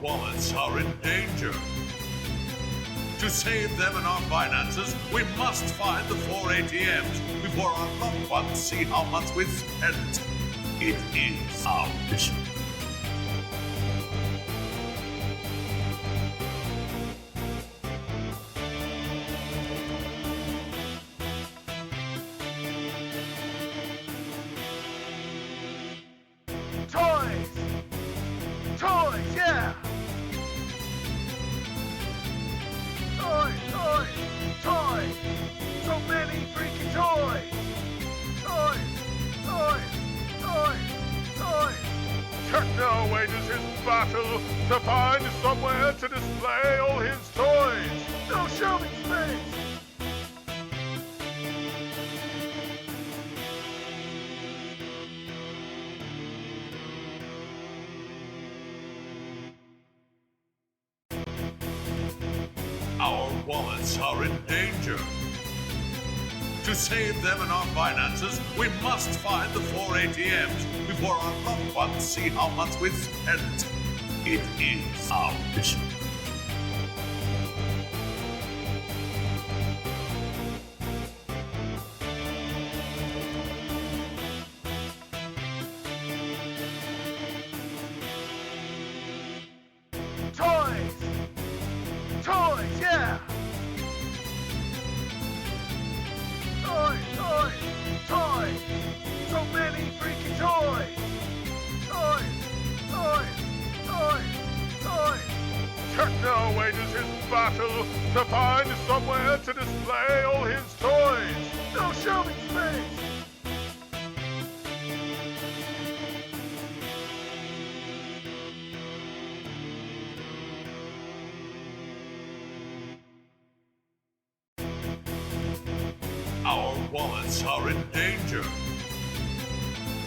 Wallets are in danger. To save them and our finances, we must find the 4 ATMs before our loved ones see how much we've spent. It is our mission. Toys! Toys, yeah! Toys, toys, toys! So many freaking toys! Toys, toys, toys, toys! Techno wages his battle to find somewhere to display all his toys! No shelving space! Our wallets are in danger. To save them and our finances, we must find the 4 ATMs before our loved ones see how much we've spent. It is our mission. Toys! Toys, yeah! Toys, toys, toys! So many freaking toys! Toys, toys, toys, toys! Techno wages his battle to find somewhere to display all his toys! No shelving space! Our wallets are in danger.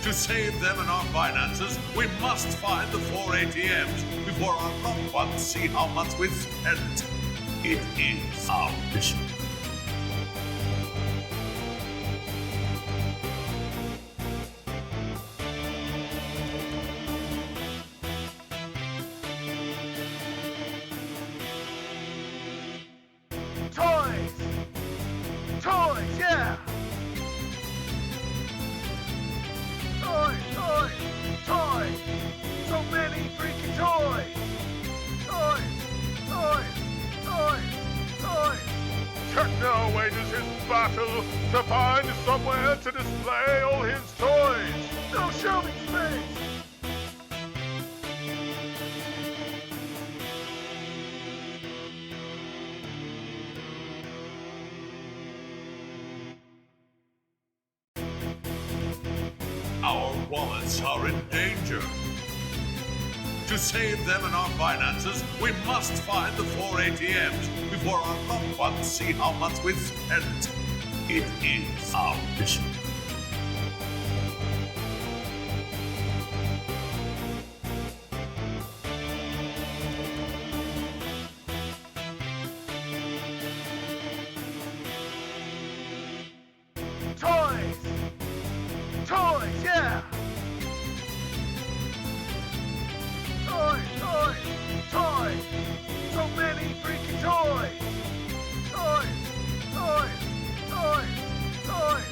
To save them and our finances, we must find the 4 ATMs before our loved ones see how much we've spent. It is our mission. Toys! Toys, yeah! Toys, toys, toys! So many freaking toys! Toys, toys, toys, toys! Techno wages his battle to find somewhere to display all his toys! No shelving space! Our wallets are in danger. To save them and our finances, we must find the 4 ATMs before our loved ones see how much we've spent. It is our mission. Toys! Toys, yeah! Toys, toys, toys! So many freaking toys! Toys, toys, toys, toys!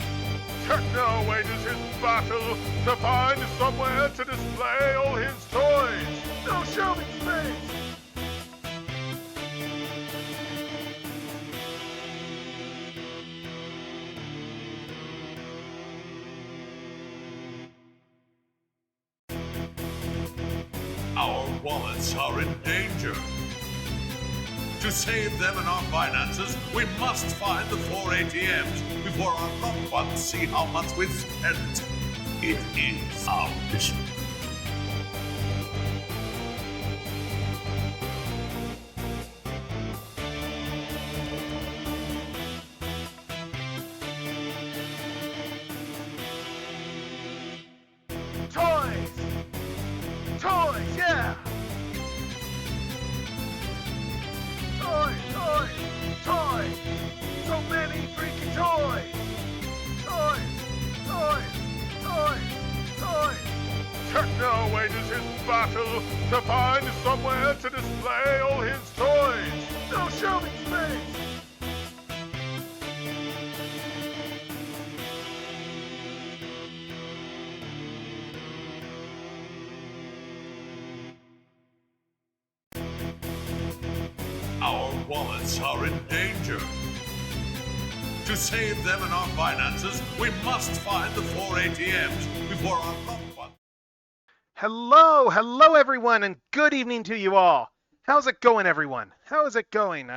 Techno wages his battle to find somewhere to display all his toys! No shelving space! Our wallets are in danger. To save them and our finances, we must find the 4 ATMs before our loved ones see how much we've spent. It is our mission. Toys! Toys, yeah! Toys, toys, toys! So many freaking toys! Toys, toys, toys, toys! Techno wages his battle to find somewhere to display all his toys. No shelving space. Our wallets are in danger. To save them and our finances, we must find the 4 ATMs before our loved ones. Hello everyone, and good evening to you all. How's it going, everyone? How is it going?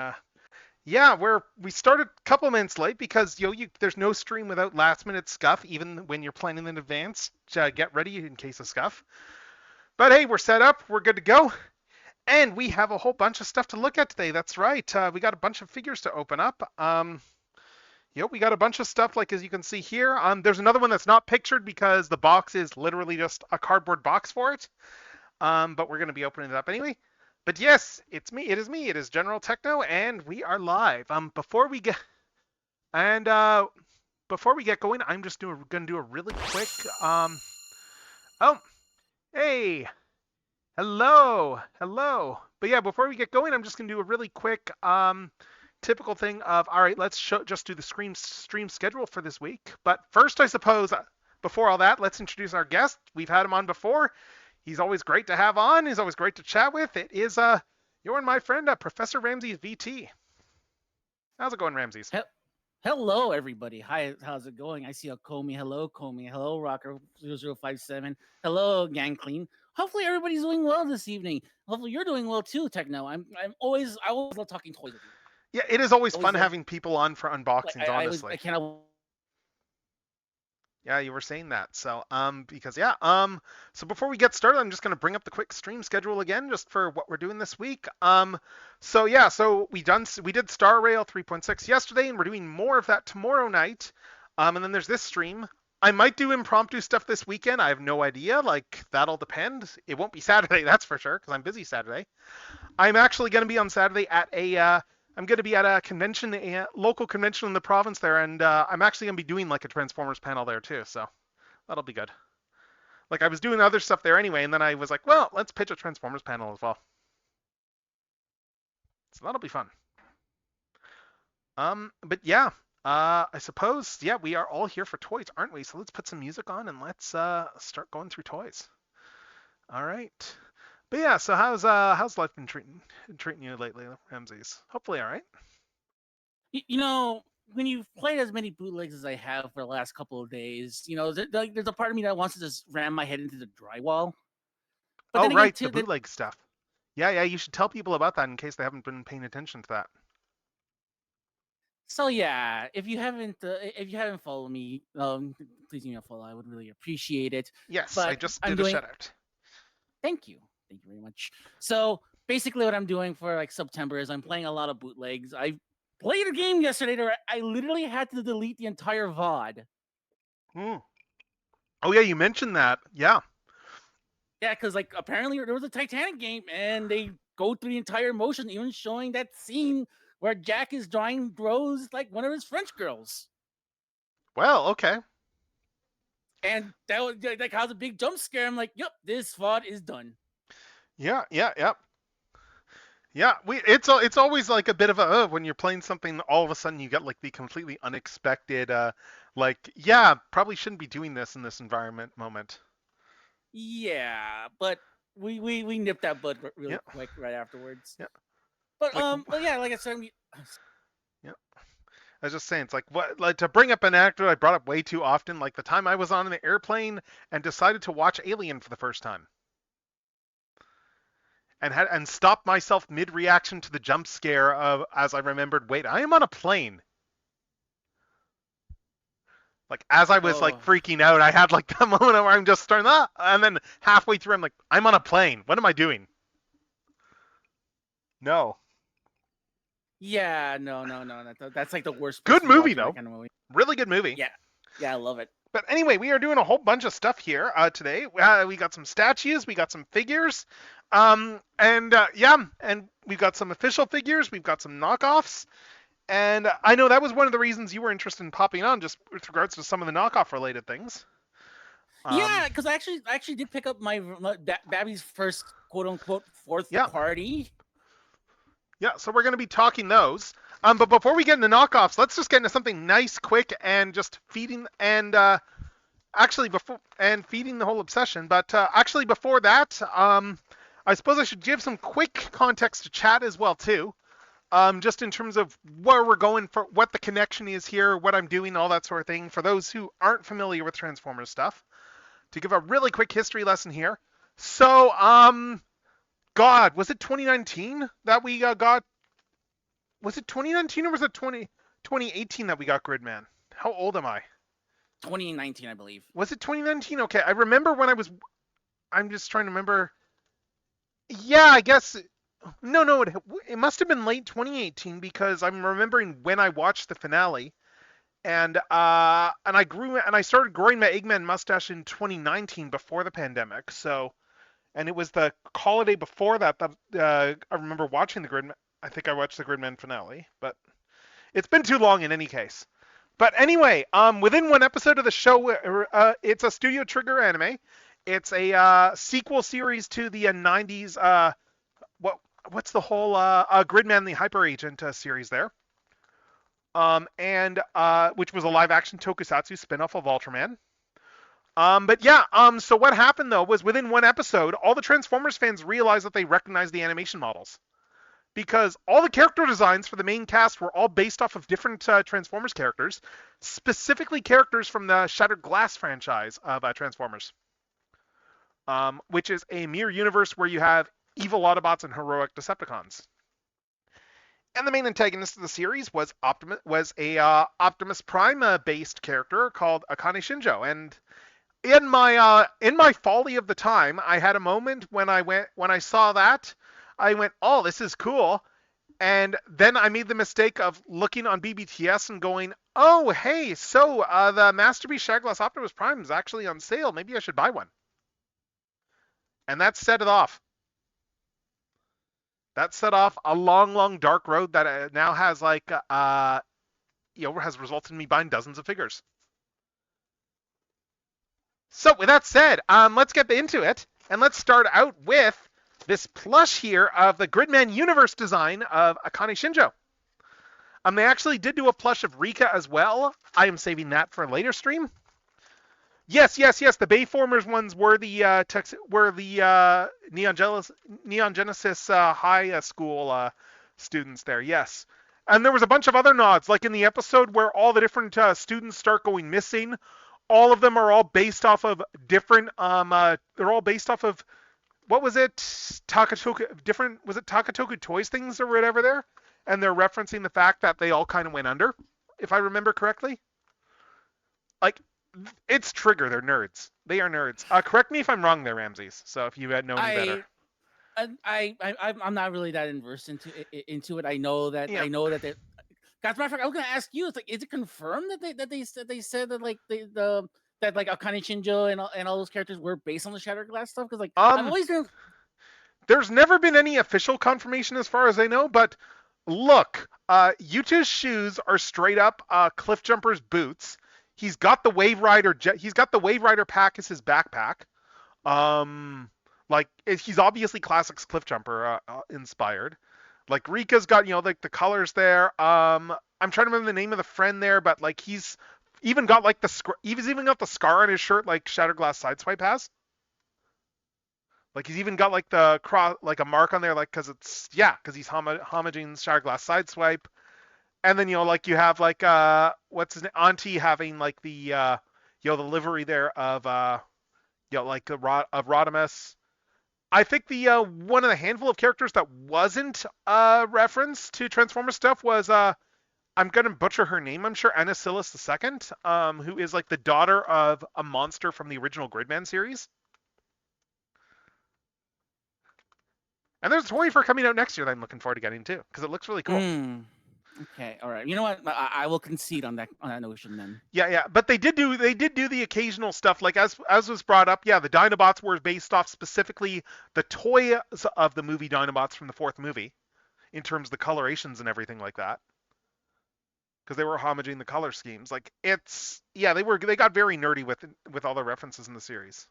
Yeah, we started a couple minutes late because there's no stream without last minute scuff, even when you're planning in advance. Get ready in case of scuff. But hey, we're set up, we're good to go, and we have a whole bunch of stuff to look at today. That's right. We got a bunch of figures to open up. We got a bunch of stuff, like as you can see here. There's another one that's not pictured because the box is literally just a cardboard box for it. But we're going to be opening it up anyway. But yes, it's me. It is General Techno, and we are live. Before we get going, I'm just going to do a really quick. Oh, hey, hello. But yeah, before we get going, I'm just going to do a really quick typical thing of, all right, let's just do the stream schedule for this week. But first, I suppose, before all that, let's introduce our guest. We've had him on before. He's always great to have on. He's always great to chat with. It is your and my friend, Professor Ramses VT. How's it going, Ramses? Hello, everybody. Hi, how's it going? I see a Comey. Hello, Rocker 0057. Hello, Gang Clean. Hopefully everybody's doing well this evening. Hopefully you're doing well too, Techno. I always love talking toys with you. Yeah, it is always fun having people on for unboxings, honestly. I can't. Yeah, you were saying that. So, so before we get started, I'm just going to bring up the quick stream schedule again, just for what we're doing this week. So we did Star Rail 3.6 yesterday, and we're doing more of that tomorrow night. And then there's this stream. I might do impromptu stuff this weekend. I have no idea. Like, that'll depend. It won't be Saturday, that's for sure, because I'm busy Saturday. I'm actually going to be on Saturday at I'm going to be at a convention, a local convention in the province there, and I'm actually going to be doing like a Transformers panel there too, so that'll be good. Like, I was doing other stuff there anyway, and then I was like, well, let's pitch a Transformers panel as well. So that'll be fun. But yeah, I suppose, yeah, we are all here for toys, aren't we? So let's put some music on and let's start going through toys. All right. But yeah, so how's life been treating you lately, Ramses? Hopefully, all right. You know, when you've played as many bootlegs as I have for the last couple of days, there's a part of me that wants to just ram my head into the drywall. But right, the bootleg stuff. Yeah, you should tell people about that in case they haven't been paying attention to that. So yeah, if you haven't followed me, please give me a follow. I would really appreciate it. Yes, but I just did a shout out. Thank you very much. So basically what I'm doing for like September is I'm playing a lot of bootlegs. I played a game yesterday where I literally had to delete the entire VOD. Oh yeah, you mentioned that. Yeah, because like apparently there was a Titanic game and they go through the entire motion, even showing that scene where Jack is drawing Rose like one of his French girls. Well, okay. And that was like caused a big jump scare. I'm like, yep, this VOD is done. Yeah. It's always like a bit of a when you're playing something, all of a sudden you get like the completely unexpected probably shouldn't be doing this in this environment moment. Yeah, but we nipped that bud really quick right afterwards. Yeah. But like I said, yeah. I was just saying, it's like to bring up an actor I brought up way too often, like the time I was on an airplane and decided to watch Alien for the first time. And stopped myself mid-reaction to the jump scare as I remembered, wait, I am on a plane. Like, as I was like freaking out, I had like that moment where I'm just starting and then halfway through I'm like, I'm on a plane. What am I doing? No. Yeah, no. That's like the worst. Good movie though. Kind of movie. Really good movie. Yeah, I love it. But anyway, we are doing a whole bunch of stuff here today. We got some statues, we got some figures, and we've got some official figures, we've got some knockoffs, and I know that was one of the reasons you were interested in popping on, just with regards to some of the knockoff related things. Yeah, because I actually did pick up my Babby's first quote unquote fourth Yeah. party. Yeah, so we're going to be talking those. But before we get into knockoffs, let's just get into something nice, quick, and just feeding feeding the whole obsession. But actually, before that, I suppose I should give some quick context to chat as well too. Just in terms of where we're going, for what the connection is here, what I'm doing, all that sort of thing. For those who aren't familiar with Transformers stuff, to give a really quick history lesson here. So, God, was it 2019 that we got? Was it 2019 or was it 2018 that we got Gridman? How old am I? 2019, I believe. Was it 2019? Okay, I remember when I'm just trying to remember. Yeah, I guess. No, it must have been late 2018 because I'm remembering when I watched the finale, and I started growing my Eggman mustache in 2019 before the pandemic. So, and it was the holiday before that I remember watching the Gridman. I think I watched the Gridman finale, but it's been too long in any case. But anyway, within one episode of the show, it's a Studio Trigger anime. It's a sequel series to the 90s. What's the whole Gridman the Hyper Agent series there? Which was a live-action tokusatsu spin-off of Ultraman. So what happened though was within one episode, all the Transformers fans realized that they recognized the animation models. Because all the character designs for the main cast were all based off of different Transformers characters, specifically characters from the Shattered Glass franchise of Transformers, which is a mirror universe where you have evil Autobots and heroic Decepticons. And the main antagonist of the series was Optimus Prime-based character called Akane Shinjo. And in my folly of the time, I had a moment when I saw that. I went, oh, this is cool. And then I made the mistake of looking on BBTS and going, oh, hey, so the Masterpiece Shattered Glass Optimus Prime is actually on sale. Maybe I should buy one. And that set it off. That set off a long, long dark road that now has has resulted in me buying dozens of figures. So with that said, let's get into it. And let's start out with this plush here of the Gridman universe design of Akane Shinjo. They actually did do a plush of Rika as well. I am saving that for a later stream. Yes. The Bayformers ones were the Neon Genesis high school students there. Yes, and there was a bunch of other nods, like in the episode where all the different students start going missing. All of them are all based off of different. They're all based off of. What was it? Was it Takatoku Toys things or whatever there? And they're referencing the fact that they all kind of went under, if I remember correctly. Like, it's Trigger. They're nerds. They are nerds. Correct me if I'm wrong there, Ramses. So if you had known better. I'm not really that versed into it. I know that they. As a matter of fact, I was gonna ask you. It's like, is it confirmed that they said that like that like Akane Shinjo and all those characters were based on the Shattered Glass stuff? Because like I've always been. There's never been any official confirmation as far as I know, but look, Yuta's shoes are straight up Cliff Jumper's boots. He's got the Wave Rider. He's got the Wave Rider pack as his backpack. He's obviously Classics Cliff Jumper inspired. Like Rika's got like the colors there. I'm trying to remember the name of the friend there, but like he's even got like he's even got the scar on his shirt like Shattered Glass Sideswipe has. Like he's even got like the cross, like a mark on there, like because he's homaging Shattered Glass Sideswipe. And then like you have like what's his name? Auntie having like the the livery there of like of Rodimus. I think the one of the handful of characters that wasn't reference to Transformers stuff was I'm gonna butcher her name, I'm sure, Anacillus II, who is like the daughter of a monster from the original Gridman series. And there's a toy for coming out next year that I'm looking forward to getting too, because it looks really cool. Okay, all right. You know what? I will concede on that notion then. Yeah. But they did do the occasional stuff, like as was brought up. Yeah, the Dinobots were based off specifically the toys of the movie Dinobots from the fourth movie, in terms of the colorations and everything like that. because they were homaging the color schemes. Like they got very nerdy with all the references in the series.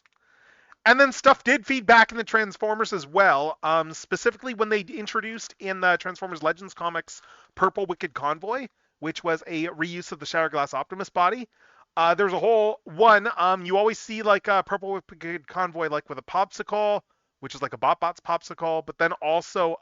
And then stuff did feed back in the Transformers as well. Specifically when they introduced in the Transformers Legends comics Purple Wicked Convoy, which was a reuse of the Shatterglass Optimus body. There's a whole one. You always see like a Purple Wicked Convoy like with a popsicle, which is like a BotBots popsicle. But then also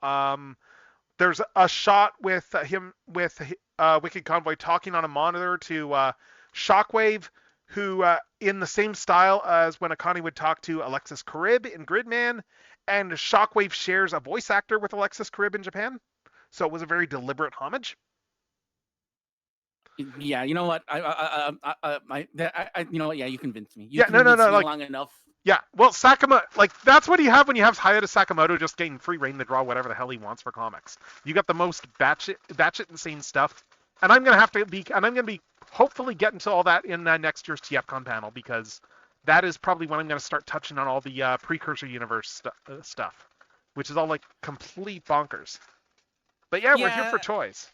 there's a shot with him with Wicked Convoy talking on a monitor to Shockwave, who in the same style as when Akane would talk to Alexis Carib in Gridman, and Shockwave shares a voice actor with Alexis Carib in Japan. So it was a very deliberate homage. Yeah, you know what? You know what? Yeah, you convinced me. No, like, long enough. Yeah, well, Sakamoto, like, that's what you have when you have Hayata Sakamoto just getting free reign to draw whatever the hell he wants for comics. You got the most batshit insane stuff, and I'm gonna be hopefully getting to all that in next year's TFCon panel, because that is probably when I'm gonna start touching on all the precursor universe stuff, which is all like complete bonkers. But yeah, we're here for toys.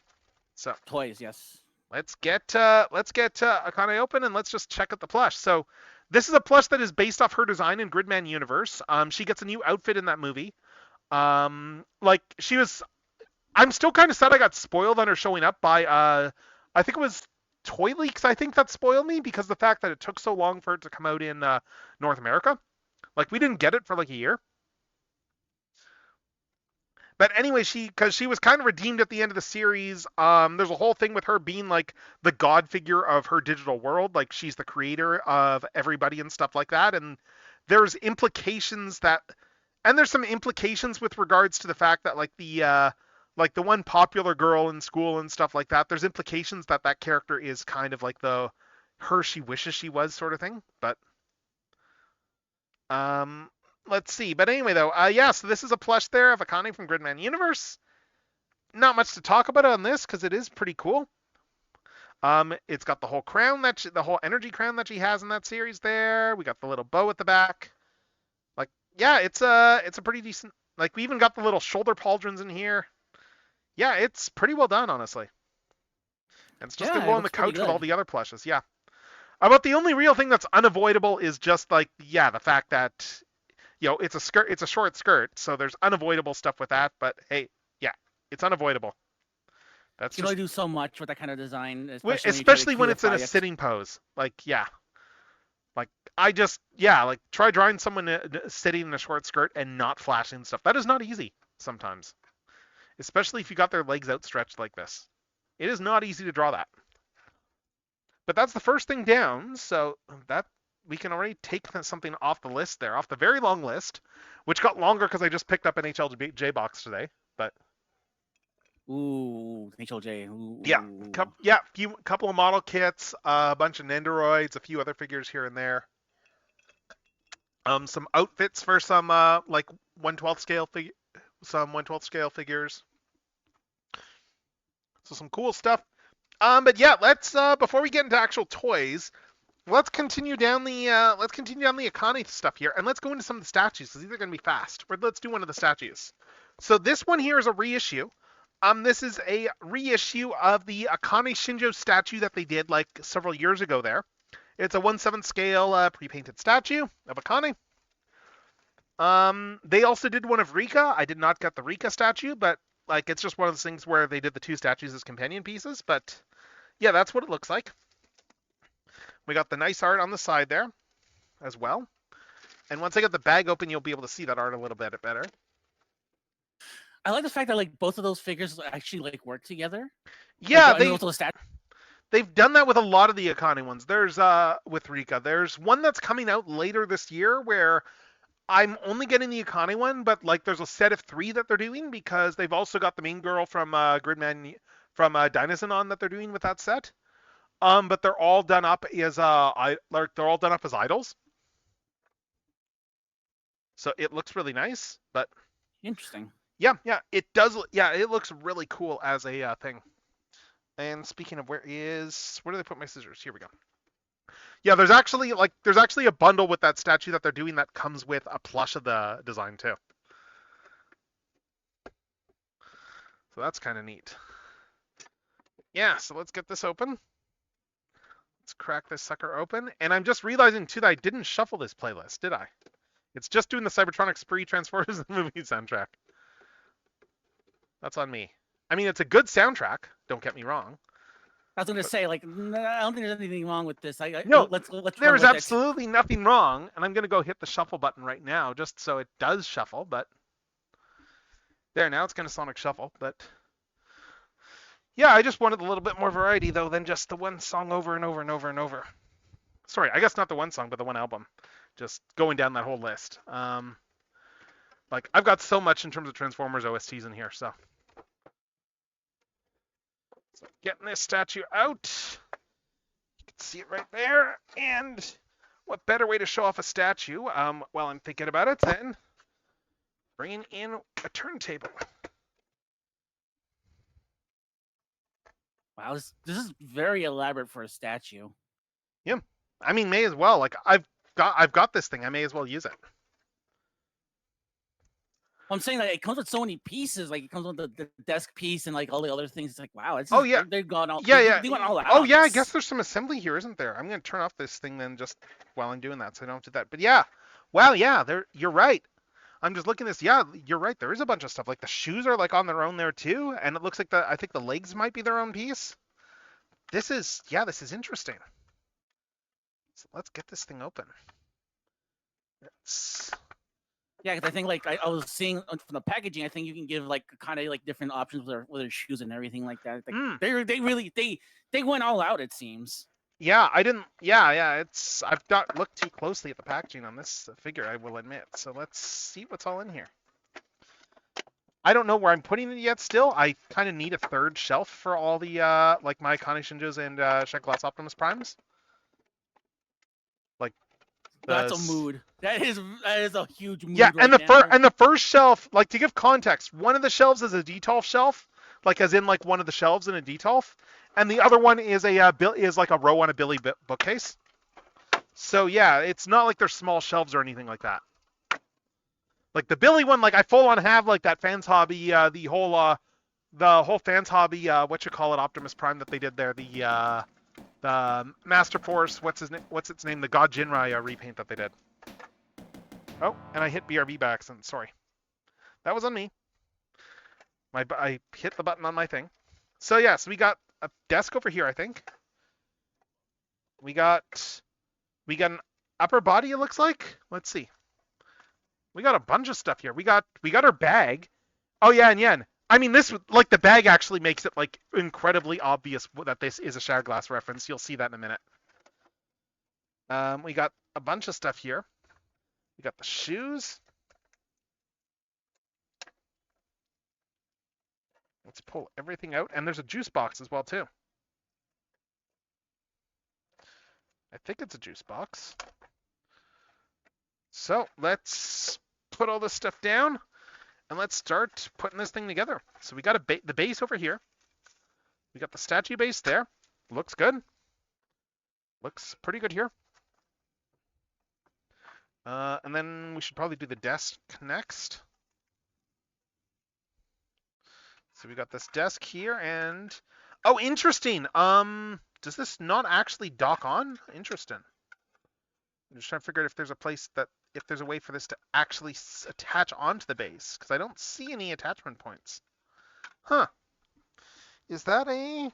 So toys, yes. Let's get Akane open and let's just check out the plush. So this is a plush that is based off her design in Gridman Universe. She gets a new outfit in that movie. Like she was, I'm still kind of sad I got spoiled on her showing up by I think it was Toy Leaks. I think that spoiled me because the fact that it took so long for it to come out in North America. Like we didn't get it for like a year. But anyway, because she was kind of redeemed at the end of the series. There's a whole thing with her being like the god figure of her digital world, like she's the creator of everybody and stuff like that. And there's implications there's some implications with regards to the fact that like the one popular girl in school and stuff like that. There's implications that character is kind of like the her she wishes she was sort of thing. But let's see. But anyway, though, so this is a plush there of Akane from Gridman Universe. Not much to talk about on this because it is pretty cool. It's got the whole crown the whole energy crown that she has in that series there. We got the little bow at the back. Like, yeah, it's a pretty decent. Like, we even got the little shoulder pauldrons in here. Yeah, it's pretty well done, honestly. And it's just gonna go on the couch with all the other plushes. Yeah. About the only real thing that's unavoidable is just like, the fact that, it's a skirt, it's a short skirt, so there's unavoidable stuff with that. But hey, it's unavoidable. You can only do so much with that kind of design, especially when it's in a sitting pose. Like, like like try drawing someone sitting in a short skirt and not flashing stuff. That is not easy sometimes, especially if you got their legs outstretched like this. It is not easy to draw that. But that's the first thing down, so that we can already take something off the list there, off the very long list, which got longer because I just picked up an HLJ box today. But ooh, HLJ. Ooh. Couple of model kits, a bunch of Nendoroids, a few other figures here and there. Some outfits for some like 1/12 scale figures. So some cool stuff. But yeah, let's before we get into actual toys, let's continue down the Akane stuff here, and let's go into some of the statues because these are going to be fast. Let's do one of the statues. So this one here is a reissue. This is a reissue of the Akane Shinjo statue that they did like several years ago there. It's a 1/7 scale pre-painted statue of Akane. They also did one of Rika. I did not get the Rika statue, but like it's just one of those things where they did the two statues as companion pieces. But yeah, that's what it looks like. We got the nice art on the side there as well. And once I get the bag open, you'll be able to see that art a little bit better. I like the fact that like both of those figures actually like work together. Yeah, like, they've done that with a lot of the Akane ones. There's with Rika. There's one that's coming out later this year where I'm only getting the Akane one, but like there's a set of 3 that they're doing because they've also got the main girl from Gridman from Dynasty on that they're doing with that set. But they're all done up as idols. So it looks really nice, but interesting. Yeah, it does. Yeah, it looks really cool as a thing. And speaking of where do they put my scissors? Here we go. Yeah, there's actually a bundle with that statue that they're doing that comes with a plush of the design too. So that's kind of neat. Yeah, so let's get this open. Let's crack this sucker open. And I'm just realizing, too, that I didn't shuffle this playlist, did I? It's just doing the Cybertronic Spree Transformers the movie soundtrack. That's on me. I mean, it's a good soundtrack. Don't get me wrong. I was gonna say, like, I don't think there's anything wrong with this. No, let's there run is with it. absolutely nothing wrong, and I'm gonna go hit the shuffle button right now, just so it does shuffle. But there, now it's gonna sonic shuffle. But yeah, I just wanted a little bit more variety though than just the one song over and over and over and over. Sorry, I guess not the one song, but the one album. Just going down that whole list. Like I've got so much in terms of Transformers OSTs in here, so. So getting this statue out. You can see it right there. And what better way to show off a statue while I'm thinking about it than bringing in a turntable. Wow, this is very elaborate for a statue. Yeah, I mean, may as well. Like I've got this thing. I may as well use it. I'm saying that it comes with so many pieces. Like it comes with the desk piece and like all the other things. It's like wow, it's just, Oh yeah, they've gone all they went all out. Oh yeah, I guess there's some assembly here, isn't there? I'm gonna turn off this thing then just while I'm doing that, so I don't do that. But yeah, wow, yeah, you're right. I'm just looking at this. Yeah, you're right. There is a bunch of stuff. Like the shoes are like on their own there too, and it looks like I think the legs might be their own piece. This is interesting. So let's get this thing open. Yeah, because I think like I was seeing from the packaging, I think you can give like kind of like different options with their shoes and everything like that. Like, they went all out. It seems. Yeah, I didn't. Yeah. I've not looked too closely at the packaging on this figure, I will admit. So let's see what's all in here. I don't know where I'm putting it yet. Still, I kind of need a third shelf for all the like my Iconic Shinjos and Shekglass Optimus Primes. Like that's a mood. That is a huge mood. Yeah, right and the first shelf, like to give context, one of the shelves is a Detolf shelf, like as in like one of the shelves in a Detolf, and the other one is like a row on a Billy bookcase. So yeah, it's not like they're small shelves or anything like that. Like the Billy one, like I full on have like that Fans Hobby, the whole Fans Hobby, Optimus Prime that they did there, the Master Force, what's its name, the God Jinrai repaint that they did. Oh, and I hit BRB by accident. Sorry, that was on me. I hit the button on my thing. So yeah, so we got a desk over here, I think. We got an upper body. It looks like. Let's see. We got a bunch of stuff here. We got our bag. Oh yeah, and Yen. I mean, this like the bag actually makes it like incredibly obvious that this is a Shadowglass reference. You'll see that in a minute. We got a bunch of stuff here. We got the shoes. Let's pull everything out, and there's a juice box as well too. I think it's a juice box. So let's put all this stuff down. And let's start putting this thing together. So we got the base over here. We got the statue base there. Looks good. Looks pretty good here. And then we should probably do the desk next. So we got this desk here and... Oh, interesting. Does this not actually dock on? Interesting. I'm just trying to figure out if there's a way for this to actually attach onto the base, because I don't see any attachment points. Huh. Is that a...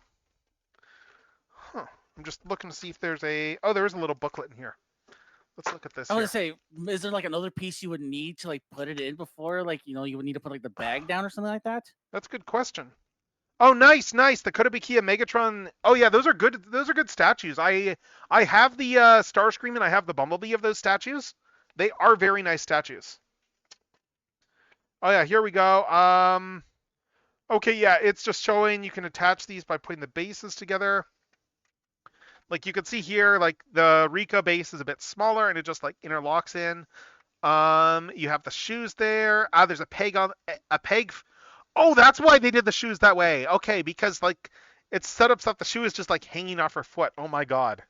Huh. I'm just looking to see if there's a... Oh, there is a little booklet in here. Let's look at this I here. was gonna say, is there like another piece you would need to like put it in before? Like, you would need to put like the bag down or something like that? That's a good question. Oh, nice. The Kotobukiya Megatron. Oh yeah, those are good. Those are good statues. I have the Starscream and I have the Bumblebee of those statues. They are very nice statues. Oh yeah, here we go. Okay, yeah, it's just showing you can attach these by putting the bases together. Like you can see here, like the Rika base is a bit smaller and it just like interlocks in. You have the shoes there. There's a peg on a peg. Oh, that's why they did the shoes that way. Okay, because like it's set up so that the shoe is just like hanging off her foot. Oh my god.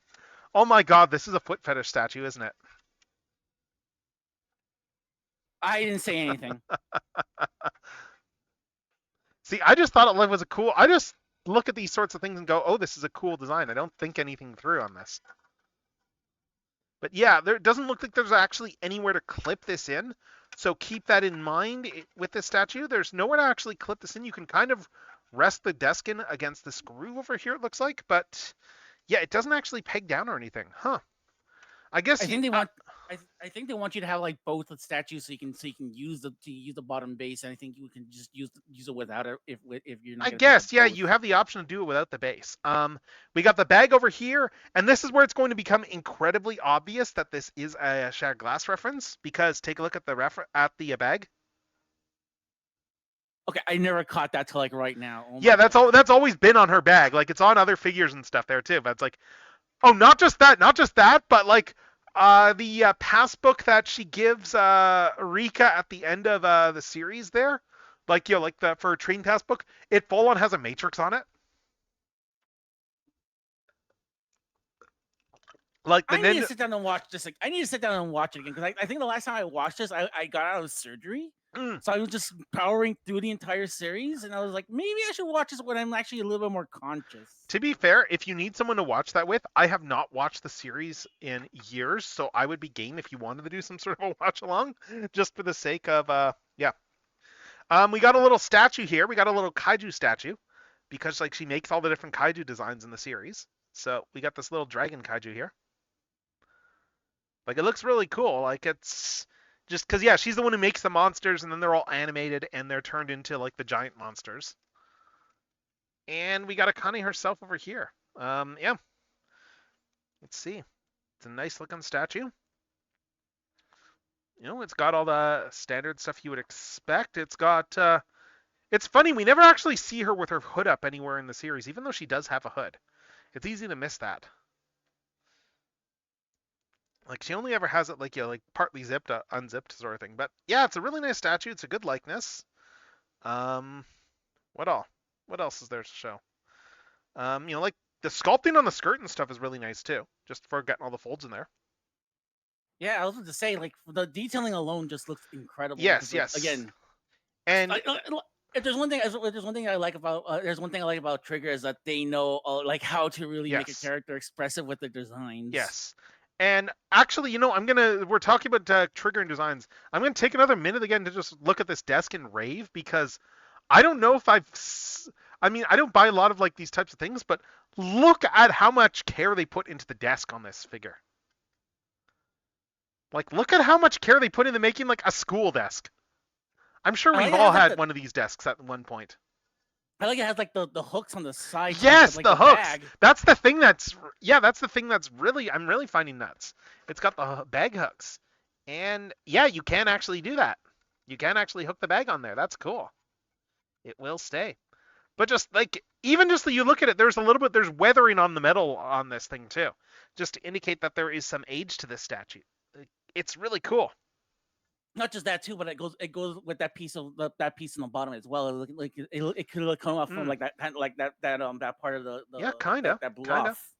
Oh my god, this is a foot fetish statue, isn't it? I didn't say anything. See, I just thought it was a cool. look at these sorts of things and go, oh, this is a cool design. I don't think anything through on this. But yeah, there doesn't look like there's actually anywhere to clip this in. So keep that in mind with this statue. There's nowhere to actually clip this in. You can kind of rest the desk in against this groove over here, it looks like. But yeah, it doesn't actually peg down or anything. Huh. I guess I think they want. I think they want you to have like both the statues so you can use the bottom base, and I think you can just use it without it if you're not. I gonna pick guess, up yeah, both. you have the option to do it without the base. We got the bag over here, and this is where it's going to become incredibly obvious that this is a Shattered Glass reference, because take a look at the bag. Okay, I never caught that till like right now. Oh Yeah, my God. that's always been on her bag. Like, it's on other figures and stuff there too. But it's like, oh, not just that, but like the passbook that she gives Rika at the end of the series there, like like the for a train passbook, it full on has a matrix on it. Like the I need to sit down and watch this. Like, I need to sit down and watch it again because I think the last time I watched this, I got out of surgery. So I was just powering through the entire series, and I was like, maybe I should watch this when I'm actually a little bit more conscious. To be fair, if you need someone to watch that with, I have not watched the series in years, so I would be game if you wanted to do some sort of a watch along, just for the sake of yeah. We got a little statue here. We got a little kaiju statue, because like she makes all the different kaiju designs in the series. So we got this little dragon kaiju here. Like, it looks really cool. Like, it's just because, yeah, she's the one who makes the monsters, and then they're all animated and they're turned into like the giant monsters. And we got Akane herself over here. Yeah. Let's see. It's a nice looking statue. You know, it's got all the standard stuff you would expect. It's got it's funny, we never actually see her with her hood up anywhere in the series, even though she does have a hood. It's easy to miss that. Like, she only ever has it like, like partly zipped, unzipped sort of thing. But yeah, it's a really nice statue. It's a good likeness. What all? What else is there to show? Like the sculpting on the skirt and stuff is really nice too. Just for getting all the folds in there. Yeah, I was going to say, like, the detailing alone just looks incredible. Yes, like, yes. Again, and if there's one thing I like about Trigger is that they know like how to really make a character expressive with their designs. Yes. And actually, we're talking about Trigger and designs. I'm going to take another minute again to just look at this desk and rave, because I don't know if I don't buy a lot of like these types of things, but look at how much care they put into the desk on this figure. Like, look at how much care they put into making like a school desk. I'm sure we've all had one of these desks at one point. I like it has like the hooks on the side. Yes, like the hooks. Bag. That's the thing that's really I'm really finding nuts. It's got the bag hooks. And yeah, you can actually do that. You can actually hook the bag on there. That's cool. It will stay. But just like, even just that you look at it, there's weathering on the metal on this thing too, just to indicate that there is some age to this statue. It's really cool. Not just that too, but it goes with that piece on the bottom as well. It could come off from like that part of the yeah, kind of that blew off.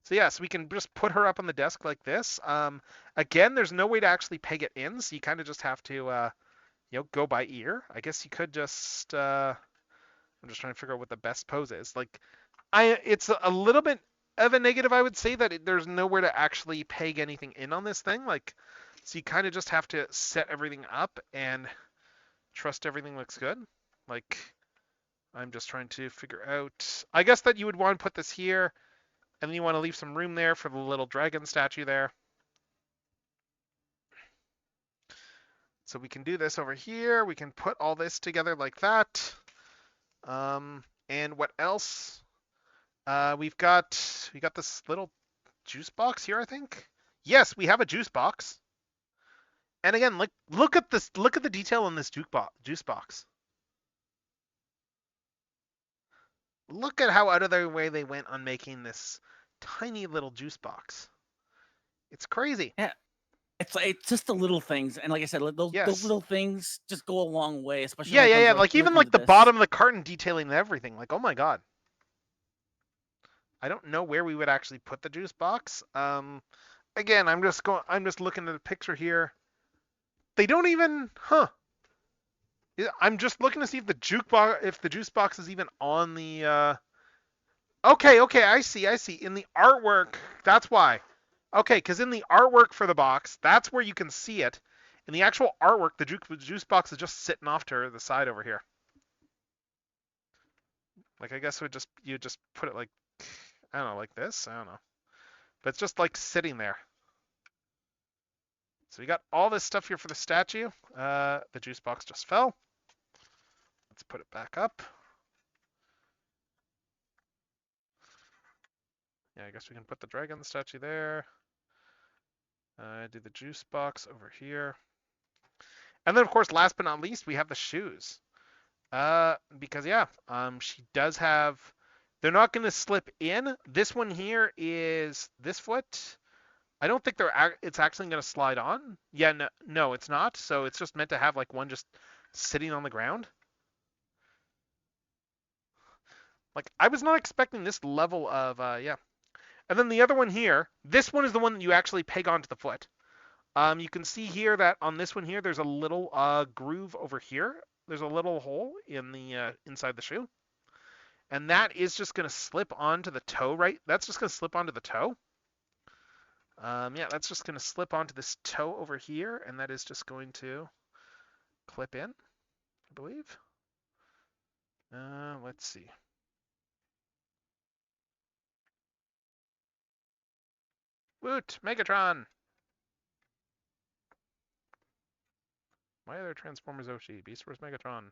So yeah, so we can just put her up on the desk like this. Again, there's no way to actually peg it in, so you kind of just have to go by ear. I guess you could just I'm just trying to figure out what the best pose is. Like, it's a little bit of a negative, I would say, that there's nowhere to actually peg anything in on this thing. Like, so you kind of just have to set everything up and trust everything looks good. Like, I'm just trying to figure out, I guess that you would want to put this here, and then you want to leave some room there for the little dragon statue there. So we can do this over here. We can put all this together like that. And what else? We got this little juice box here, I think. Yes, we have a juice box. And again, look at the detail on this juice box. Look at how out of their way they went on making this tiny little juice box. It's crazy. Yeah. It's just the little things, and like I said, those little things just go a long way, especially. Yeah. Like, even like the bottom of the carton detailing and everything. Like, oh my god. I don't know where we would actually put the juice box. Again, I'm just looking at the picture here. They don't even, I'm just looking to see if the juice box is even on the. Okay, I see. In the artwork, that's why. Okay, because in the artwork for the box, that's where you can see it. In the actual artwork, the juice box is just sitting off to the side over here. Like I guess you just put it like I don't know, like this. I don't know, but it's just like sitting there. So we got all this stuff here for the statue. The juice box just fell. Let's put it back up. Yeah, I guess we can put the dragon statue there. Do the juice box over here. And then, of course, last but not least, we have the shoes. Because yeah, she does have. They're not going to slip in. This one here is this foot. I don't think it's actually going to slide on. Yeah, no, it's not. So it's just meant to have like one just sitting on the ground. Like I was not expecting this level of yeah. And then the other one here, this one is the one that you actually peg onto the foot. You can see here that on this one here, there's a little groove over here. There's a little hole in the inside the shoe. And that is just going to slip onto the toe, right? That's just going to slip onto the toe. Yeah, that's just going to slip onto this toe over here, and that is just going to clip in, I believe. Let's see. Woot! Megatron! My other Transformers Oshi, Beast Wars Megatron.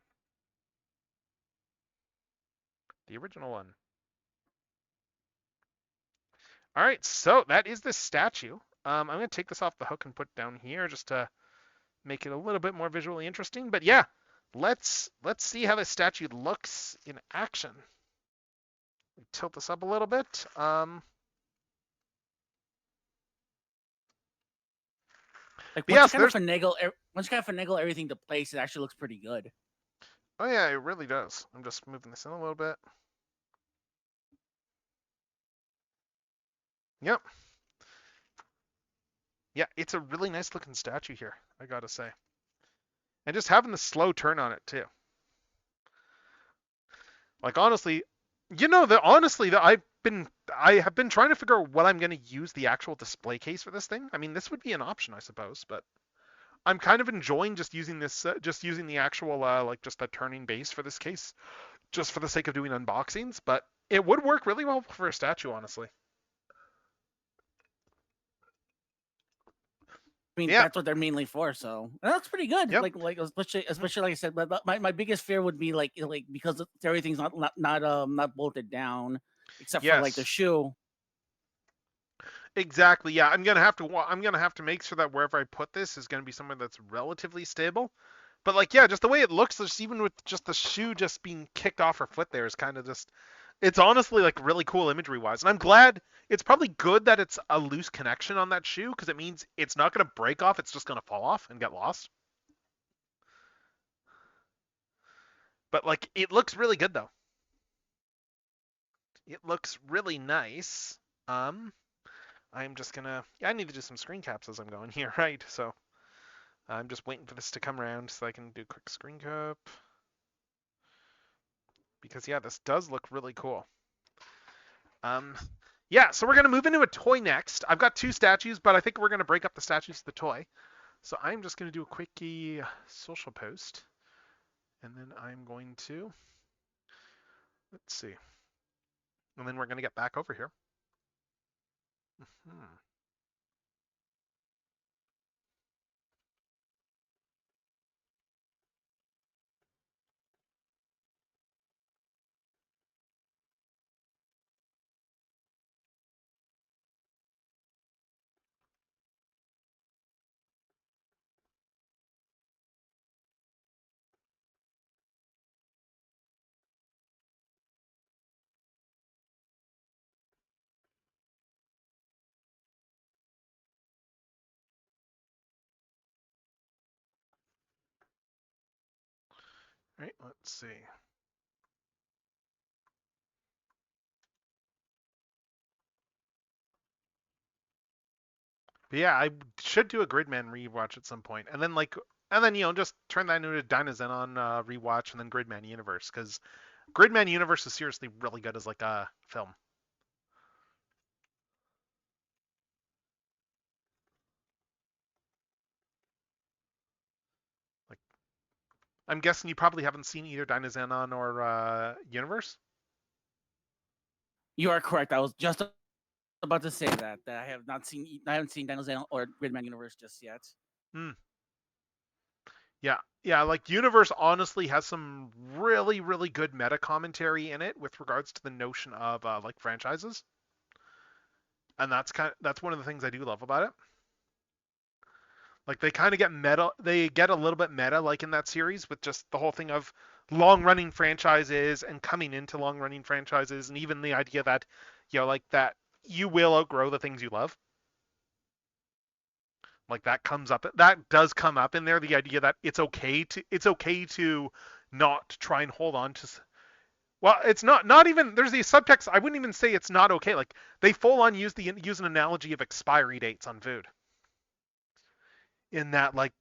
The original one. All right, so that is the statue. I'm going to take this off the hook and put it down here just to make it a little bit more visually interesting. But yeah, let's see how this statue looks in action. Tilt this up a little bit. Like yes, once you kind of finagle everything to place, it actually looks pretty good. Oh yeah, it really does. I'm just moving this in a little bit. Yep. Yeah, it's a really nice looking statue here, I gotta say. And just having the slow turn on it too. Like honestly, I have been trying to figure out what I'm gonna use the actual display case for this thing. I mean, this would be an option, I suppose, but I'm kind of enjoying just using this, just using the actual like just a turning base for this case, just for the sake of doing unboxings. But it would work really well for a statue, honestly. I mean, Yeah. that's what they're mainly for. So that looks pretty good. Yep. Like especially like I said, but my biggest fear would be like because everything's not bolted down except for like the Yes. shoe. Exactly. Yeah, I'm gonna have to make sure that wherever I put this is gonna be somewhere that's relatively stable. But like, yeah, just the way it looks, just even with just the shoe just being kicked off her foot there is kind of just. It's honestly like really cool imagery wise, and I'm glad. It's probably good that it's a loose connection on that shoe because it means it's not gonna break off. It's just gonna fall off and get lost. But like, it looks really good though. It looks really nice. I'm just gonna. Yeah, I need to do some screen caps as I'm going here, right? So I'm just waiting for this to come around so I can do a quick screen cap. Because yeah, this does look really cool. Yeah, so we're gonna move into a toy next. I've got two statues, but I think we're gonna break up the statues to the toy. So I'm just gonna do a quickie social post, and then I'm going to. Let's see. And then we're gonna get back over here. Right, let's see. But yeah, I should do a Gridman rewatch at some point. And then like And then, just turn that into Dynazenon rewatch and then Gridman Universe, because Gridman Universe is seriously really good as like a film. Like, I'm guessing you probably haven't seen either Dynazenon or Universe. You are correct. I was just about to say that I haven't seen Dinosaur or Gridman Universe just yet. Hmm. Yeah, like Universe honestly has some really, really good meta commentary in it with regards to the notion of like franchises, and that's one of the things I do love about it. Like they kind of get meta, they get a little bit meta, like in that series, with just the whole thing of long-running franchises and coming into long-running franchises, and even the idea that, like that you will outgrow the things you love. Like that does come up in there. The idea that it's okay to not try and hold on to. Well, it's not even. There's the subtext. I wouldn't even say it's not okay. Like they full on use an analogy of expiry dates on food. In that, like,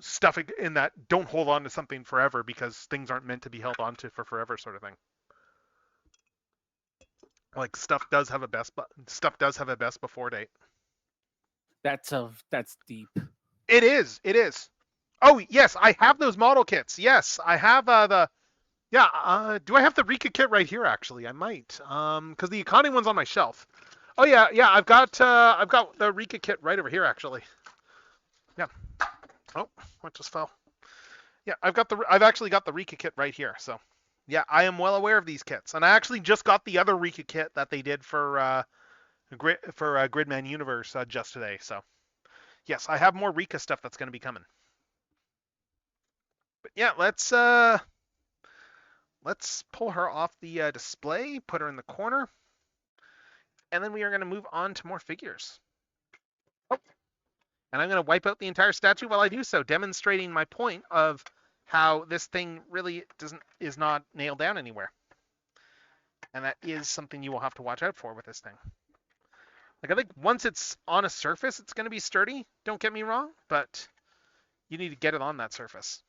stuff in that, don't hold on to something forever because things aren't meant to be held on to for forever, sort of thing. Like stuff does have a best before date. That's deep. It is. It is. Oh yes, I have those model kits. Yes, I have the. Yeah. Do I have the Rika kit right here? Actually, I might. Because the Akane one's on my shelf. Oh yeah. I've got the Rika kit right over here actually. Yeah. Oh, what just fell? Yeah, I've actually got the Rika kit right here. So, yeah, I am well aware of these kits, and I actually just got the other Rika kit that they did for Gridman Universe just today. So, yes, I have more Rika stuff that's going to be coming. But yeah, let's pull her off the display, put her in the corner, and then we are going to move on to more figures. Oh, and I'm going to wipe out the entire statue while I do so, demonstrating my point of how this thing really is not nailed down anywhere. And that is something you will have to watch out for with this thing. Like, I think once it's on a surface, it's going to be sturdy, don't get me wrong, but you need to get it on that surface.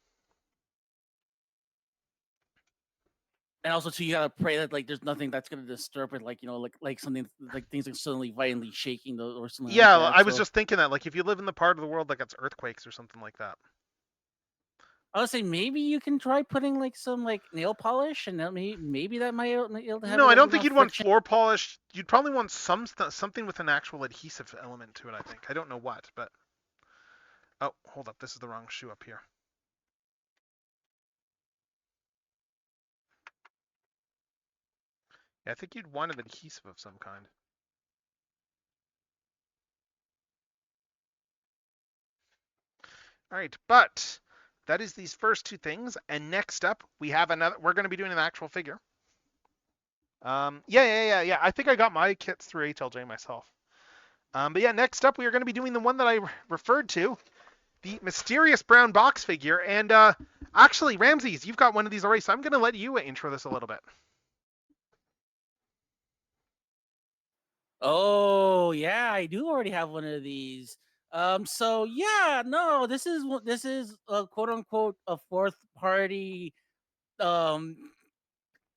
And also, too, you gotta pray that like there's nothing that's gonna disturb it, like like something like things are suddenly violently shaking or something. Yeah, like that. I was just thinking that, like, if you live in the part of the world that gets earthquakes or something like that. I would say maybe you can try putting like some like nail polish, and maybe that might have No, I don't think enough you'd want friction. floor polish. You'd probably want something with an actual adhesive element to it, I think. I don't know what, but... Oh, hold up. This is the wrong shoe up here. Yeah, I think you'd want an adhesive of some kind. All right, but that is these first two things, and next up we have another. We're going to be doing an actual figure. Yeah. I think I got my kits through HLJ myself. But yeah, next up we are going to be doing the one that I referred to, the mysterious brown box figure. And actually, Ramses, you've got one of these already, so I'm going to let you intro this a little bit. Oh yeah, I do already have one of these. So yeah, no, this is a quote unquote a um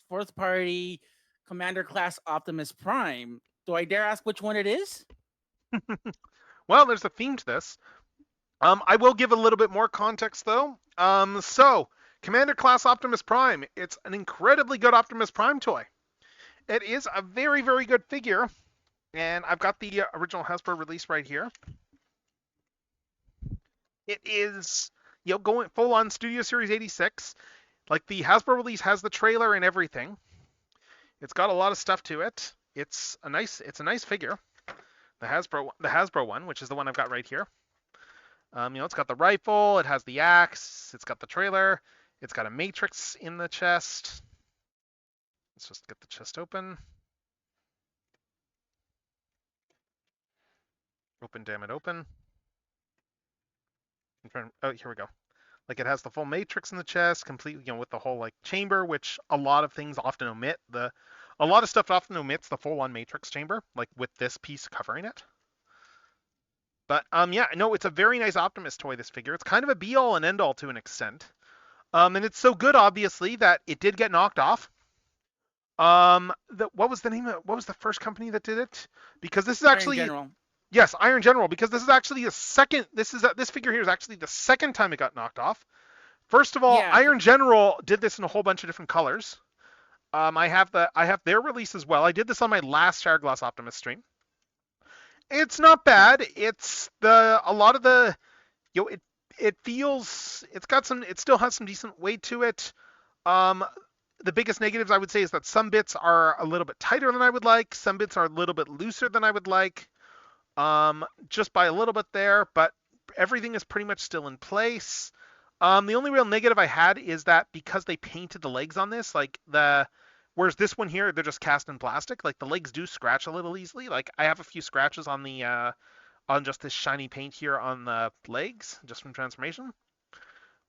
fourth party Commander class Optimus Prime. Do I dare ask which one it is? Well, there's a theme to this. I will give a little bit more context though. So Commander Class Optimus Prime, it's an incredibly good Optimus Prime toy. It is a very, very good figure, and I've got the original Hasbro release right here. It is, going full on Studio Series 86. Like the Hasbro release has the trailer and everything. It's got a lot of stuff to it. It's a nice figure. The Hasbro one, which is the one I've got right here. It's got the rifle, it has the axe, it's got the trailer, it's got a matrix in the chest. Let's just get the chest open. Open, damn it, open. Oh, here we go. Like it has the full matrix in the chest, complete, with the whole like chamber, which a lot of things often omit. A lot of stuff often omits the full-on matrix chamber, like with this piece covering it. But yeah, no, it's a very nice Optimus toy, this figure. It's kind of a be-all and end-all to an extent. And it's so good, obviously, that it did get knocked off. What was the name of, what was the first company that did it? Because this is Iron actually, General. yes, Iron General, because this is actually the second, this figure here is actually the second time it got knocked off. First of all, Yeah, Iron General did this in a whole bunch of different colors. I have their release as well. I did this on my last Shatterglass Optimus stream. It's not bad. It's a lot of the, it feels, it still has some decent weight to it. Um, the biggest negatives I would say is that some bits are a little bit tighter than I would like. Some bits are a little bit looser than I would like. Just by a little bit there, but everything is pretty much still in place. The only real negative I had is that because they painted the legs on this, whereas this one here, they're just cast in plastic, like the legs do scratch a little easily. Like I have a few scratches on on just this shiny paint here on the legs, just from transformation.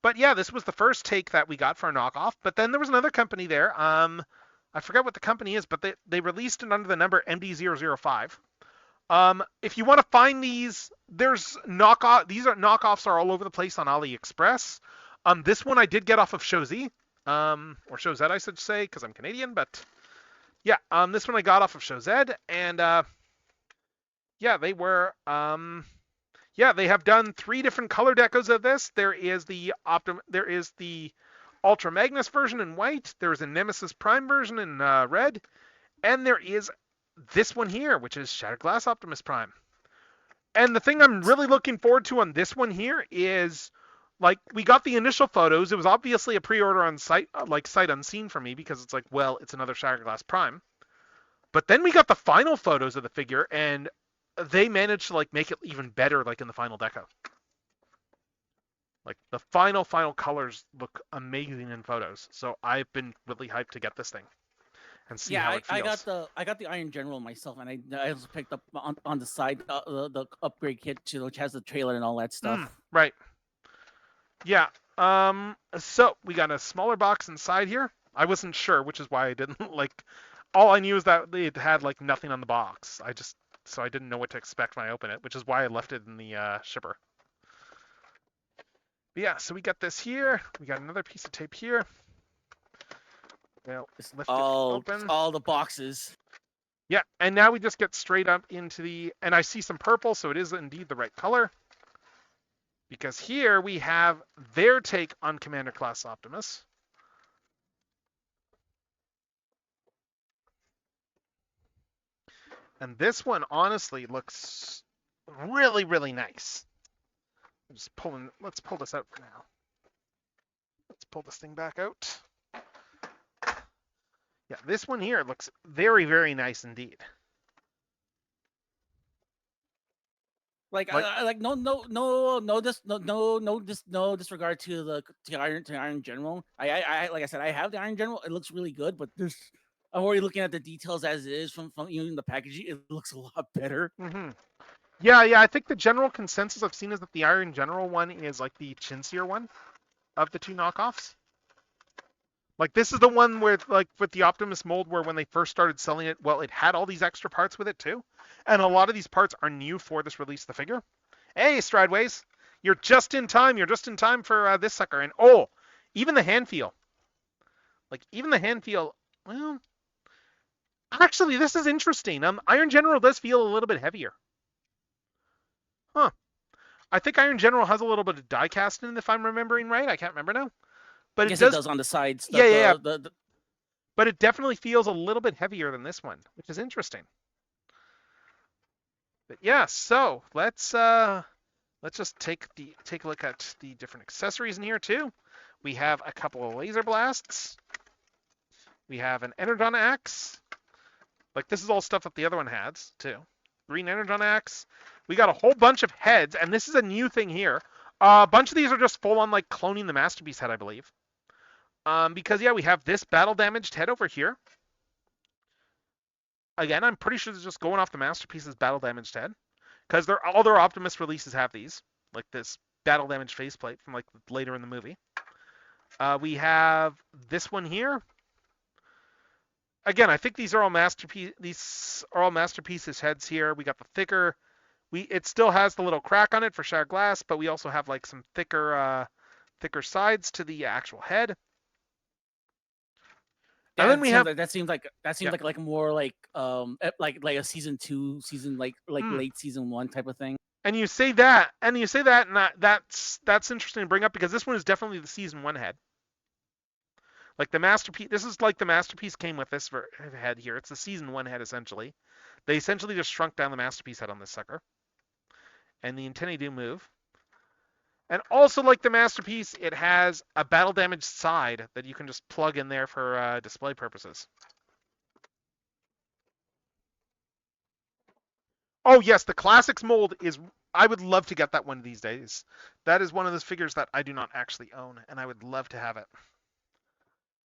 But yeah, this was the first take that we got for a knockoff. But then there was another company there. I forget what the company is, but they released it under the number MD005. If you want to find these, there's knockoff. Knockoffs are all over the place on AliExpress. This one I did get off of Shozi, or Showzed I should say, because I'm Canadian. But yeah, this one I got off of Showzed, and yeah, they have done 3 different color decos of this. There is the Ultra Magnus version in white. There is a Nemesis Prime version in red, and there is this one here, which is Shattered Glass Optimus Prime. And the thing I'm really looking forward to on this one here is, like, we got the initial photos. It was obviously a pre-order on site, sight unseen for me, because it's like, well, it's another Shattered Glass Prime. But then we got the final photos of the figure, and they managed to make it even better, in the final deco. Like the final colors look amazing in photos. So I've been really hyped to get this thing and see how it feels. I got the Iron General myself, and I also picked up on the side the upgrade kit too, which has the trailer and all that stuff. Right. Yeah. So we got a smaller box inside here. I wasn't sure, which is why I didn't all I knew is that it had nothing on the box. So I didn't know what to expect when I opened it, which is why I left it in the shipper. But yeah, so we got this here. We got another piece of tape here. Well, lift it open. All the boxes. Yeah, and now we just get straight up into and I see some purple, so it is indeed the right color. Because here we have their take on Commander Class Optimus. And this one honestly looks really, really nice. Let's pull this out for now. Let's pull this thing back out. Yeah, this one here looks very, very nice indeed. No disregard to the Iron General. I like I said, I have the Iron General. It looks really good, but I'm already looking at the details as it is from even the packaging. It looks a lot better. Mm-hmm. Yeah. I think the general consensus I've seen is that the Iron General one is the chintzier one of the 2 knockoffs. This is the one where with the Optimus mold, where when they first started selling it, well, it had all these extra parts with it too, and a lot of these parts are new for this release of the figure. Hey, Strideways, you're just in time. You're just in time for this sucker. And even the hand feel. Well, actually, this is interesting. Iron General does feel a little bit heavier. Huh. I think Iron General has a little bit of die cast in it, if I'm remembering right. I can't remember now. But it does on the sides. Yeah. But it definitely feels a little bit heavier than this one, which is interesting. But yeah, so let's just take a look at the different accessories in here too. We have a couple of laser blasts. We have an Energon axe. This is all stuff that the other one has too. Green Energon axe. We got a whole bunch of heads, and this is a new thing here. A bunch of these are just full on cloning the Masterpiece head, I believe. Because yeah, we have this battle damaged head over here. Again, I'm pretty sure it's just going off the Masterpiece's battle damaged head, because all their Optimus releases have these, this battle damaged faceplate from later in the movie. We have this one here. Again, I think these are all Masterpiece's heads here. We got the thicker It still has the little crack on it for shattered glass, but we also have like some thicker sides to the actual head. And then we have that seems like like more like like a season 2 season like late season 1 type of thing. And you say that, and that's interesting to bring up because this one is definitely the season 1 head. Like the masterpiece, this is like the masterpiece came with this head here. It's the season 1 head essentially. They essentially just shrunk down the masterpiece head on this sucker. And the antennae do move. And also like the masterpiece, it has a battle damaged side that you can just plug in there for display purposes. Oh yes, the classics mold is. I would love to get that one of these days. That is one of those figures that I do not actually own, and I would love to have it.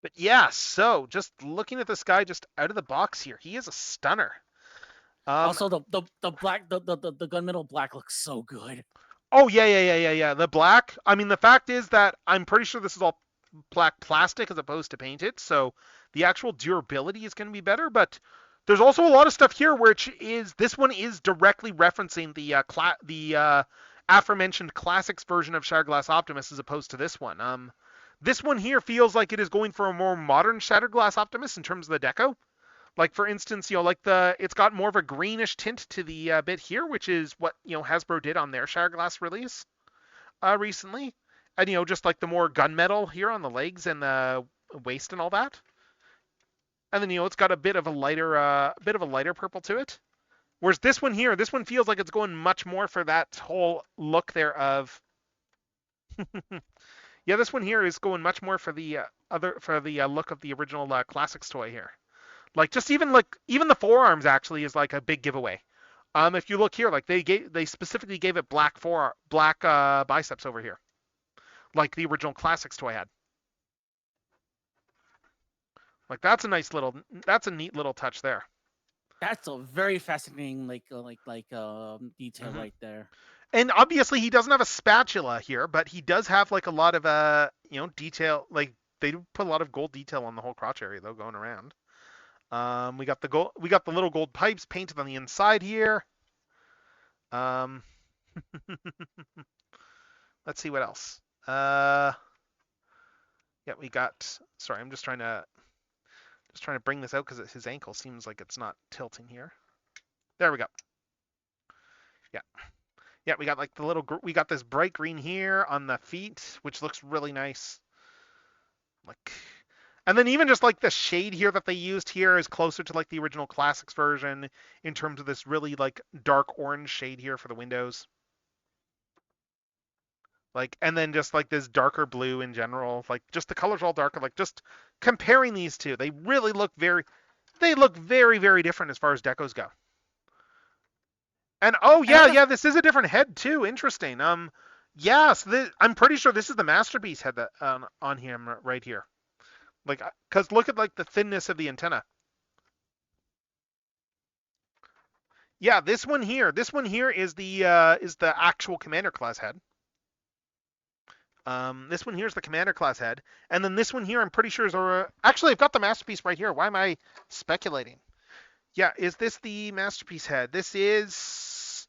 But yeah, so just looking at this guy just out of the box here, he is a stunner. Also, the black the gunmetal black looks so good. Oh yeah. The black. I mean, the fact is that I'm pretty sure this is all black plastic as opposed to painted, so the actual durability is going to be better. But there's also a lot of stuff here, which is this one is directly referencing the aforementioned classics version of Shattered Glass Optimus as opposed to this one. This one here feels like it is going for a more modern Shattered Glass Optimus in terms of the deco. Like for instance, like it's got more of a greenish tint to the bit here, which is what Hasbro did on their Shattered Glass release recently, and just like the more gunmetal here on the legs and the waist and all that. And then it's got a bit of a lighter purple to it. Whereas this one here, this one feels like it's going much more for that whole look there of. Yeah, this one here is going much more for the look of the original classics toy here. Like just even the forearms actually is like a big giveaway. If you look here, like they specifically gave it black biceps over here, like the original classics toy had. Like that's a neat little touch there. That's a very fascinating detail right there. And obviously he doesn't have a spatula here, but he does have like a lot of detail. Like they put a lot of gold detail on the whole crotch area though going around. We got the little gold pipes painted on the inside here. Let's see what else. Yeah, we got. Sorry, I'm just trying to bring this out because his ankle seems like it's not tilting here. There we go. Yeah, we got like we got this bright green here on the feet, which looks really nice. Like. And then even just like the shade here that they used here is closer to like the original classics version in terms of this really like dark orange shade here for the windows. Like, and then just like this darker blue in general, like just the colors all darker, like just comparing these two, they really look very, very different as far as decos go. And oh yeah, this is a different head too. Interesting. Yes, I'm pretty sure this is the masterpiece head that on him right here. Like, cause look at like the thinness of the antenna. Yeah, this one here is the actual commander class head. This one here is the commander class head, and then this one here I'm pretty sure is actually I've got the masterpiece right here. Why am I speculating? Yeah, is this the masterpiece head? This is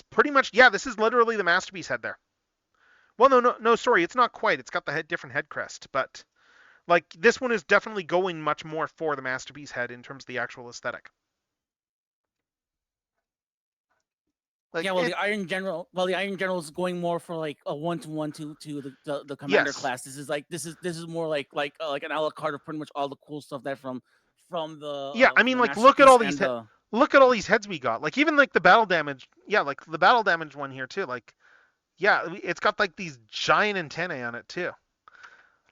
pretty much, yeah, this is literally the masterpiece head there. Well, no, sorry, it's not quite. It's got the different head crest, but like this one is definitely going much more for the masterpiece head in terms of the actual aesthetic. Like the Iron General is going more for like a 1-to-1 to the commander class. This is more like an a la carte of pretty much all the cool stuff that from the. Yeah, I mean, like look at all these look at all these heads we got. Like even like the battle damage. Yeah, like the battle damage one here too. Like, yeah, it's got like these giant antennae on it too.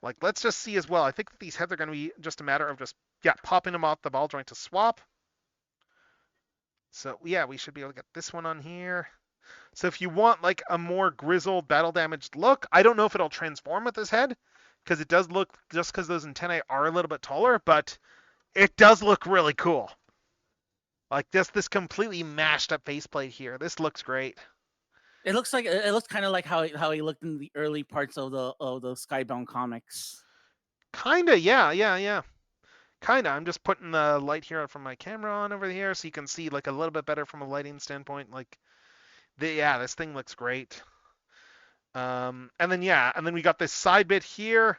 Like let's just see as well. I think that these heads are going to be just a matter of just popping them off the ball joint to swap. So yeah, we should be able to get this one on here. So if you want like a more grizzled battle damaged look, I don't know if it'll transform with this head because it does look, just because those antennae are a little bit taller, but it does look really cool. Like this completely mashed up faceplate here. This looks great. It looks kind of like how he looked in the early parts of the Skybound comics. Kinda, yeah. Kinda. I'm just putting the light here from my camera on over here so you can see like a little bit better from a lighting standpoint. Like, this thing looks great. And then we got this side bit here.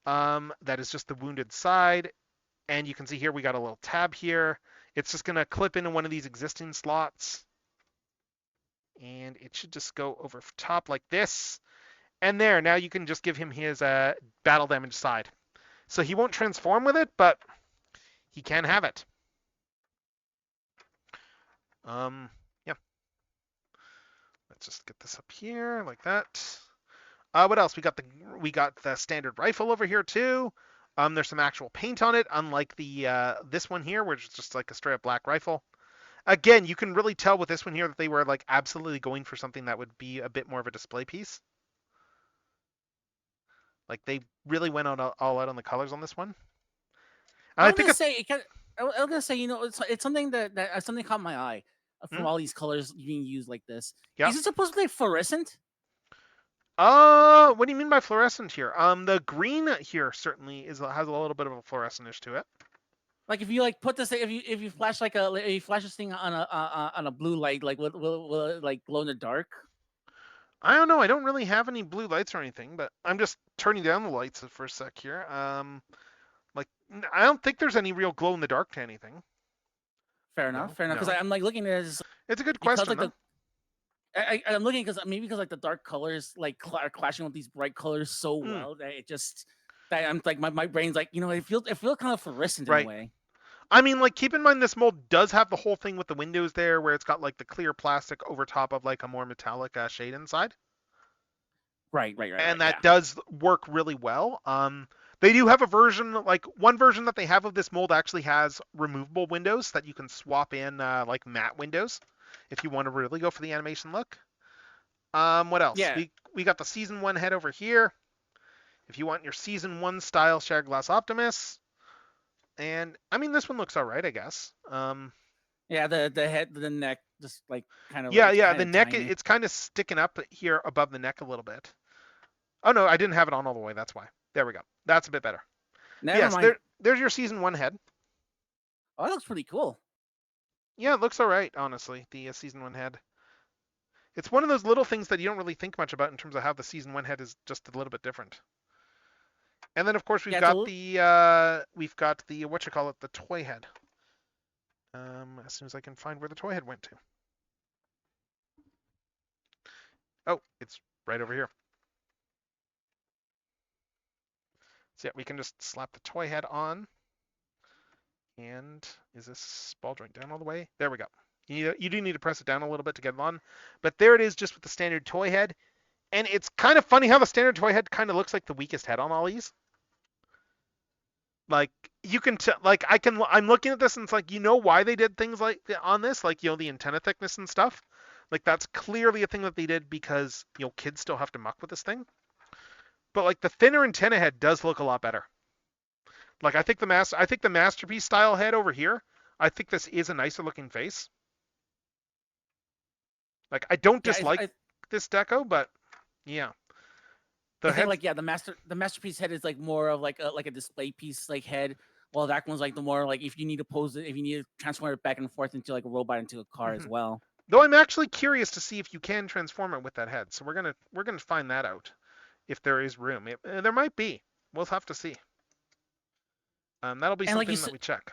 That is just the wounded side. And you can see here we got a little tab here. It's just gonna clip into one of these existing slots. And it should just go over top like this. And there, now you can just give him his battle damage side. So he won't transform with it, but he can have it. Yeah. Let's just get this up here like that. What else? We got the standard rifle over here too. There's some actual paint on it, unlike the this one here, which is just like a straight up black rifle. Again, you can really tell with this one here that they were like absolutely going for something that would be a bit more of a display piece. Like they really went all out on the colors on this one. And I was gonna say, I was gonna say, it's something that something caught my eye from all these colors being used like this. Yeah. Is it supposed to be fluorescent? What do you mean by fluorescent here? The green here certainly has a little bit of a fluorescentish to it. Like if you like put this, if you flash if you flash this thing on a blue light, like will it like glow in the dark? I don't know. I don't really have any blue lights or anything, but I'm just turning down the lights for a sec here. Like I don't think there's any real glow in the dark to anything. Fair enough. Because I'm like looking at it. It's a good question. Like I'm looking because like the dark colors like are clashing with these bright colors so well that it just that I'm like my brain's like it feels kind of fluorescent in a way. I mean, like keep in mind this mold does have the whole thing with the windows there, where it's got like the clear plastic over top of like a more metallic shade inside. Right. And that does work really well. They do have a version, like one version that they have of this mold actually has removable windows that you can swap in like matte windows if you want to really go for the animation look. What else? Yeah. We got the Season 1 head over here. If you want your Season 1 style Shadowglass Optimus. And, I mean, this one looks all right, I guess. Yeah, the head, the neck, just like kind of... Yeah, the neck, it's kind of sticking up here above the neck a little bit. Oh, no, I didn't have it on all the way, that's why. There we go. That's a bit better. Never mind. There's your Season 1 head. Oh, that looks pretty cool. Yeah, it looks all right, honestly, the Season 1 head. It's one of those little things that you don't really think much about in terms of how the Season 1 head is just a little bit different. And then, of course, we've got the the toy head. As soon as I can find where the toy head went to. Oh, it's right over here. So yeah, we can just slap the toy head on. And is this ball joint down all the way? There we go. You do need to press it down a little bit to get it on. But there it is, just with the standard toy head. And it's kind of funny how the standard toy head kind of looks like the weakest head on all these. Like you can tell, like I'm looking at this and it's like, why they did things like on this, like, the antenna thickness and stuff. Like that's clearly a thing that they did because, kids still have to muck with this thing. But like the thinner antenna head does look a lot better. Like I think the masterpiece style head over here, I think this is a nicer looking face. Like I don't dislike this deco, but yeah. The masterpiece head is like more of like a display piece like head, while that one's like the more like if you need to pose it, if you need to transform it back and forth into like a robot into a car as well. Though I'm actually curious to see if you can transform it with that head, so we're gonna find that out if there is room. There might be. We'll have to see. That'll be something that we check.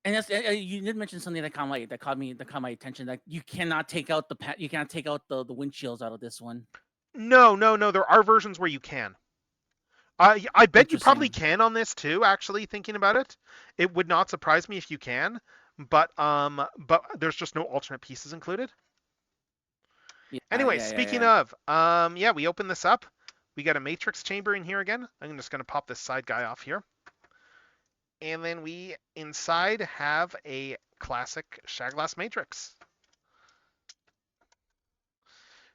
And that's, you did mention something that caught my attention, that you cannot take out the windshields out of this one. No. There are versions where you can. I bet you probably can on this too. Actually, thinking about it, it would not surprise me if you can. But there's just no alternate pieces included. Anyway, speaking of, we open this up. We got a matrix chamber in here again. I'm just gonna pop this side guy off here. And then we inside have a classic Shadowglass matrix.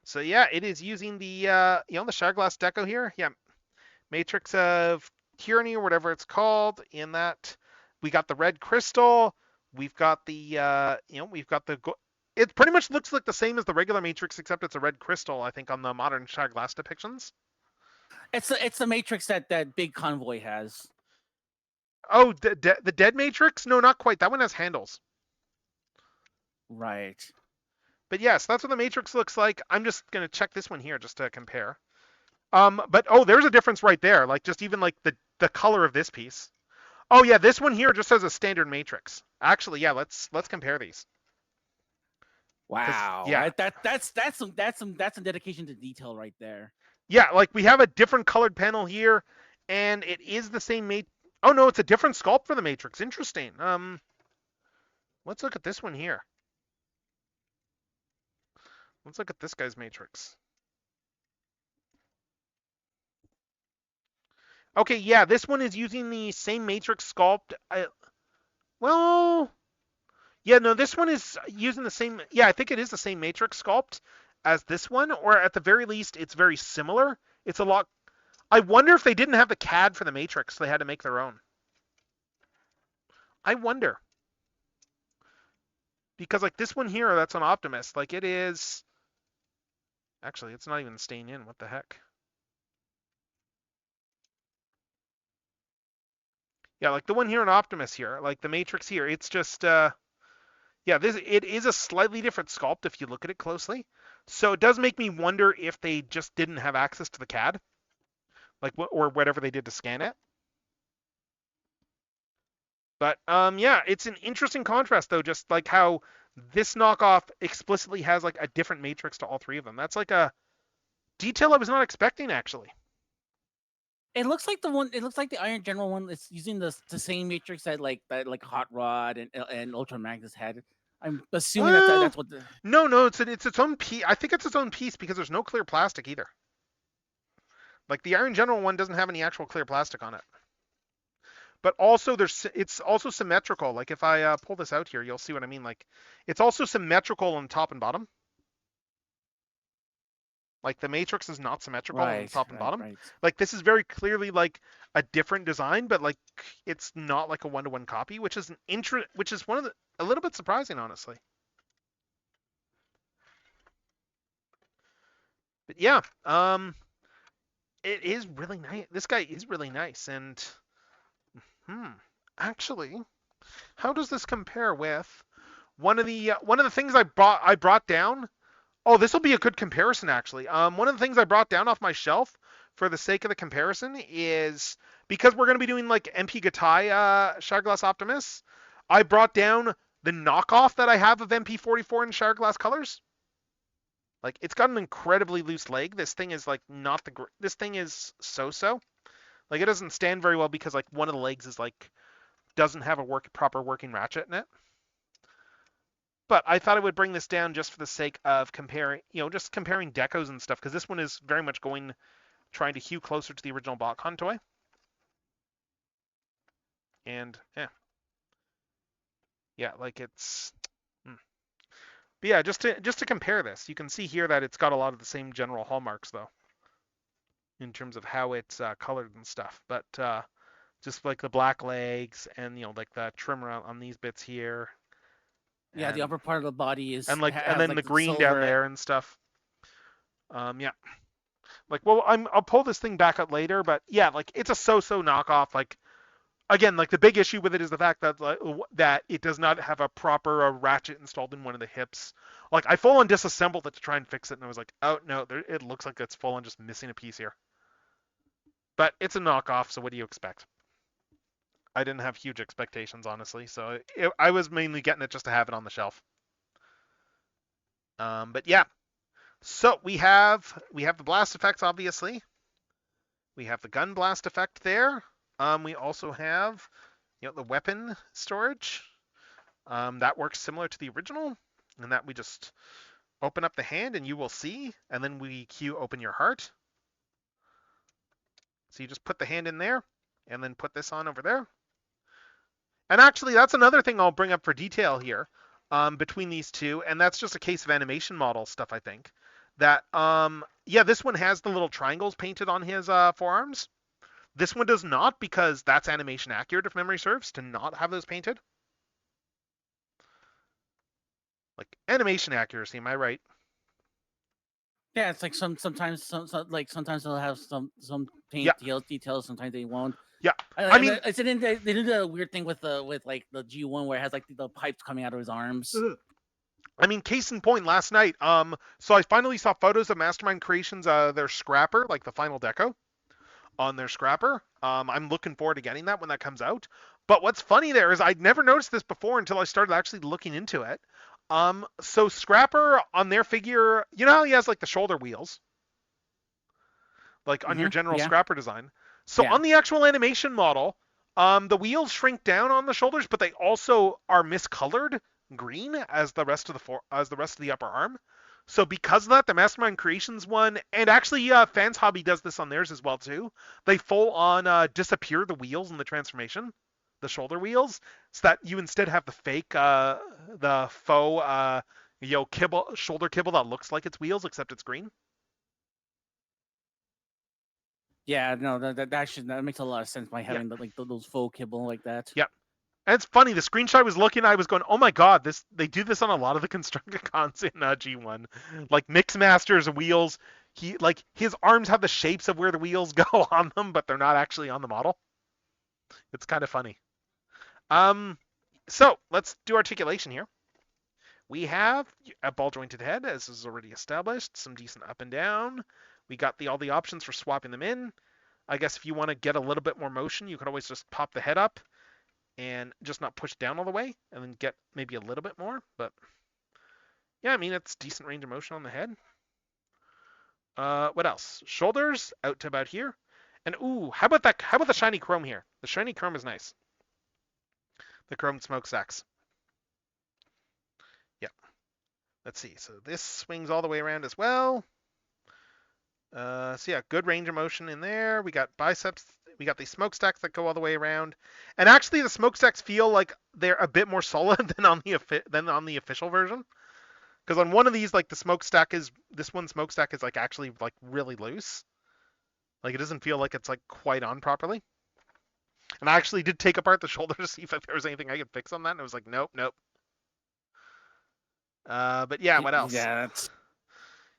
So yeah, it is using the the Shadowglass deco here. Yeah, Matrix of Tyranny or whatever it's called. In that, we got the red crystal. We've got the it pretty much looks like the same as the regular Matrix, except it's a red crystal. I think on the modern Shadowglass depictions. It's the Matrix that Big Convoy has. Oh, the dead Matrix? No, not quite. That one has handles. Right. But yes, that's what the Matrix looks like. I'm just gonna check this one here just to compare. But oh, there's a difference right there. Like just even like the color of this piece. Oh yeah, this one here just has a standard Matrix. Actually, yeah, let's compare these. Wow. Yeah. That's some dedication to detail right there. Yeah, like we have a different colored panel here, and it is the same Oh no, it's a different sculpt for the Matrix. Interesting. Let's look at this one here. Let's look at this guy's Matrix. Okay, yeah, this one is using the same Matrix sculpt. Well, yeah, no, this one is using the same. Yeah, I think it is the same Matrix sculpt as this one, or at the very least, it's very similar. It's a lot. I wonder if they didn't have the CAD for the Matrix, so they had to make their own. I wonder. Because like this one here, that's on Optimus. Like it is. Actually, it's not even staying in. What the heck? Yeah, like the one here in Optimus here, like the Matrix here, it's just yeah, it is a slightly different sculpt if you look at it closely. So it does make me wonder if they just didn't have access to the CAD, like or whatever they did to scan it. But yeah, it's an interesting contrast though, just like how this knockoff explicitly has like a different Matrix to all three of them. That's like a detail I was not expecting actually. It looks like the one. It looks like the Iron General one is using the same matrix that like Hot Rod and Ultra Magnus had. I'm assuming that's what the. No, it's its own piece. I think it's its own piece because there's no clear plastic either. Like the Iron General one doesn't have any actual clear plastic on it. But also it's also symmetrical. Like if I pull this out here, you'll see what I mean. Like it's also symmetrical on top and bottom. Like the Matrix is not symmetrical on top and bottom. Right. Like this is very clearly like a different design, but like it's not like a one-to-one copy, which is one of the a little bit surprising, honestly. But yeah, it is really nice. This guy is really nice, and actually, how does this compare with one of the things I brought down? Oh, this will be a good comparison, actually. One of the things I brought down off my shelf for the sake of the comparison is because we're going to be doing like MP Gatai Shatterglass Optimus, I brought down the knockoff that I have of MP44 in Shatterglass colors. Like, it's got an incredibly loose leg. This thing is like not the this thing is so-so. Like, it doesn't stand very well because like one of the legs is like doesn't have a proper working ratchet in it. But I thought I would bring this down just for the sake of comparing, just comparing decos and stuff, because this one is very much trying to hew closer to the original BotCon toy. And yeah, like it's. But yeah, just to compare this, you can see here that it's got a lot of the same general hallmarks though, in terms of how it's colored and stuff. But just like the black legs and like the trim on these bits here. Yeah, the upper part of the body is and then the green down there and stuff. Yeah. Like, well, I'll pull this thing back up later, but yeah, like it's a so-so knockoff. Like, again, like the big issue with it is the fact that that it does not have a proper ratchet installed in one of the hips. Like, I full on disassembled it to try and fix it, and I was like, oh no, it looks like it's full on just missing a piece here. But it's a knockoff, so what do you expect? I didn't have huge expectations, honestly, so I was mainly getting it just to have it on the shelf. But yeah, so we have the blast effects, obviously. We have the gun blast effect there. We also have the weapon storage. That works similar to the original, in that we just open up the hand and you will see, and then we cue open your heart. So you just put the hand in there, and then put this on over there. And actually, that's another thing I'll bring up for detail here between these two, and that's just a case of animation model stuff, I think. That, yeah, this one has the little triangles painted on his forearms. This one does not, because that's animation accurate, if memory serves, to not have those painted. Like, animation accuracy, am I right? Yeah, it's like sometimes they'll have some paint details, sometimes they won't. Yeah, I mean, it's an they do the weird thing with like the G1 where it has like the pipes coming out of his arms. I mean, case in point, last night, so I finally saw photos of Mastermind Creations, their scrapper, like the final deco on their scrapper. I'm looking forward to getting that when that comes out. But what's funny there is I'd never noticed this before until I started actually looking into it. So Scrapper on their figure, you know how he has like the shoulder wheels, like on your general Yeah. Scrapper design. So Yeah. on the actual animation model, the wheels shrink down on the shoulders, but they also are miscolored green as the rest of the upper arm. So because of that, the Mastermind Creations one, and actually Fans Hobby does this on theirs as well too. They full on disappear the wheels in the transformation, the shoulder wheels, so that you instead have the faux kibble shoulder kibble that looks like it's wheels except it's green. Yeah, no, that makes a lot of sense by Yeah. having those faux kibble like that. Yeah. And it's funny, the screenshot I was looking, I was going, oh my god, they do this on a lot of the Constructicons in G1. Like Mixmaster's wheels, his arms have the shapes of where the wheels go on them, but they're not actually on the model. It's kind of funny. So let's do articulation here. We have a ball jointed head, as is already established, some decent up and down. We got all the options for swapping them in. I guess if you want to get a little bit more motion, you could always just pop the head up and just not push down all the way and then get maybe a little bit more. But yeah, I mean, it's decent range of motion on the head. What else? Shoulders out to about here. And ooh, how about that? How about the shiny chrome here? The shiny chrome is nice. The chrome smokestacks. Yeah. Let's see. So this swings all the way around as well. So yeah, good range of motion in there. We got biceps. We got these smokestacks that go all the way around, and actually the smokestacks feel like they're a bit more solid than on the official version. Because on one of these, like this one smokestack is like actually like really loose. Like it doesn't feel like it's like quite on properly. And I actually did take apart the shoulder to see if there was anything I could fix on that, and I was like, nope. But yeah, what else? Yeah,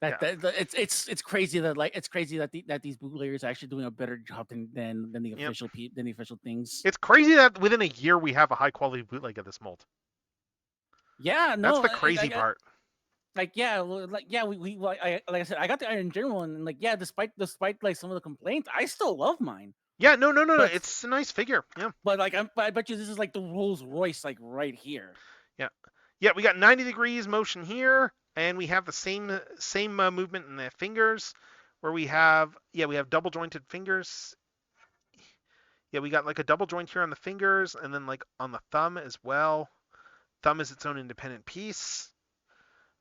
it's crazy that these bootleggers are actually doing a better job than the official than the official things. It's crazy that within a year we have a high quality bootleg of this mold. Yeah, no, that's the crazy part. Like yeah, like I said, I got the Iron General, and like yeah, despite like some of the complaints, I still love mine. Yeah, no, it's a nice figure. Yeah. But like I bet you this is like the Rolls Royce like right here. Yeah, we got 90 degrees motion here, and we have the same movement in the fingers, where we have double jointed fingers. Yeah, we got like a double joint here on the fingers, and then like on the thumb as well. Thumb is its own independent piece.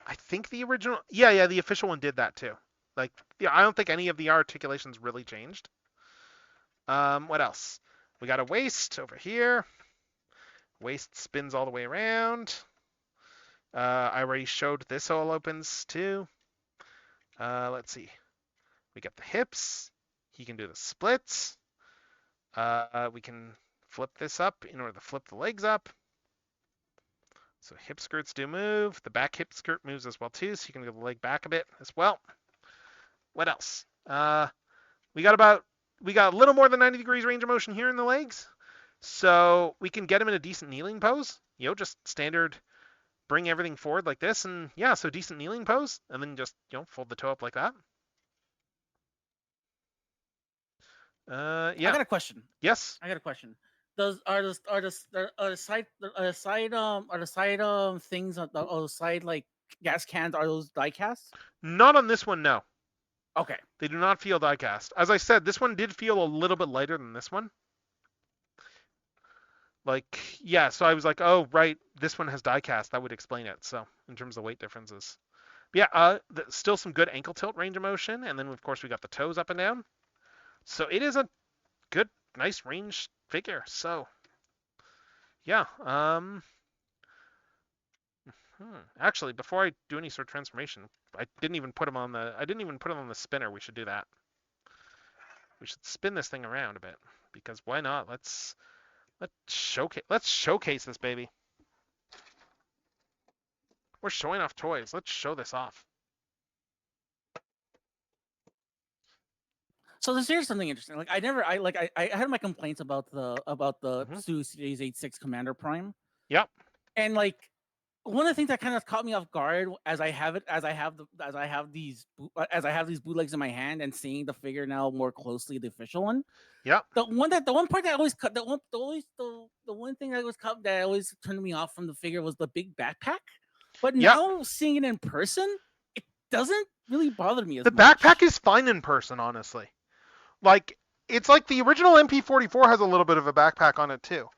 I think the original, the official one did that too. Like, yeah, I don't think any of the articulations really changed. What else? We got a waist over here. Waist spins all the way around. I already showed this all opens too. Let's see. We got the hips. He can do the splits. We can flip this up in order to flip the legs up. So hip skirts do move. The back hip skirt moves as well too, so you can go the leg back a bit as well. What else? We got a little more than 90 degrees range of motion here in the legs. So we can get him in a decent kneeling pose. Just standard, bring everything forward like this, and yeah, so decent kneeling pose, and then just fold the toe up like that. Yeah. I got a question. Yes. I got a question. Are the side things on the side like gas cans, are those die casts? Not on this one, no. Okay. They do not feel die cast. As I said, this one did feel a little bit lighter than this one. Like, yeah, so I was like, oh, right, this one has die cast. That would explain it. So, in terms of weight differences. But yeah, still some good ankle tilt range of motion. And then, of course, we got the toes up and down. So, it is a good, nice range figure. So, yeah. Actually, before I do any sort of transformation, I didn't even put him on the spinner. We should do that. We should spin this thing around a bit, because why not? Let's showcase this baby. We're showing off toys. Let's show this off. here's something interesting. Like I had my complaints about the Mhm. Su Series 86 Commander Prime, Yep. and like one of the things that kind of caught me off guard as I have these bootlegs in my hand and seeing the figure now more closely, the official one. Yep. The one part that always cut the one thing that always turned me off from the figure was the big backpack. But Yep. now seeing it in person, it doesn't really bother me as The much. backpack is fine in person, honestly. Like, it's like the original MP44 has a little bit of a backpack on it too.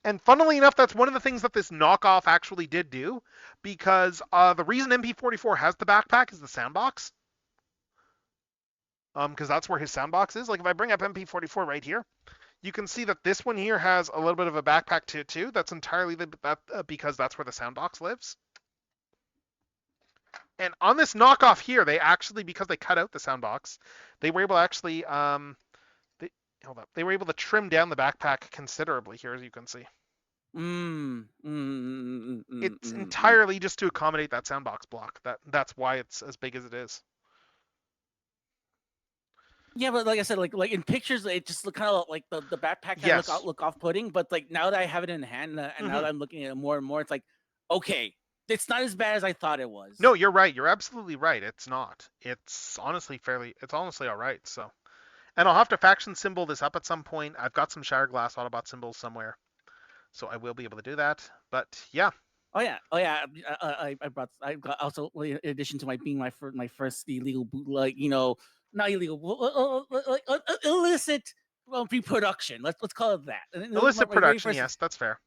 And funnily enough, that's one of the things that this knockoff actually did do, because the reason MP44 has the backpack is the sandbox. Because that's where his sandbox is. Like, if I bring up MP44 right here, you can see that this one here has a little bit of a backpack to it too. That's entirely because that's where the sandbox lives. And on this knockoff here, they actually, because they cut out the sandbox, they were able to actually they were able to trim down the backpack considerably here, as you can see. It's entirely just to accommodate that sandbox block. That's why it's as big as it is. Yeah, but like I said, like in pictures, it just look kind of like the backpack kind of look off putting. But like now that I have it in hand and now that I'm looking at it more and more, it's like, okay, it's not as bad as I thought it was. No, you're right. You're absolutely right. It's not. It's honestly all right. So, and I'll have to faction symbol this up at some point. I've got some Shatterglass Autobot symbols somewhere, so I will be able to do that. But yeah. Oh yeah. I got also in addition to being my first illegal bootleg, not illegal, illicit reproduction. Let's call it that. Illicit production, yes, that's fair.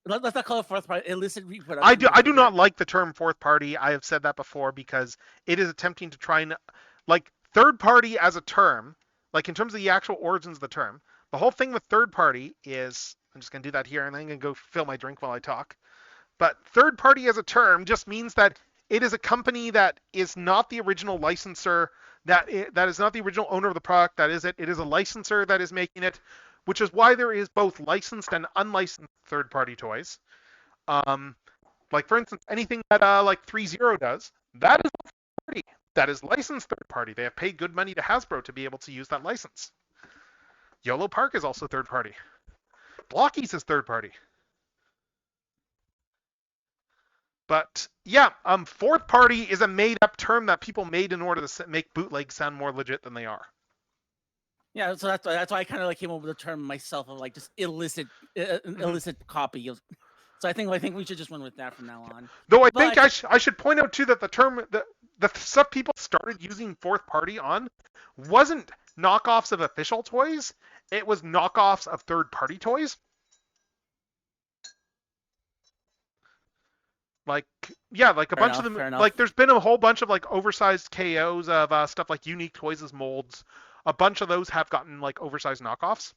Let's not call it fourth party. Illicit reproduction. I do not like the term fourth party. I have said that before because it is attempting to try and like third party as a term, like in terms of the actual origins of the term. The whole thing with third party is, I'm just gonna do that here, and I'm gonna go fill my drink while I talk. But third party as a term just means that it is a company that is not the original licensor, that is not the original owner of the product. That is it. It is a licensor that is making it, which is why there is both licensed and unlicensed third-party toys. Like for instance, anything that like 3-0 does, that is third party. That is licensed third party. They have paid good money to Hasbro to be able to use that license. YOLO Park is also third party. Blockies is third party. But yeah, fourth party is a made-up term that people made in order to make bootlegs sound more legit than they are. Yeah, so that's why I kind of like came up with the term myself of like just illicit copy of. So I think we should just run with that from now on. Though I think I should point out too that the term the stuff people started using fourth party on wasn't knockoffs of official toys. It was knockoffs of third party toys. Like, yeah, like a bunch of them. Like, there's been a whole bunch of like oversized KOs of stuff like Unique Toys as molds. A bunch of those have gotten like oversized knockoffs.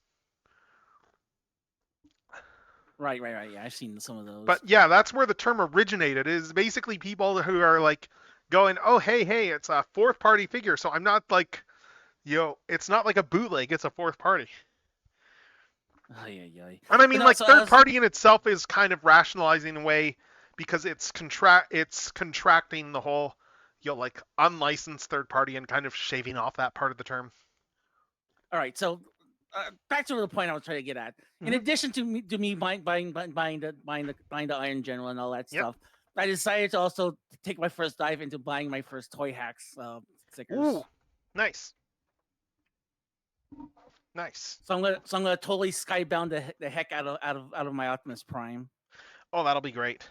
Right. Yeah, I've seen some of those. But yeah, that's where the term originated. Is basically people who are like going, oh hey, it's a fourth party figure, so I'm not like, it's not like a bootleg, it's a fourth party. And I mean, like third party in itself is kind of rationalizing a way. Because it's contracting the whole, like unlicensed third party and kind of shaving off that part of the term. All right, so back to the point I was trying to get at. In addition to me buying the Iron General and all that stuff, I decided to also take my first dive into buying my first Toy Hacks stickers. Ooh, nice. So I'm gonna totally skybound the heck out of my Optimus Prime. Oh, that'll be great.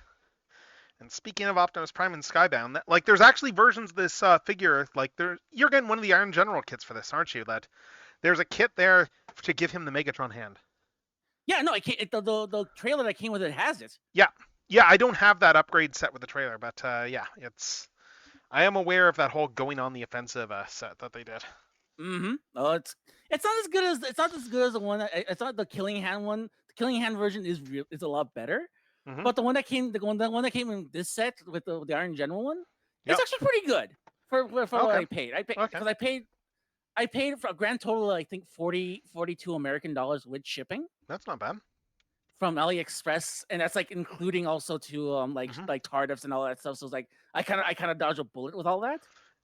And speaking of Optimus Prime and Skybound, like there's actually versions of this figure. Like you're getting one of the Iron General kits for this, aren't you? That there's a kit there to give him the Megatron hand. Yeah, no, the trailer that came with it has it. Yeah, I don't have that upgrade set with the trailer, but yeah, I am aware of that whole going on the offensive set that they did. Oh, it's not as good as the one. It's not the Killing Hand one. The Killing Hand version is a lot better. But the one that came in this set with the Iron General one, it's actually pretty good for what I paid. I paid for a grand total of, I think, $42 American with shipping. That's not bad. From AliExpress, and that's like including also to like Tardiffs and all that stuff. So it's like I kind of dodged a bullet with all that.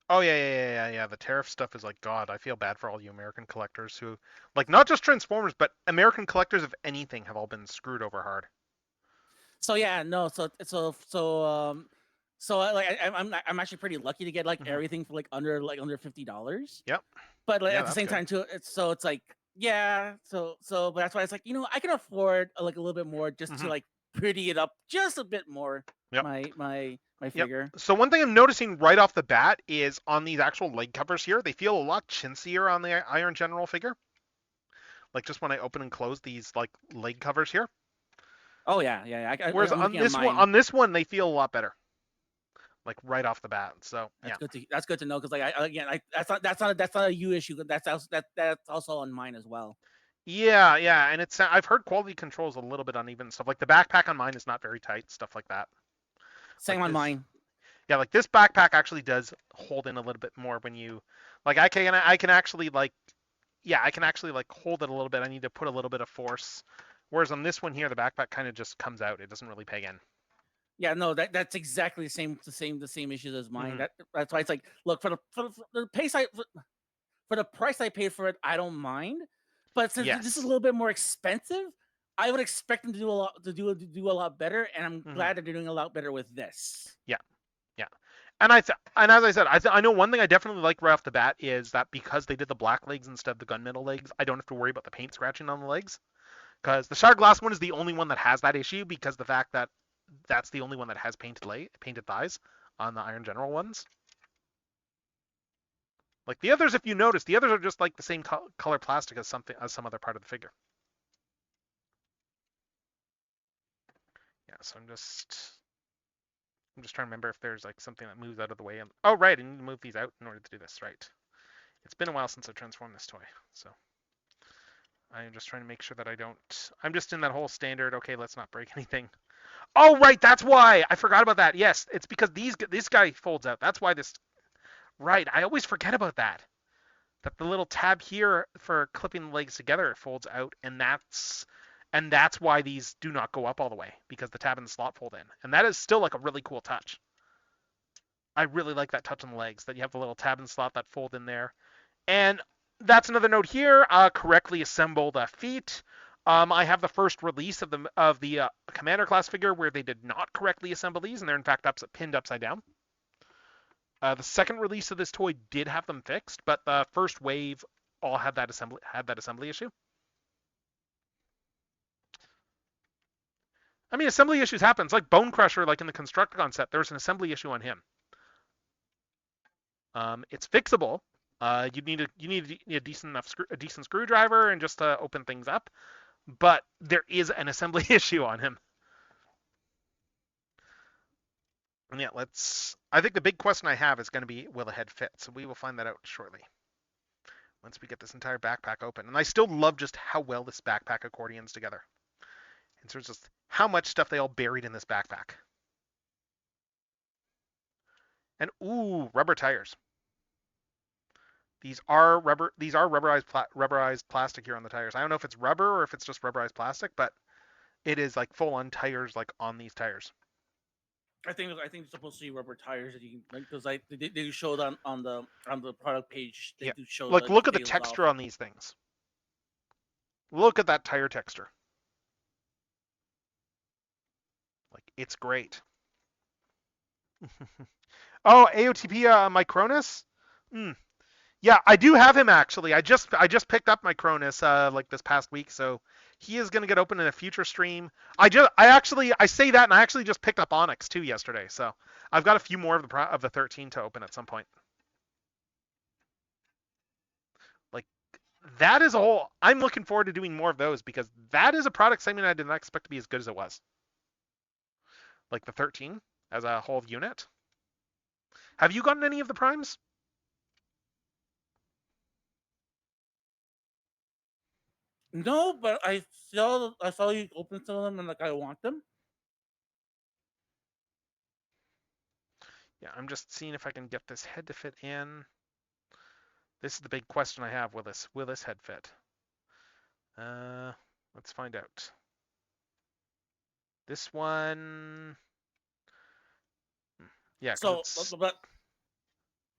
Oh yeah. The tariff stuff is like God. I feel bad for all you American collectors who, like, not just Transformers, but American collectors of anything have all been screwed over hard. So yeah, no, I'm actually pretty lucky to get like Mhm. everything for like under $50. Yep. But like Yeah, at the that's same good. time too, it's like yeah, but that's why it's like I can afford like a little bit more just to Mhm. like pretty it up just a bit more. Yep. My Yep. figure. So one thing I'm noticing right off the bat is on these actual leg covers here, they feel a lot chintzier on the Iron General figure. Like just when I open and close these like leg covers here. Oh yeah. Whereas I'm looking at on mine. this one they feel a lot better. Like right off the bat. So yeah. That's good to know because like again that's not a you issue. That's also on mine as well. Yeah, and it's I've heard quality control is a little bit uneven and stuff. Like the backpack on mine is not very tight, stuff like that. Same Like on this, mine. yeah, like this backpack actually does hold in a little bit more when you, like I can actually like, yeah, I can actually like hold it a little bit. I need to put a little bit of force. Whereas on this one here, the backpack kind of just comes out. It doesn't really peg in. Yeah, no, that's exactly the same issues as mine. Hmm. That's why it's like, look for the pace for the price I paid for it, I don't mind. But since this is a Yes. little bit more expensive, I would expect them to do a lot to do a lot better, and I'm Hmm. glad that they're doing a lot better with this. Yeah. Yeah. And as I said, I know one thing I definitely like right off the bat is that because they did the black legs instead of the gunmetal legs, I don't have to worry about the paint scratching on the legs. Because the Shard Glass one is the only one that has that issue because the fact that that's the only one that has painted thighs on the Iron General ones. Like the others, if you notice, the others are just like the same color plastic as some other part of the figure. Yeah, so I'm just trying to remember if there's like something that moves out of the way. And oh right, I need to move these out in order to do this. Right. It's been a while since I transformed this toy, so I'm just trying to make sure that I don't. I'm just in that whole standard. Okay, let's not break anything. Oh right, that's why I forgot about that. Yes, it's because this guy folds out. That's why this. Right, I always forget about that. That the little tab here for clipping the legs together folds out, and that's why these do not go up all the way because the tab and the slot fold in, and that is still like a really cool touch. I really like that touch on the legs that you have the little tab and slot that fold in there, and that's another note here. Correctly assembled feet. I have the first release of the Commander class figure where they did not correctly assemble these, and they're in fact pinned upside down. The second release of this toy did have them fixed, but the first wave all had that assembly issue. I mean, assembly issues happens. Like Bone Crusher, like in the Constructicon set, there was an assembly issue on him. It's fixable. You need a decent screwdriver and just to open things up, but there is an assembly issue on him. And yeah, I think the big question I have is going to be, will the head fit? So we will find that out shortly once we get this entire backpack open. And I still love just how well this backpack accordions together. And so it's just how much stuff they all buried in this backpack. And ooh, rubber tires. These are rubberized plastic here on the tires. I don't know if it's rubber or if it's just rubberized plastic, but it is like full on tires like on these tires. I think it's supposed to be rubber tires that you can like because like they do show it on the product page. They Yeah. do show Like the look at the details texture off. on these things. Look at that tire texture. Like it's great. Oh, AOTP Micronus? Hmm. Yeah, I do have him actually. I just picked up my Cronus like this past week, so he is gonna get open in a future stream. I say that, and I actually just picked up Onyx too yesterday, so I've got a few more of the 13 to open at some point. Like that is a whole. I'm looking forward to doing more of those because that is a product segment I did not expect to be as good as it was. Like the 13 as a whole unit. Have you gotten any of the primes? No, but I saw you open some of them and like I want them. Yeah, I'm just seeing if I can get this head to fit in. This is the big question I have. Will this head fit? Let's find out. This one, yeah, because So, it's but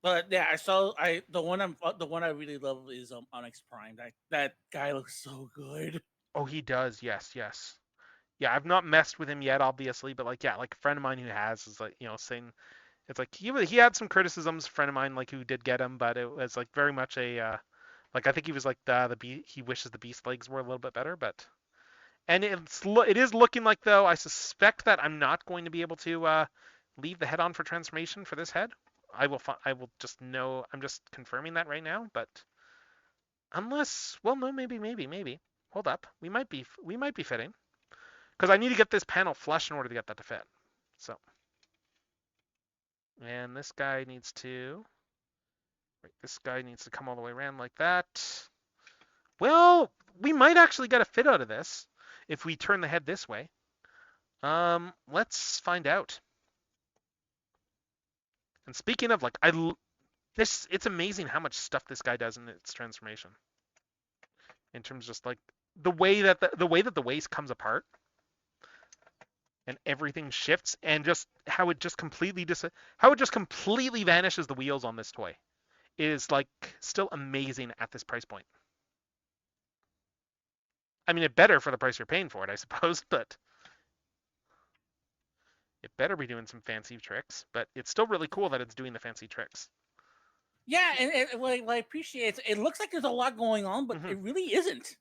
But yeah, I saw I the one I really love is Onyx Prime. That guy looks so good. Oh, he does. Yes, yes. Yeah, I've not messed with him yet, obviously, but like, yeah, like a friend of mine who has is like, saying it's like he had some criticisms. A friend of mine like who did get him, but it was like very much a like I think he was like he wishes the beast legs were a little bit better, but and it is looking like though I suspect that I'm not going to be able to leave the head on for transformation for this head. I will just know I'm just confirming that right now, but unless well no maybe hold up we might be fitting because I need to get this panel flush in order to get that to fit. So and this guy needs to come all the way around like that. Well, we might actually get a fit out of this if we turn the head this way. Let's find out. And speaking of, like, it's amazing how much stuff this guy does in its transformation. In terms of just like the way that the waist comes apart and everything shifts, and just how it just completely vanishes the wheels on this toy is like still amazing at this price point. I mean, it better for the price you're paying for it, I suppose, but it better be doing some fancy tricks. But it's still really cool that it's doing the fancy tricks. Yeah, and what I appreciate it looks like there's a lot going on, but it really isn't.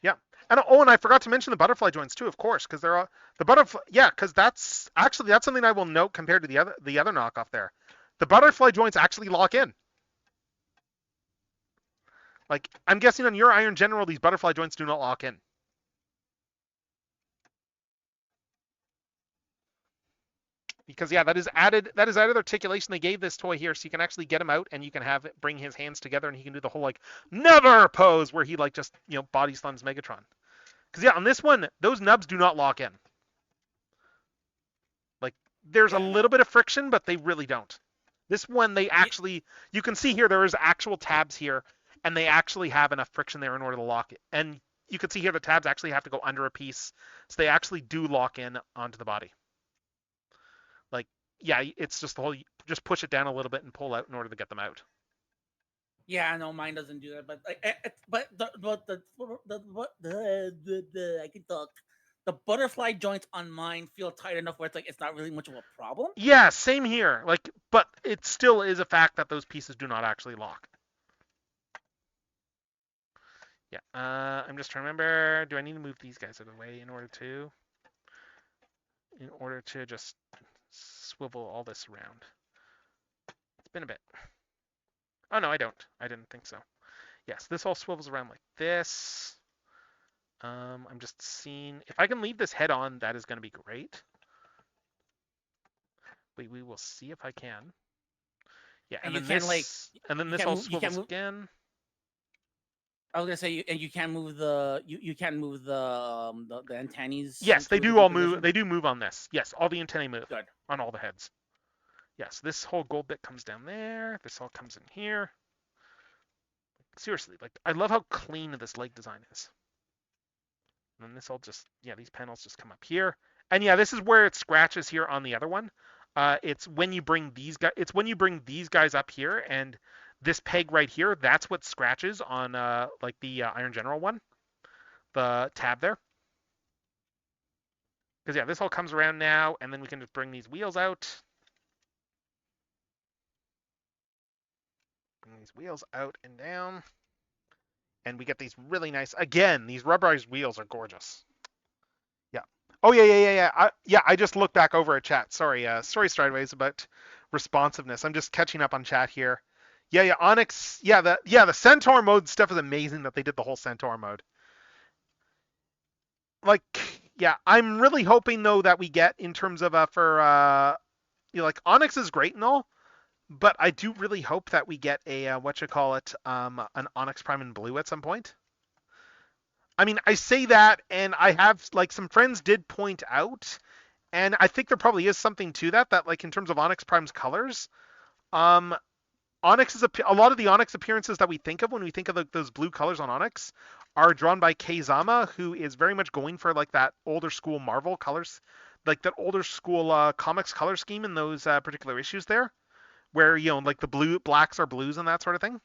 Yeah, and and I forgot to mention the butterfly joints too, of course, because they're all the butterfly. Yeah, because that's something I will note compared to the other knockoff there. The butterfly joints actually lock in. Like I'm guessing on your Iron General, these butterfly joints do not lock in. Because yeah, that is added articulation they gave this toy here, so you can actually get him out and you can have it bring his hands together and he can do the whole like never pose where he like just body slams Megatron. Because yeah, on this one, those nubs do not lock in. Like there's a little bit of friction, but they really don't. This one they actually you can see here there is actual tabs here, and they actually have enough friction there in order to lock it. And you can see here the tabs actually have to go under a piece, so they actually do lock in onto the body. Like, yeah, it's just the whole, just push it down a little bit and pull out in order to get them out. Yeah, no, mine doesn't do that. But I can talk. The butterfly joints on mine feel tight enough where it's like it's not really much of a problem. Yeah, same here. Like, but it still is a fact that those pieces do not actually lock. Yeah, I'm just trying to remember. Do I need to move these guys out of the way in order to just swivel all this around? It's been a bit. Oh no, I don't. I didn't think so. Yes, this all swivels around like this. I'm just seeing if I can leave this head on. That is going to be great. We will see if I can. Yeah, and then this all swivels again. I was gonna say, and you can't move the you can't move the antennas. Yes, they do all move. They do move on this. Yes, all the antennae move on all the heads. Yes, this whole gold bit comes down there. This all comes in here. Seriously, like I love how clean this leg design is. And then this all just these panels just come up here. And yeah, this is where it scratches here on the other one. It's when you bring these guys. It's when you bring these guys up here and this peg right here, that's what scratches on like the Iron General one, the tab there. Because yeah, this all comes around now, and then we can just bring these wheels out. Bring these wheels out and down. And we get these really nice, again, these rubberized wheels are gorgeous. Yeah. Oh, yeah. I just looked back over at chat. Sorry, Strideways, about responsiveness. I'm just catching up on chat here. Yeah, Onyx. Yeah, the Centaur mode stuff is amazing that they did the whole Centaur mode. Like, yeah, I'm really hoping though that we get in terms of like Onyx is great and all, but I do really hope that we get a an Onyx Prime in blue at some point. I mean, I say that, and I have like some friends did point out, and I think there probably is something to that. That like in terms of Onyx Prime's colors, Onyx is a lot of the Onyx appearances that we think of when we think of those blue colors on Onyx are drawn by Keizama, who is very much going for like that older school Marvel colors, like that older school comics color scheme in those particular issues there, where like the blacks are blues and that sort of thing.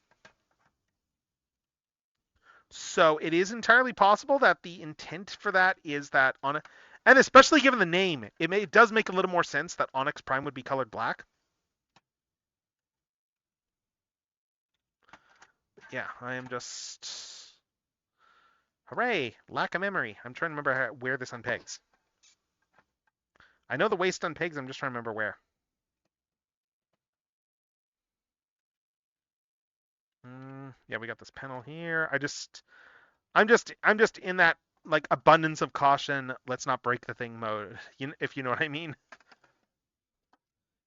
So it is entirely possible that the intent for that is that and especially given the name, it does make a little more sense that Onyx Prime would be colored black. Yeah, I am just hooray! Lack of memory. I'm trying to remember where this unpegs. I know the waist unpegs. I'm just trying to remember where. Yeah, we got this panel here. I'm just in that like abundance of caution. Let's not break the thing mode. If you know what I mean.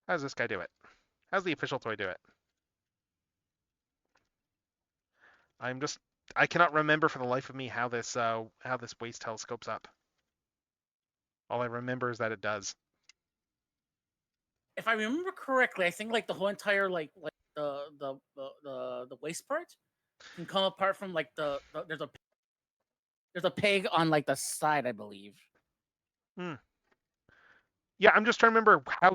How does this guy do it? How's the official toy do it? I cannot remember for the life of me how this waist telescopes up. All I remember is that it does. If I remember correctly, I think like the whole entire like the waist part can come apart from like there's a peg on like the side, I believe. Yeah, I'm just trying to remember how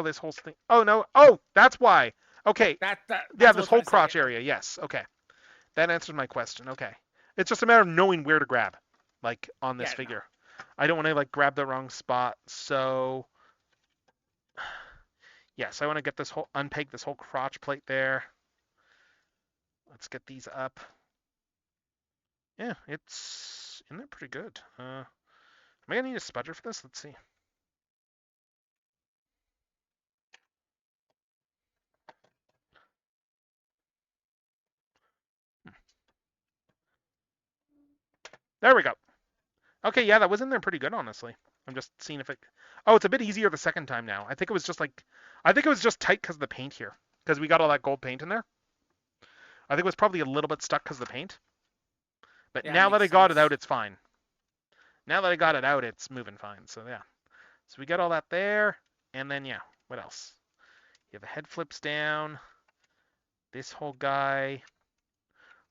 this whole thing. Oh no! Oh, that's why. Okay. That's yeah, what this I'm whole trying to say. crotch area. Yes. Okay. That answers my question. Okay. It's just a matter of knowing where to grab, like on this Yeah, no. figure. I don't want to like grab the wrong spot. So yes, I want to get this whole unpeg this whole crotch plate there. Let's get these up. Yeah, it's in there pretty good. Am I gonna need a spudger for this? Let's see. There we go. Okay, yeah, that was in there pretty good, honestly. I'm just seeing if it. Oh, it's a bit easier the second time now. I think it was just tight because of the paint here, because we got all that gold paint in there. I think it was probably a little bit stuck because of the paint. But Yeah, now that I makes got it sense. out, it's fine. Now that I got it out, it's moving fine. So yeah. So we got all that there, and then yeah, what else? You have the head flips down. This whole guy.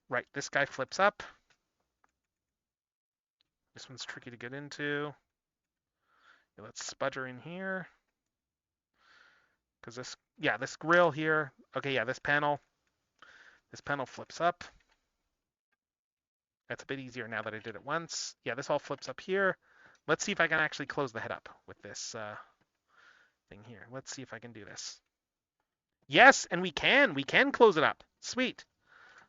Right, this guy flips up. This one's tricky to get into. Let's spudger in here. Because this grill here. Okay, yeah, this panel flips up. That's a bit easier now that I did it once. Yeah, this all flips up here. Let's see if I can actually close the head up with this thing here. Let's see if I can do this. Yes, and we can. We can close it up. Sweet.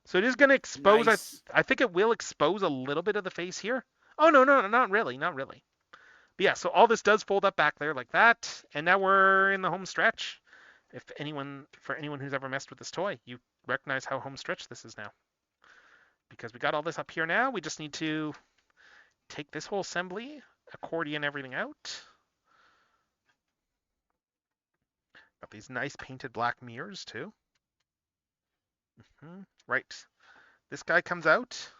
So it is going to expose. Nice. I think it will expose a little bit of the face here. Oh, no, not really. Not really. But yeah, so all this does fold up back there like that. And now we're in the home stretch. For anyone who's ever messed with this toy, you recognize how home stretch this is now. Because we got all this up here now, we just need to take this whole assembly, accordion everything out. Got these nice painted black mirrors too. Right. This guy comes out.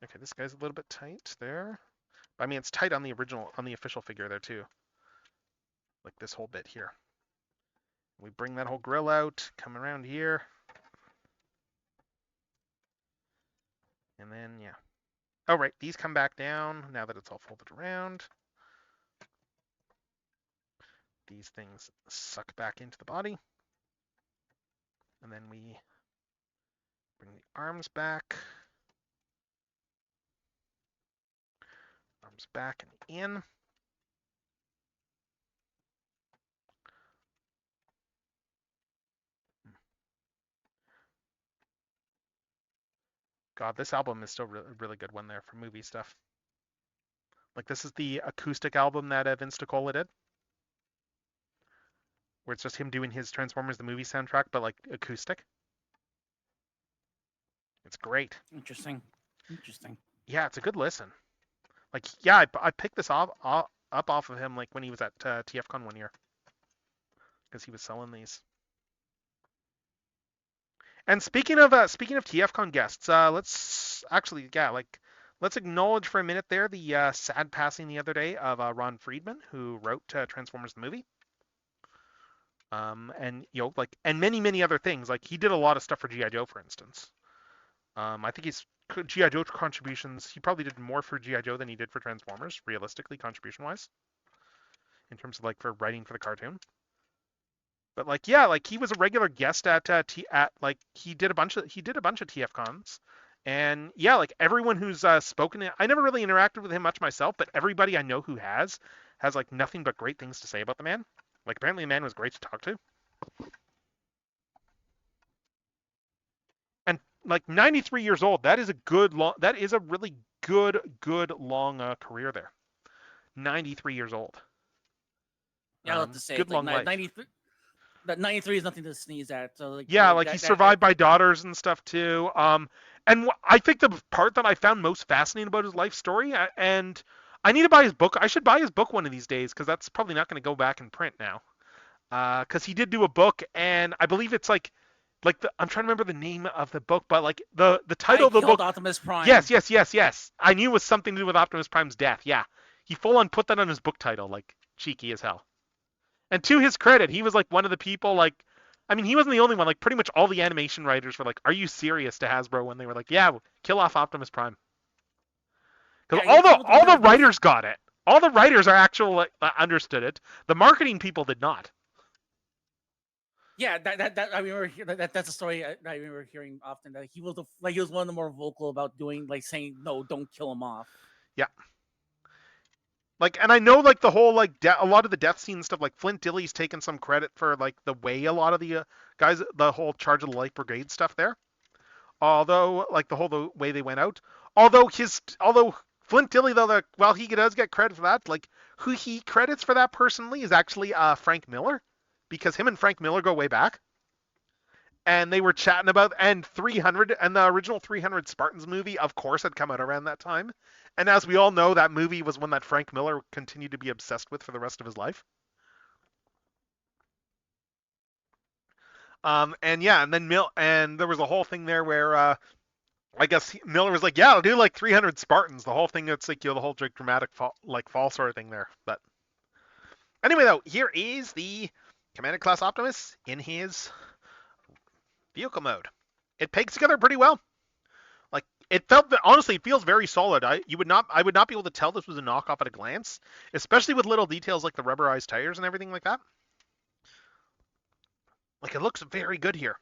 Okay, this guy's a little bit tight there. I mean, it's tight on the official figure there too. Like this whole bit here. We bring that whole grill out, come around here. And then, yeah. Oh, right, these come back down now that it's all folded around. These things suck back into the body. And then we bring the arms back. Arms back and in. God, this album is still a really good one there for movie stuff. Like, this is the acoustic album that Vince DiCola did. Where it's just him doing his Transformers the movie soundtrack, but like acoustic. It's great. Interesting. Yeah, it's a good listen. Like, yeah, I picked this up off of him like when he was at TFCon one year. Because he was selling these. And speaking of TFCon guests, let's acknowledge for a minute there the sad passing the other day of Ron Friedman, who wrote Transformers the movie. And many other things. Like, he did a lot of stuff for G.I. Joe, for instance. I think G.I. Joe contributions. He probably did more for G.I. Joe than he did for Transformers, realistically, contribution-wise. in terms of like for writing for the cartoon. But like yeah, like he was a regular guest at like he did a bunch of TF cons. And yeah, like everyone who's spoken, I never really interacted with him much myself, but everybody I know who has like nothing but great things to say about the man. Like apparently the man was great to talk to. And like 93 years old, that is a good long, that is a really good long career there. 93 years old. Yeah, I love to say Good it's like long life. 93. That 93 is nothing to sneeze at. So like Yeah, like that, he that, survived by daughters and stuff too. And I think the part that I found most fascinating about his life story, and I need to buy his book. I should buy his book one of these days because that's probably not going to go back in print now. Because he did do a book, and I believe it's like I'm trying to remember the name of the book, but like the title of the book. Optimus Prime. Yes. I knew it was something to do with Optimus Prime's death. Yeah, he full on put that on his book title, like cheeky as hell. And to his credit, he was like one of the people like. I mean, he wasn't the only one. Like, pretty much all the animation writers were like, "Are you serious?" to Hasbro when they were like, "Yeah, kill off Optimus Prime." Because all the writers got it. All the writers are actually understood it. The marketing people did not. Yeah, that I remember that's a story I remember hearing often that he was he was one of the more vocal about doing like saying no, don't kill him off. Yeah. Like, and I know like the whole like a lot of the death scene stuff. Like Flint Dilley's taken some credit for like the way a lot of the guys, the whole Charge of the Light Brigade stuff there. Although like the way they went out. Although Flint Dilley though, while he does get credit for that, like who he credits for that personally is actually Frank Miller, because him and Frank Miller go way back. And they were chatting about, and 300, and the original 300 Spartans movie, of course, had come out around that time. And as we all know, that movie was one that Frank Miller continued to be obsessed with for the rest of his life. And yeah, and then and there was a whole thing there where I guess Miller was like, "Yeah, I'll do like 300 Spartans." The whole thing that's like the whole dramatic fall sort of thing there. But anyway, though, here is the Commander Class Optimus in his vehicle mode. It pegs together pretty well. Like it felt, honestly, it feels very solid. I would not be able to tell this was a knockoff at a glance, especially with little details like the rubberized tires and everything like that. Like it looks very good here.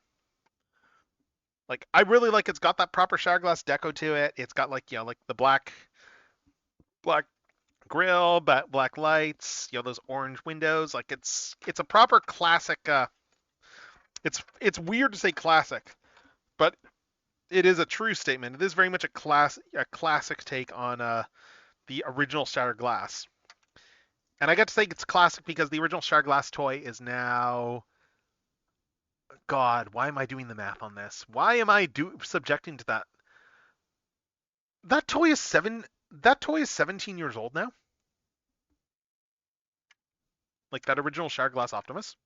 Like I really like it's got that proper Shadowglass deco to it. It's got like like the black grill, but black lights, those orange windows. Like it's a proper classic. It's weird to say classic, but it is a true statement. It is very much a classic take on the original Shattered Glass. And I got to say it's classic because the original Shattered Glass toy is now. God, why am I doing the math on this? Why am I subjecting to that? That toy is 17 years old now. Like that original Shattered Glass Optimus.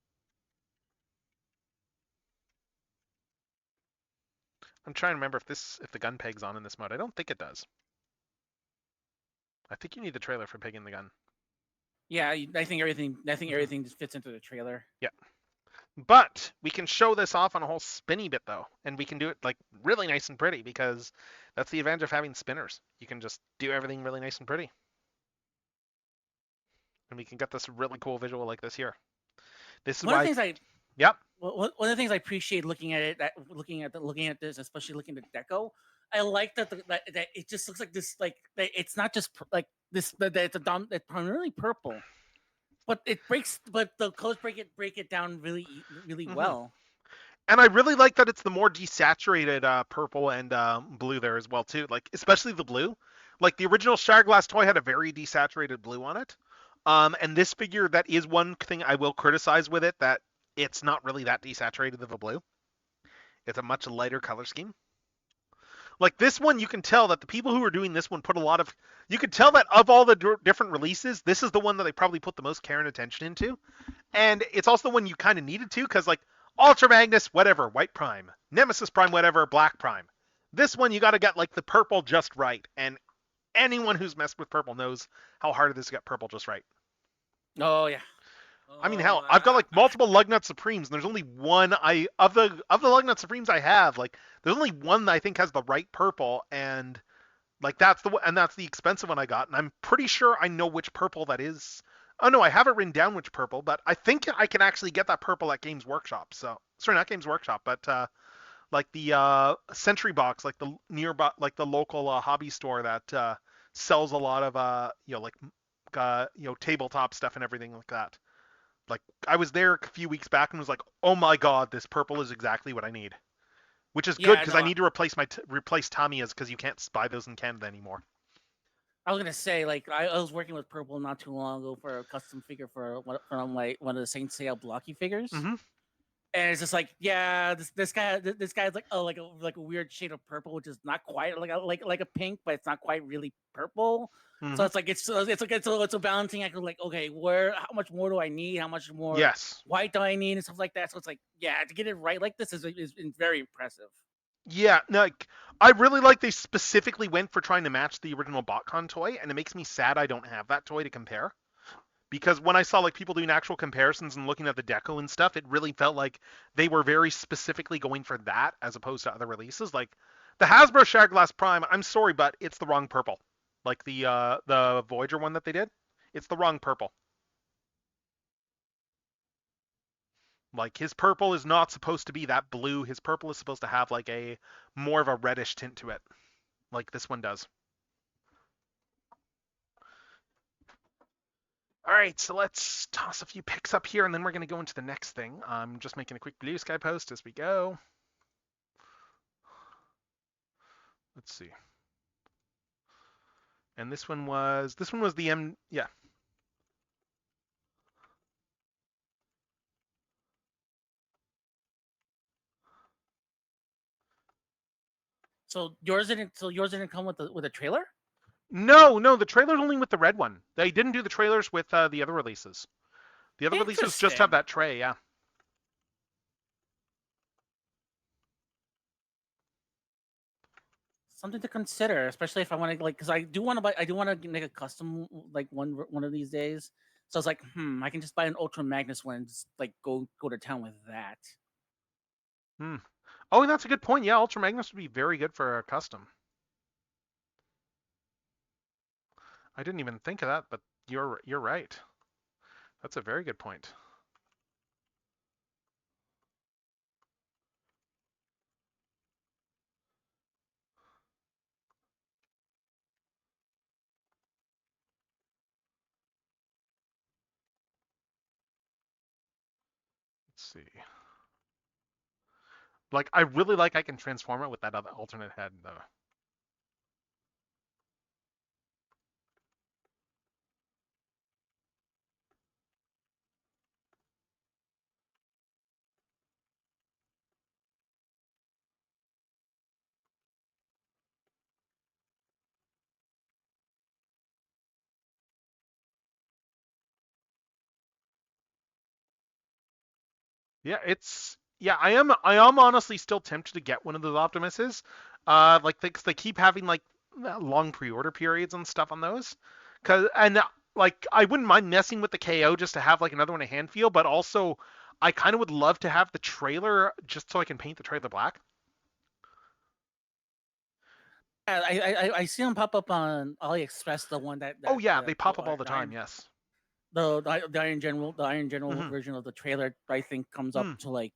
I'm trying to remember if the gun pegs on in this mode. I don't think it does. I think you need the trailer for pegging the gun. Yeah, I think everything just fits into the trailer. Yeah. But we can show this off on a whole spinny bit though, and we can do it like really nice and pretty because that's the advantage of having spinners. You can just do everything really nice and pretty. And we can get this really cool visual like this here. This is one of the things Yep. One of the things I appreciate looking at it, looking at this, especially looking at the deco, I like that that it just looks like this, like it's not just like this, that it's primarily purple, but the colors break it down really well. And I really like that it's the more desaturated purple and blue there as well too. Like especially the blue. Like the original Shattered Glass toy had a very desaturated blue on it. And this figure, that is one thing I will criticize with it, that it's not really that desaturated of a blue. It's a much lighter color scheme. Like this one, you can tell that the people who are doing this one put a lot of... You can tell that of all the different releases, this is the one that they probably put the most care and attention into. And it's also the one you kind of needed to, because like Ultra Magnus, whatever, White Prime. Nemesis Prime, whatever, Black Prime. This one, you got to get like the purple just right. And anyone who's messed with purple knows how hard it is to get purple just right. Oh, yeah. I mean, hell, I've got like multiple Lugnut Supremes, and there's only one of the Lugnut Supremes I have. Like, there's only one that I think has the right purple, and like that's the expensive one I got, and I'm pretty sure I know which purple that is. Oh no, I have it written down which purple, but I think I can actually get that purple at Games Workshop. So sorry, not Games Workshop, but like the Century Box, like the nearby, like the local hobby store that sells a lot of tabletop stuff and everything like that. Like I was there a few weeks back and was like, oh my god, this purple is exactly what I need. Which is good Yeah, because I no, need to replace Tamiya's because you can't buy those in Canada anymore. I was gonna say like I was working with purple not too long ago for a custom figure for from like one of the Saint Seiya blocky figures. Mm-hmm. And it's just like, yeah, this guy's like, oh, like a weird shade of purple, which is not quite like a pink, but it's not quite really purple. So Mm-hmm. it's like it's a balancing act of like, okay, how much more do I need? How much more Yes. white do I need and stuff like that? So it's like, yeah, to get it right like this is very impressive. Yeah, no, like, I really like they specifically went for trying to match the original BotCon toy, and it makes me sad I don't have that toy to compare. Because when I saw like people doing actual comparisons and looking at the deco and stuff, it really felt like they were very specifically going for that as opposed to other releases. Like the Hasbro Shadowglass Prime, I'm sorry, but it's the wrong purple. Like the Voyager one that they did, it's the wrong purple. Like his purple is not supposed to be that blue. His purple is supposed to have like a more of a reddish tint to it, like this one does. All right, so let's toss a few picks up here, and then we're going to go into the next thing. I'm just making a quick blue sky post as we go. Let's see. And this one was the M. Yeah. So yours didn't come with a trailer? No, the trailer's only with the red one. They didn't do the trailers with the other releases. The other releases just have Interesting. that tray, yeah. Something to consider, especially if I want to because I do want to make a custom like one of these days. So I was like, I can just buy an Ultra Magnus one and just like go to town with that. Hmm. Oh, and that's a good point. Yeah, Ultra Magnus would be very good for a custom. I didn't even think of that, but you're right. That's a very good point. Let's see. Like I really like I can transform it with that other alternate head though. Yeah, I am honestly still tempted to get one of those Optimuses. Like they keep having like long pre-order periods and stuff on those. Like I wouldn't mind messing with the KO just to have like another one to hand feel, but also I kind of would love to have the trailer just so I can paint the trailer black. Yeah, I see them pop up on AliExpress. The one Oh that yeah, they pop up all the the time. Yes. The Iron General Hmm. version of the trailer I think comes up Mm, to like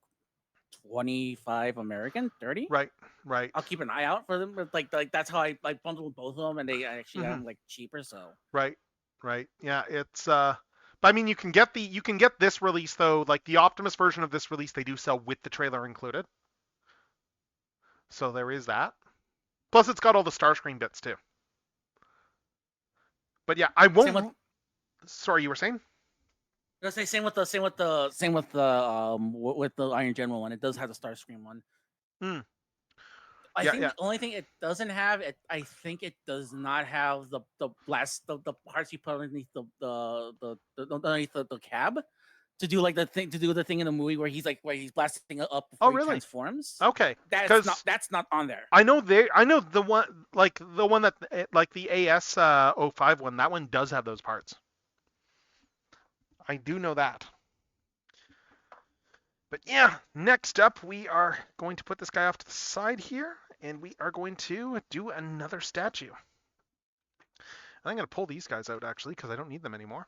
25 American, 30. right, right. I'll keep an eye out for them. But like that's how I bundled both of them, and I actually got Hmm. them like cheaper. So Right, right. Yeah, it's but I mean you can get this release though, like the Optimus version of this release they do sell with the trailer included. So there is that. Plus it's got all the Starscream bits too. But yeah, I same with won't sorry, you were saying? let's say with the Iron General one. It does have the Starscream one. Mm, I yeah, think yeah. the only thing it doesn't have, I think it does not have the parts you put underneath the cab to do like the do the thing in the movie where he's blasting it up Oh, before he really? transforms. Okay. Cuz That's not on there. I know the one that like the AS 05 one, that one does have those parts. I do know that. But yeah, next up, we are going to put this guy off to the side here, and we are going to do another statue. I'm going to pull these guys out, actually, because I don't need them anymore.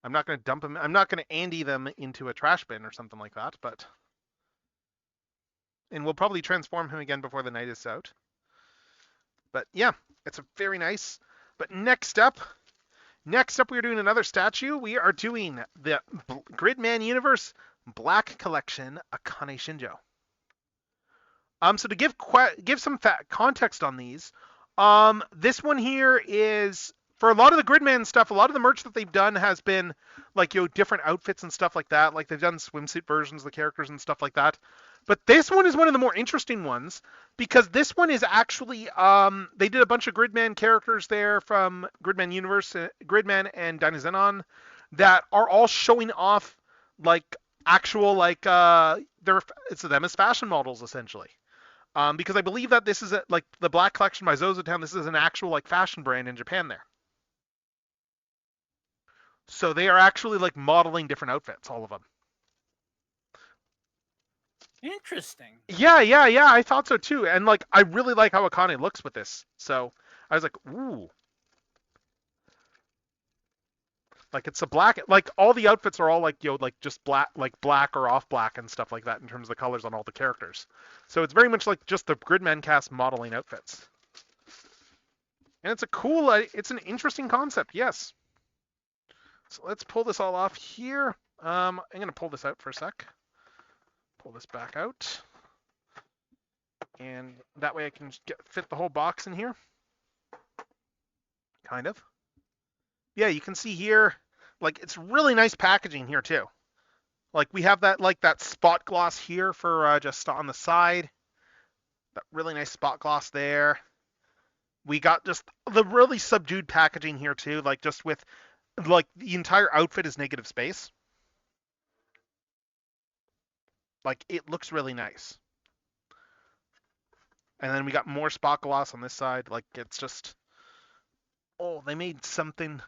I'm not going to dump him. I'm not going to Andy them into a trash bin or something like that, but. And we'll probably transform him again before the night is out. But yeah, it's a very nice. But next up, we are doing another statue. We are doing the Gridman Universe Black Collection Akane Shinjo. So to give some context on these, this one here is for a lot of the Gridman stuff. A lot of the merch that they've done has been like different outfits and stuff like that. Like they've done swimsuit versions of the characters and stuff like that. But this one is one of the more interesting ones because this one is actually they did a bunch of Gridman characters there from Gridman Universe, Gridman and Dynazenon that are all showing off like actual like it's them as fashion models essentially. Because I believe that this is like the Black Collection by Zozotown. This is an actual like fashion brand in Japan there. So they are actually like modeling different outfits, all of them. Interesting. Yeah. I thought so too. And like, I really like how Akane looks with this. So I was like, ooh. Like it's a black, like all the outfits are all like, like just black or off black and stuff like that in terms of the colors on all the characters. So it's very much like just the Gridman cast modeling outfits. And it's a cool, it's an interesting concept, yes. So let's pull this all off here. I'm going to pull this out for a sec. Pull this back out. And that way I can fit the whole box in here. Kind of. Yeah, you can see here, like it's really nice packaging here too. Like we have that that spot gloss here for just on the side. That really nice spot gloss there. We got just the really subdued packaging here too, like just with like the entire outfit is negative space. Like it looks really nice. And then we got more spot gloss on this side. Like it's just, oh, they made something.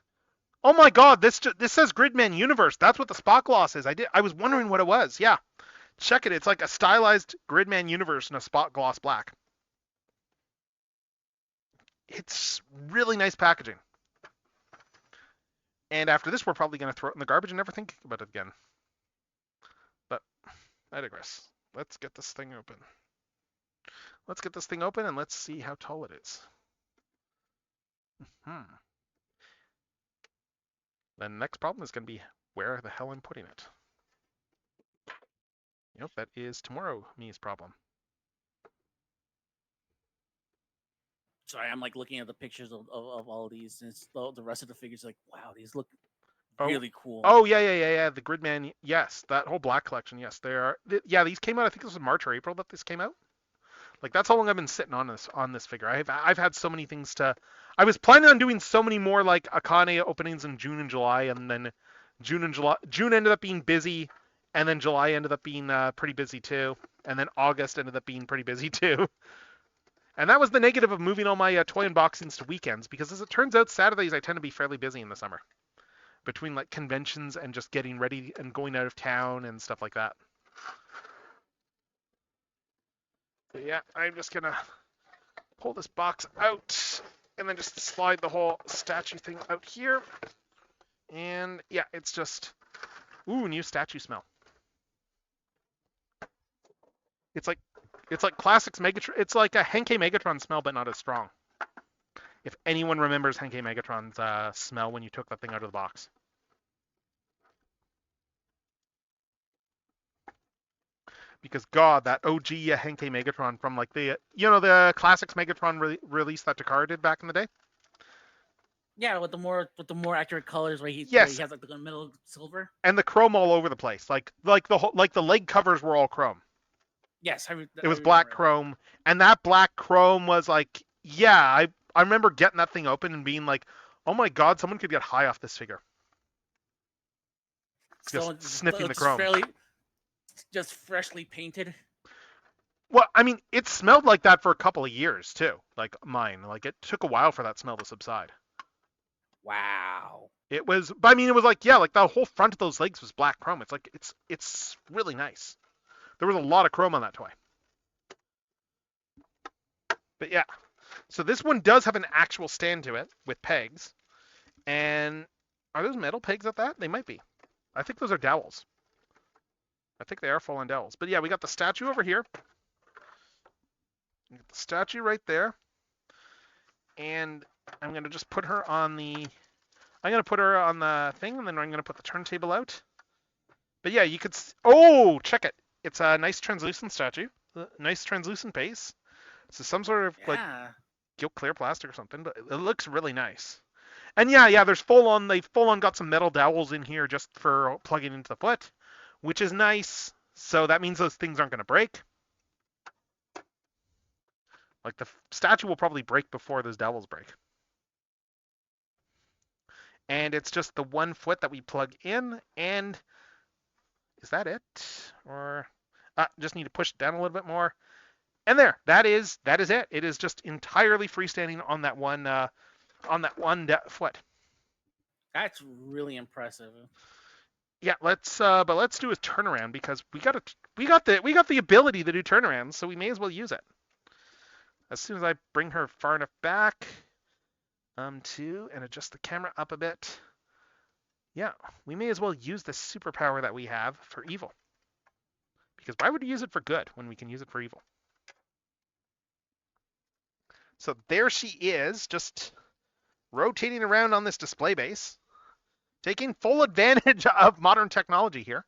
Oh my God, this says Gridman Universe. That's what the spot gloss is. I was wondering what it was. Yeah, check it. It's like a stylized Gridman Universe in a spot gloss black. It's really nice packaging. And after this, we're probably going to throw it in the garbage and never think about it again. But I digress. Let's get this thing open. Let's get this thing open and let's see how tall it is. The next problem is going to be where the hell I'm putting it. Yep, that is tomorrow me's problem. Sorry, I'm like looking at the pictures of all of these, and it's the rest of the figures like, wow, these look really cool. Oh yeah. The Gridman, yes, that whole black collection, yes, they are. Yeah, these came out. I think this was March or April that this came out. Like that's how long I've been sitting on this figure. I've had so many things to. I was planning on doing so many more like Akane openings in June and July, and then June ended up being busy, and then July ended up being pretty busy too, and then August ended up being pretty busy too. And that was the negative of moving all my toy unboxings to weekends, because as it turns out, Saturdays I tend to be fairly busy in the summer, between like conventions and just getting ready and going out of town and stuff like that. So yeah, I'm just gonna pull this box out and then just slide the whole statue thing out here. And yeah, it's just, ooh, new statue smell. It's like classics Megatron. It's like a Henkei Megatron smell, but not as strong. If anyone remembers Henkei Megatron's smell when you took that thing out of the box. Because God, that OG Henkei Megatron from like the classics Megatron release that Takara did back in the day. Yeah, with the more accurate colors, where he has like the middle silver and the chrome all over the place. Like the leg covers were all chrome. Yes, it was black chrome, and that black chrome was like, yeah, I remember getting that thing open and being like, oh my God, someone could get high off this figure. Just sniffing the chrome. Just freshly painted. Well, I mean, it smelled like that for a couple of years too. Like mine, like it took a while for that smell to subside. Wow. It was, but I mean, it was like, yeah, like the whole front of those legs was black chrome. It's like it's really nice. There was a lot of chrome on that toy. But yeah, so this one does have an actual stand to it with pegs, and Are those metal pegs at that? They might be. I think those are dowels. I think they are full-on dowels. But yeah, we got the statue over here. We got the statue right there. And I'm going to just put her on the... I'm going to put her on the thing, and then I'm going to put the turntable out. But yeah, you could... Oh, check it. It's a nice translucent statue. Nice translucent base. So some sort of like gilt clear plastic or something, but it looks really nice. And yeah, there's they full on got some metal dowels in here just for plugging into the foot, which is nice. So that means those things aren't going to break. Like the statue will probably break before those dowels break. And it's just the one foot that we plug in, and is that it? Or just need to push it down a little bit more. And there, that is it. It is just entirely freestanding on that one foot. That's really impressive. Yeah, let's do a turnaround because we got the ability to do turnarounds, so we may as well use it. As soon as I bring her far enough back, and adjust the camera up a bit. Yeah, we may as well use the superpower that we have for evil. Because why would we use it for good when we can use it for evil? So there she is, just rotating around on this display base, taking full advantage of modern technology here.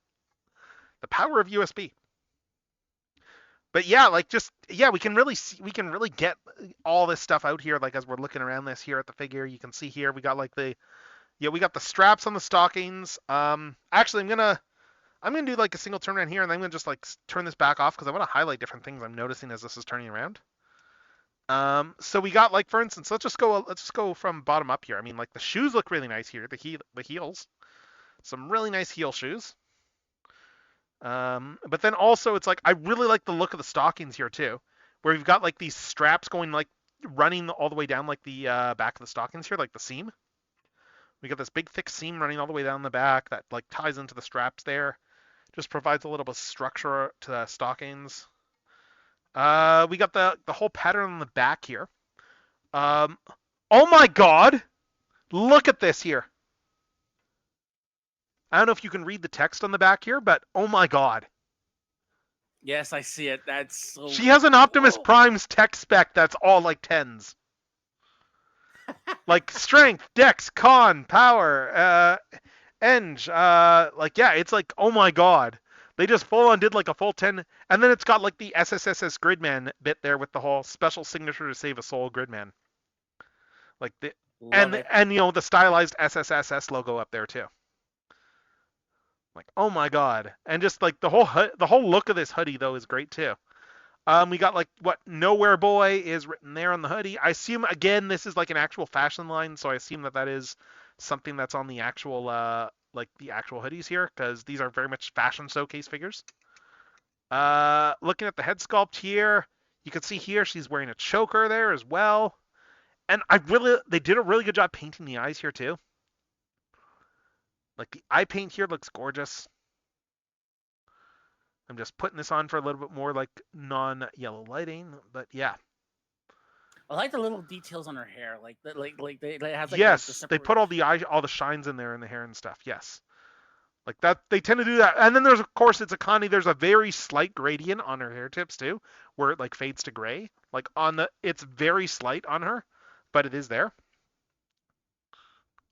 The power of USB. But yeah, we can really get all this stuff out here. Like as we're looking around this here at the figure, you can see here we got we got the straps on the stockings. Actually, I'm gonna do like a single turn around here, and I'm gonna just like turn this back off because I want to highlight different things I'm noticing as this is turning around. So we got like, for instance, let's just go from bottom up here. I mean, like the shoes look really nice here. The heels, some really nice heel shoes. But then also it's like I really like the look of the stockings here too, where we've got like these straps going like running all the way down like the back of the stockings here, like the seam. We got this big thick seam running all the way down the back that like ties into the straps there. Just provides a little bit of structure to the stockings. We got the whole pattern on the back here. Oh my god! Look at this here. I don't know if you can read the text on the back here, but oh my god. Yes, I see it. That's so... She has an Optimus Prime's tech spec that's all like 10s. Like strength, dex, con, power, eng. Like, yeah, it's like, oh my god. They just full on did like a full 10. And then it's got like the SSSS Gridman bit there with the whole special signature to save a soul Gridman. Like the and you know the stylized SSSS logo up there too. Like, oh my god. And just like the whole look of this hoodie though is great too. We got like what Nowhere Boy is written there on the hoodie. I assume again this is like an actual fashion line, so I assume that is something that's on the actual like the actual hoodies here, because these are very much fashion showcase figures. Looking at the head sculpt here, you can see here she's wearing a choker there as well. And they did a really good job painting the eyes here too. Like the eye paint here looks gorgeous. I'm just putting this on for a little bit more like non-yellow lighting, but yeah. I like the little details on her hair, like they have like yes, they put all the shines in there in the hair and stuff. Yes, like that they tend to do that. And then there's of course it's a Connie. There's a very slight gradient on her hair tips too, where it like fades to gray. Like it's very slight on her, but it is there.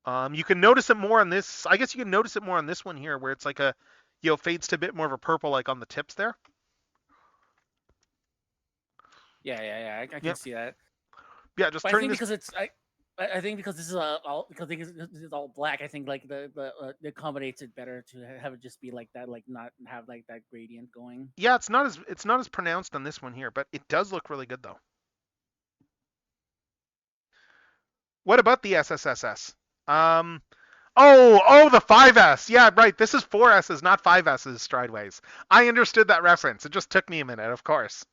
You can notice it more on this. I guess you can notice it more on this one here, where it's like fades to a bit more of a purple, like on the tips there. Yeah. I can see that. Yeah, just but turning I think this... because I think because this is this is all black. I think like it accommodates it better to have it just be like that, like not have like that gradient going. Yeah, it's not as pronounced on this one here, but it does look really good though. What about the SSSS? The 5S. Yeah, right. This is 4S's, not 5S's Strideways. I understood that reference. It just took me a minute, of course.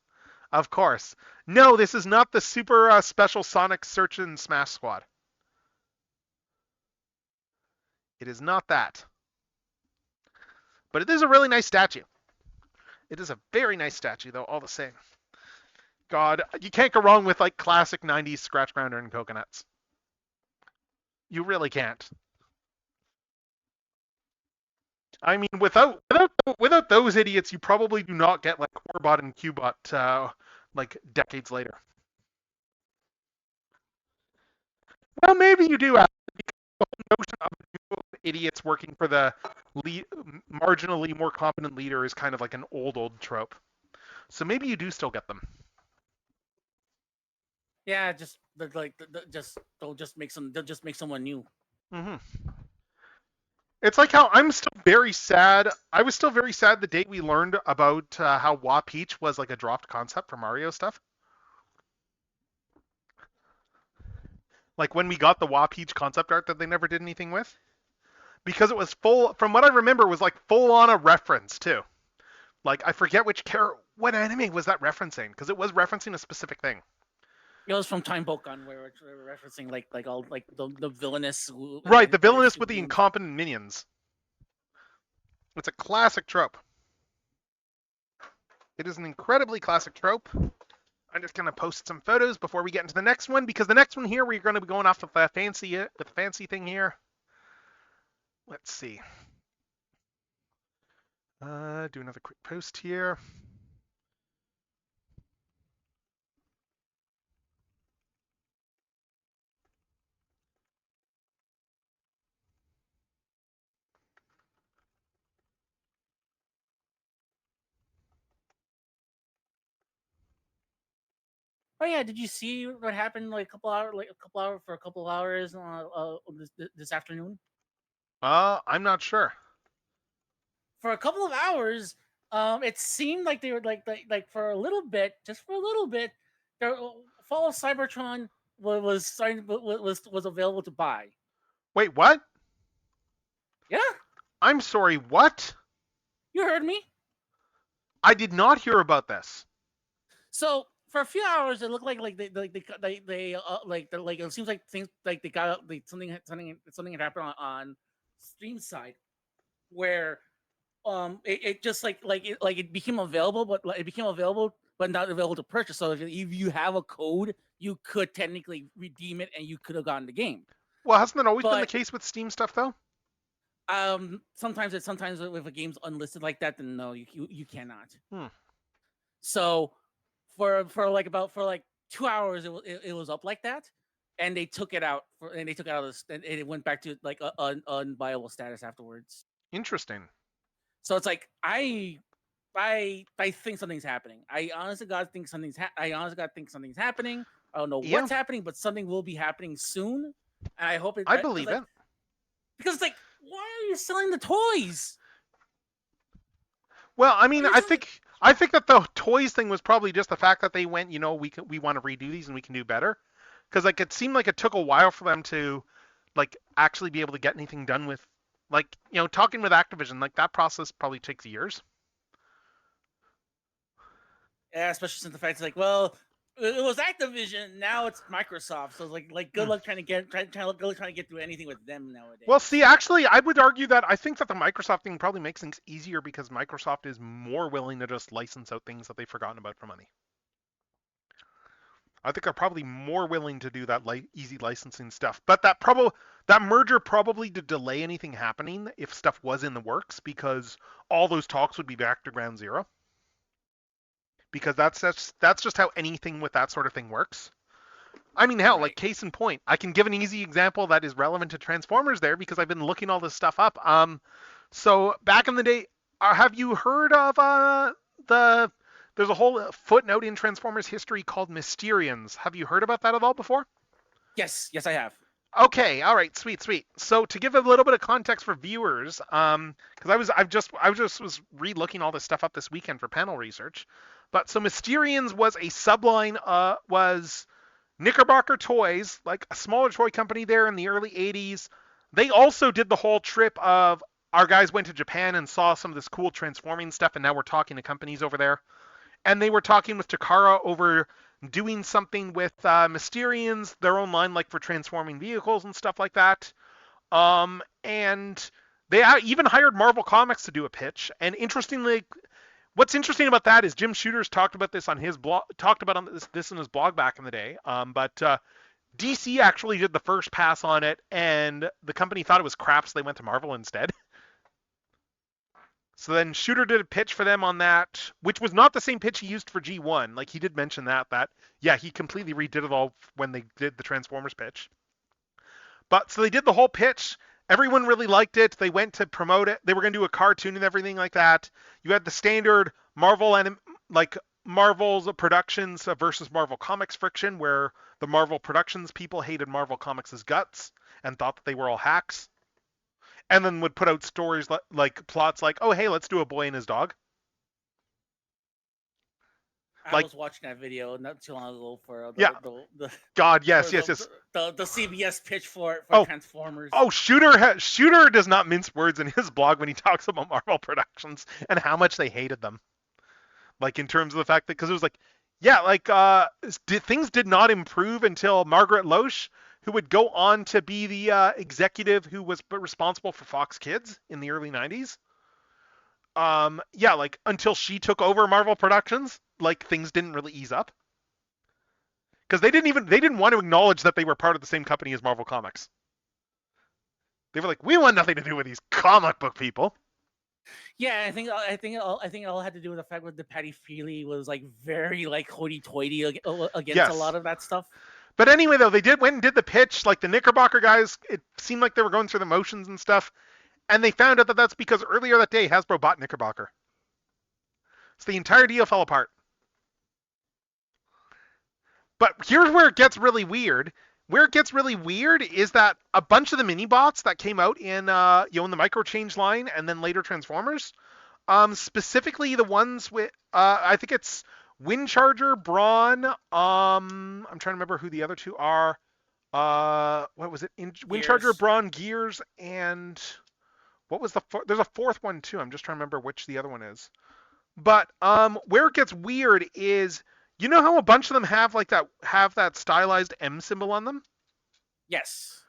Of course. No, this is not the super special Sonic Search and Smash Squad. It is not that. But it is a really nice statue. It is a very nice statue, though, all the same. God, you can't go wrong with like classic 90s Scratch Grounder and Coconuts. You really can't. I mean, without those idiots, you probably do not get like Warbot and Qbot like decades later. Well, maybe you do have the whole notion of a duo of idiots working for the marginally more competent leader is kind of like an old trope. So maybe you do still get them. Yeah, just just they'll just make someone new. Mm-hmm. It's like how I'm still very sad. I was still very sad the day we learned about how Wa Peach was like a dropped concept for Mario stuff. Like when we got the Wa Peach concept art that they never did anything with, because it was full. From what I remember, was like full on a reference too. Like I forget what anime was that referencing, because it was referencing a specific thing. It was from Time Bokan where we're referencing like all like the villainous. Right, the villainous with the incompetent minions. It's a classic trope. It is an incredibly classic trope. I'm just gonna post some photos before we get into the next one, because the next one here we're gonna be going off with the fancy thing here. Let's see. Do another quick post here. Oh yeah, did you see what happened like for a couple of hours this afternoon? I'm not sure. For a couple of hours, it seemed like they were like for a little bit, just for a little bit, their Fall of Cybertron was starting was available to buy. Wait, what? Yeah, I'm sorry, what? you heard me. I did not hear about this. So for a few hours, it looked like it seems like things like they got like something had happened on Stream side where it just it became available, but it became available but not available to purchase. So if you have a code, you could technically redeem it and you could have gotten the game. Well, hasn't that always been the But case with Steam stuff though? sometimes if a game's unlisted like that, then no, you cannot. Hmm. So for like 2 hours, it was up like that, and they took it out of this, and it went back to like unviable status afterwards. Interesting. So it's like I think something's happening. I honestly God think something's happening. I don't know Yeah. what's happening, but something will be happening soon. And I hope it. I believe it. Because it's like, why are you selling the toys? Well, I mean, I think that the toys thing was probably just the fact that they went, we want to redo these and we can do better, because like it seemed like it took a while for them to like actually be able to get anything done with, like, talking with Activision, like that process probably takes years. Yeah, especially since the fact it's like, well, it was Activision, now it's Microsoft. So it's like good luck trying to get through anything with them nowadays. Well, see, actually, I would argue that I think that the Microsoft thing probably makes things easier because Microsoft is more willing to just license out things that they've forgotten about for money. I think they're probably more willing to do that easy licensing stuff. But that merger probably to delay anything happening if stuff was in the works, because all those talks would be back to ground zero. Because that's just how anything with that sort of thing works. I mean, hell, like case in point, I can give an easy example that is relevant to Transformers there because I've been looking all this stuff up. So back in the day, have you heard of there's a whole footnote in Transformers history called Mysterians. Have you heard about that at all before? Yes, I have. Okay, all right, sweet. So to give a little bit of context for viewers, because I just was re-looking all this stuff up this weekend for panel research. But so Mysterians was a subline, was Knickerbocker Toys, like a smaller toy company there in the early 80s. They also did the whole trip of our guys went to Japan and saw some of this cool transforming stuff, and now we're talking to companies over there. And they were talking with Takara over doing something with Mysterians, their own line, like for transforming vehicles and stuff like that. And they even hired Marvel Comics to do a pitch. And interestingly, what's interesting about that is Jim Shooter's talked about this on his blog, this in his blog back in the day. But DC actually did the first pass on it, and the company thought it was crap, so they went to Marvel instead. So then Shooter did a pitch for them on that, which was not the same pitch he used for G1. Like he did mention that yeah, he completely redid it all when they did the Transformers pitch. But so they did the whole pitch. Everyone really liked it. They went to promote it. They were going to do a cartoon and everything like that. You had the standard Marvel's Productions versus Marvel Comics friction, where the Marvel Productions people hated Marvel Comics' guts and thought that they were all hacks, and then would put out stories like plots like, oh hey, let's do a boy and his dog. I was watching that video not too long ago for the CBS pitch for Transformers. Oh, Shooter does not mince words in his blog when he talks about Marvel Productions and how much they hated them. Like in terms of the fact that, because it was like, things did not improve until Margaret Loesch, who would go on to be the executive who was responsible for Fox Kids in the early 90s. Until she took over Marvel Productions, like things didn't really ease up. Because they didn't want to acknowledge that they were part of the same company as Marvel Comics. They were like, we want nothing to do with these comic book people. Yeah, I think it all had to do with the fact that the Patty Feely was like very like hoity-toity against a lot of that stuff. But anyway, though, they went and did the pitch. Like the Knickerbocker guys, it seemed like they were going through the motions and stuff, and they found out that that's because earlier that day Hasbro bought Knickerbocker. So the entire deal fell apart. But here's where it gets really weird. Where it gets really weird is that a bunch of the mini bots that came out in in the micro change line and then later Transformers, specifically the ones with I think it's Windcharger, Brawn. I'm trying to remember who the other two are. What was it? Windcharger, Brawn, Gears, and what was there's a fourth one too. I'm just trying to remember which the other one is. But where it gets weird is, you know how a bunch of them have that stylized M symbol on them? Yes.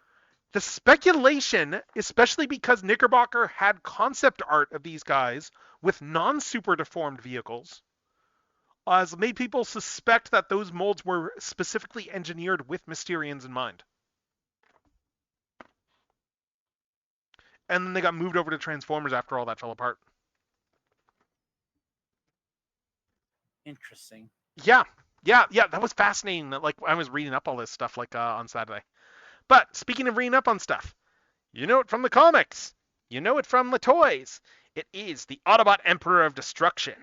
The speculation, especially because Knickerbocker had concept art of these guys with non-super deformed vehicles, has made people suspect that those molds were specifically engineered with Mysterians in mind. And then they got moved over to Transformers after all that fell apart. Interesting. Yeah, that was fascinating. Like I was reading up all this stuff on Saturday. But speaking of reading up on stuff, you know it from the comics. You know it from the toys. It is the Autobot Emperor of Destruction,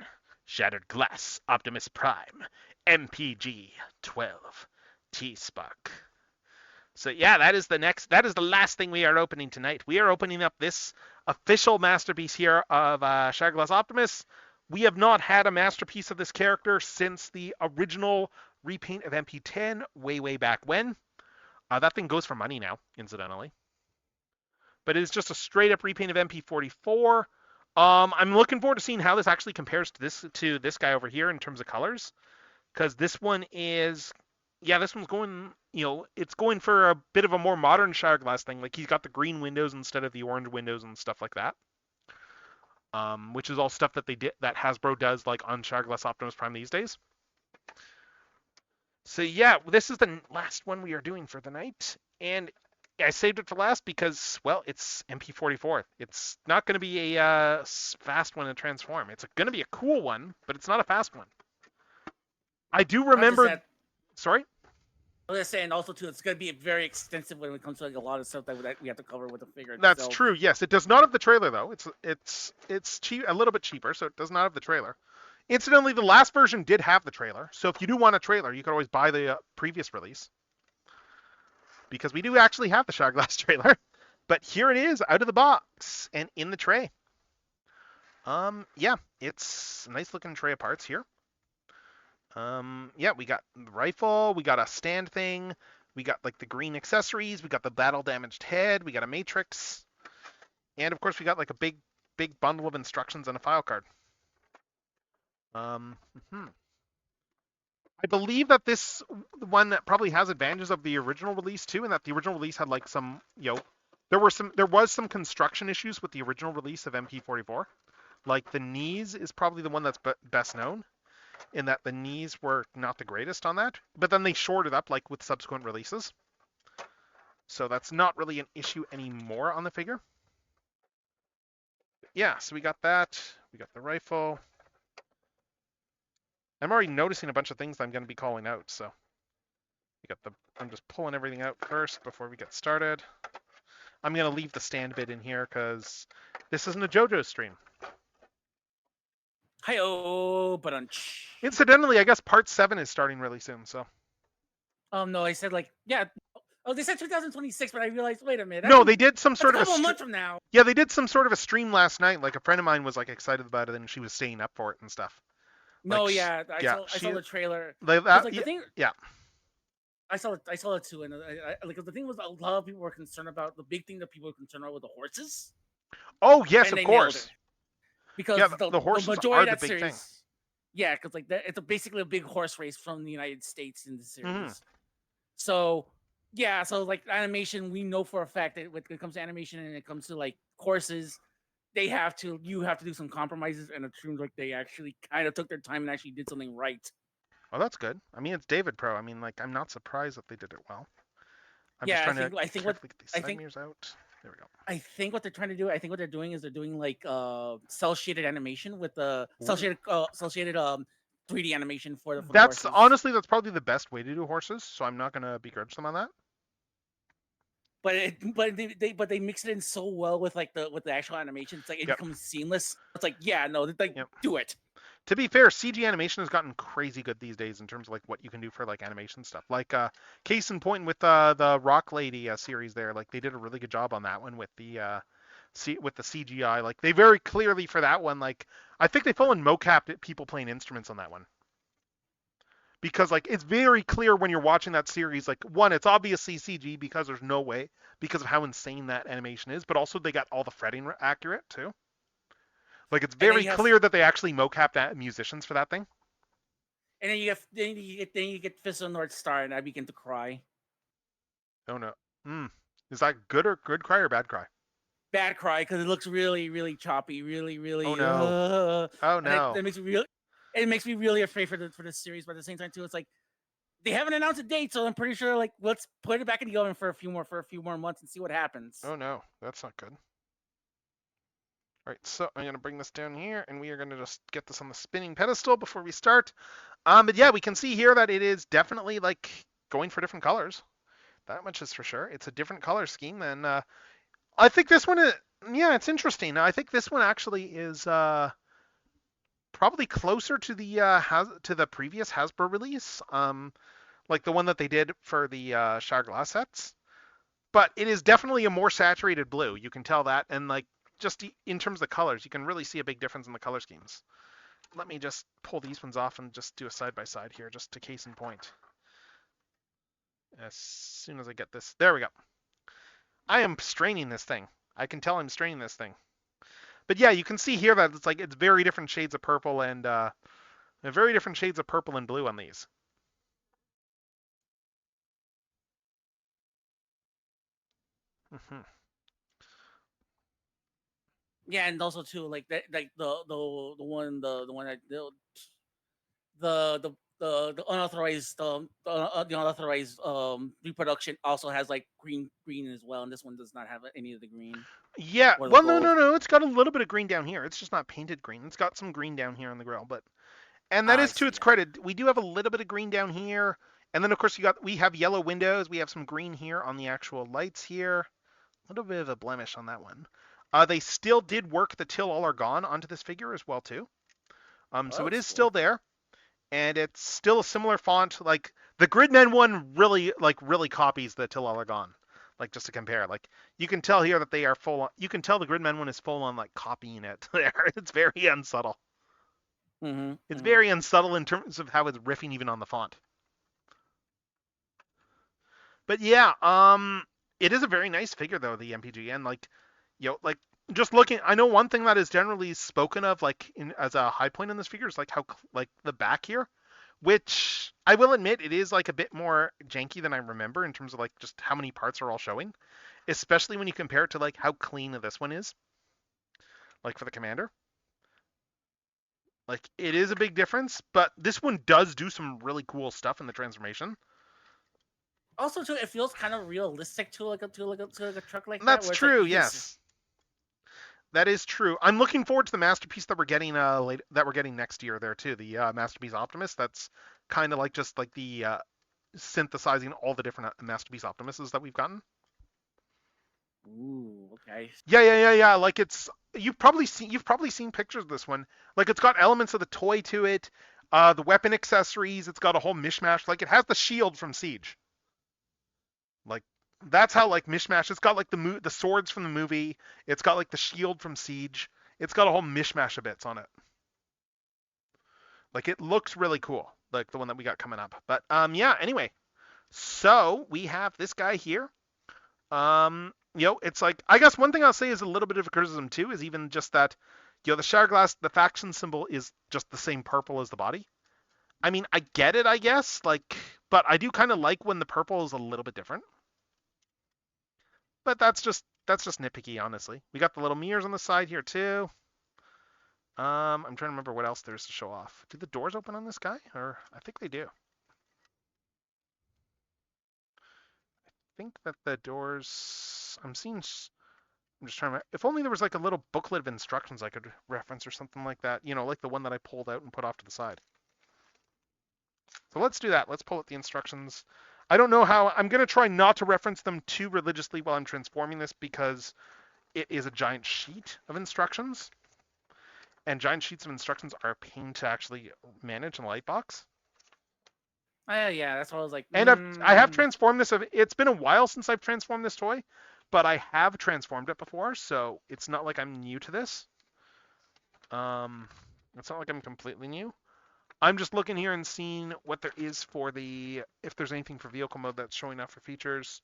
Shattered Glass Optimus Prime, MPG 12, T-Spark. So yeah, that is the last thing we are opening tonight. We are opening up this official masterpiece here of Shattered Glass Optimus. We have not had a masterpiece of this character since the original repaint of MP10 way back when. That thing goes for money now, incidentally. But it is just a straight up repaint of MP44. I'm looking forward to seeing how this actually compares to this guy over here in terms of colors. Because this one is, this one's going, it's going for a bit of a more modern Shattered Glass thing. Like he's got the green windows instead of the orange windows and stuff like that. Which is all stuff that that Hasbro does like on Shattered Glass Optimus Prime these days. So yeah, this is the last one we are doing for the night, and I saved it for last because, well, it's MP44. It's not going to be a fast one to transform. It's going to be a cool one, but it's not a fast one. I do remember. Sorry? I was saying also too, it's going to be very extensive when it comes to like a lot of stuff that we have to cover with the figure. That's true. Yes, it does not have the trailer though. It's cheap, a little bit cheaper, so it does not have the trailer. Incidentally, the last version did have the trailer, so if you do want a trailer, you can always buy the previous release. Because we do actually have the Shattered Glass trailer. But here it is, out of the box, and in the tray. It's a nice looking tray of parts here. We got the rifle, we got a stand thing, we got like the green accessories, we got the battle damaged head, we got a matrix, and of course we got like a big bundle of instructions and a file card. I believe that this one probably has advantages of the original release too, and that the original release had like some, there was some construction issues with the original release of MP44. Like the knees is probably the one that's best known, in that the knees were not the greatest on that, but then they shored it up like with subsequent releases. So that's not really an issue anymore on the figure. yeah, so we got that. We got the rifle. I'm already noticing a bunch of things I'm going to be calling out, so we got the. I'm just pulling everything out first before we get started. I'm going to leave the stand bit in here because this isn't a JoJo stream. Hi-oh, but Incidentally, I guess part 7 is starting really soon, so. No, I said like, yeah. Oh, they said 2026, but I realized, wait a minute. No, they did some That's sort a of a couple months from now. Yeah, they did some sort of a stream last night. Like a friend of mine was like excited about it and she was staying up for it and stuff. No, Like, yeah, I saw the trailer. Like, Like yeah, the thing, yeah. I saw it too, and like the thing was, a lot of people were concerned about the big thing that people were concerned about with the horses. Oh yes, And of they nailed course. it. Because Yeah, the horses majority are of the that big series, thing. yeah, because like it's basically a big horse race from the United States in the series. Mm-hmm. So yeah, so like animation, we know for a fact that when it comes to animation and it comes to like horses, you have to do some compromises, and it seems like they actually kind of took their time and actually did something right. Oh, that's good. I mean, it's David Pro. I mean, like, I'm not surprised that they did it well. I'm Yeah, just trying I think to what carefully get these I side think mirrors out. There we go. I think what they're trying to do, I think what they're doing is they're doing like cell shaded animation with the cell shaded 3D animation for the That's horses. honestly, that's probably the best way to do horses. So I'm not gonna begrudge them on that. But they mix it in so well with like the actual animation. It's like it becomes seamless. It's like, yeah, no, like do it. To be fair, CG animation has gotten crazy good these days in terms of like what you can do for like animation stuff. Like case in point with the Rock Lady series there, like they did a really good job on that one with the CGI. Like they very clearly for that one, like I think they full in mocap people playing instruments on that one. Because like it's very clear when you're watching that series, like one, it's obviously CG because there's no way because of how insane that animation is, but also they got all the fretting accurate too. Like it's very clear that they actually mocapped musicians for that thing. And then you get Fist of North Star, and I begin to cry. Oh no. Is that good cry or bad cry? Bad cry, because it looks really, really choppy, really. Oh no. Oh no. That makes me real. It makes me really afraid for the series, but at the same time too, it's like they haven't announced a date, so I'm pretty sure like let's put it back in the oven for a few more months and see what happens. Oh no, that's not good. All right, so I'm gonna bring this down here, and we are gonna just get this on the spinning pedestal before we start. But yeah, we can see here that it is definitely like going for different colors. That much is for sure. It's a different color scheme than. I think this one is. Yeah, it's interesting. I think this one actually is probably closer to the previous Hasbro release, like the one that they did for the Shire Glass sets. But it is definitely a more saturated blue. You can tell that, and like just in terms of colors, you can really see a big difference in the color schemes. Let me just pull these ones off and just do a side by side here, just to case in point. As soon as I get this, there we go. I am straining this thing. I can tell I'm straining this thing. But yeah, you can see here that it's very different shades of purple and very different shades of purple and blue on these. Mm-hmm. Yeah, and also too, like that, like the one that the unauthorized the unauthorized reproduction also has like green as well, and this one does not have any of the green. Yeah, well, no, it's got a little bit of green down here. It's just not painted green. It's got some green down here on the grill, and that is to its credit. We do have a little bit of green down here, and then of course we have yellow windows. We have some green here on the actual lights here. A little bit of a blemish on that one. They still did work the Till All Are Gone onto this figure as well too. So it is still there, and it's still a similar font. Like the Gridmen one really copies the Till All Are Gone. Like just to compare, like you can tell here that they are full on. You can tell the Gridmen one is full on like copying it. There, it's very unsubtle. It's very unsubtle in terms of how it's riffing even on the font. But yeah, it is a very nice figure though, the MPG, and like, like just looking, I know one thing that is generally spoken of like as a high point in this figure is like how like the back here, which I will admit it is like a bit more janky than I remember in terms of like just how many parts are all showing, especially when you compare it to like how clean this one is, like for the Commander. Like it is a big difference, but this one does do some really cool stuff in the transformation. Also, too, it feels kind of realistic to a truck like that. That's true. Yes. That is true. I'm looking forward to the masterpiece that we're getting that we're getting next year there too. The masterpiece Optimus. That's kind of like just like the synthesizing all the different masterpiece Optimuses that we've gotten. Ooh, okay. Yeah. Like it's you've probably seen pictures of this one. Like it's got elements of the toy to it, the weapon accessories. It's got a whole mishmash. Like it has the shield from Siege. Like that's how like mishmash. It's got like the swords from the movie. It's got like the shield from Siege. It's got a whole mishmash of bits on it. Like it looks really cool. Like the one that we got coming up. But yeah. Anyway, so we have this guy here. It's like I guess one thing I'll say is a little bit of a criticism too is even just that, the Shatterglass, the faction symbol is just the same purple as the body. I mean, I get it, I guess, like, but I do kind of like when the purple is a little bit different. But that's just nitpicky, honestly. We got the little mirrors on the side here too. I'm trying to remember what else there's to show off. Do the doors open on this guy? Or I think they do. I think that the doors. I'm just trying to. If only there was like a little booklet of instructions I could reference or something like that. Like the one that I pulled out and put off to the side. So let's do that. Let's pull out the instructions. I don't know how. I'm going to try not to reference them too religiously while I'm transforming this because it is a giant sheet of instructions. And giant sheets of instructions are a pain to actually manage in a Lightbox. Yeah, that's what I was like. And I have transformed this. It's been a while since I've transformed this toy, but I have transformed it before, so it's not like I'm new to this. It's not like I'm completely new. I'm just looking here and seeing what there is for if there's anything for vehicle mode that's showing up for features.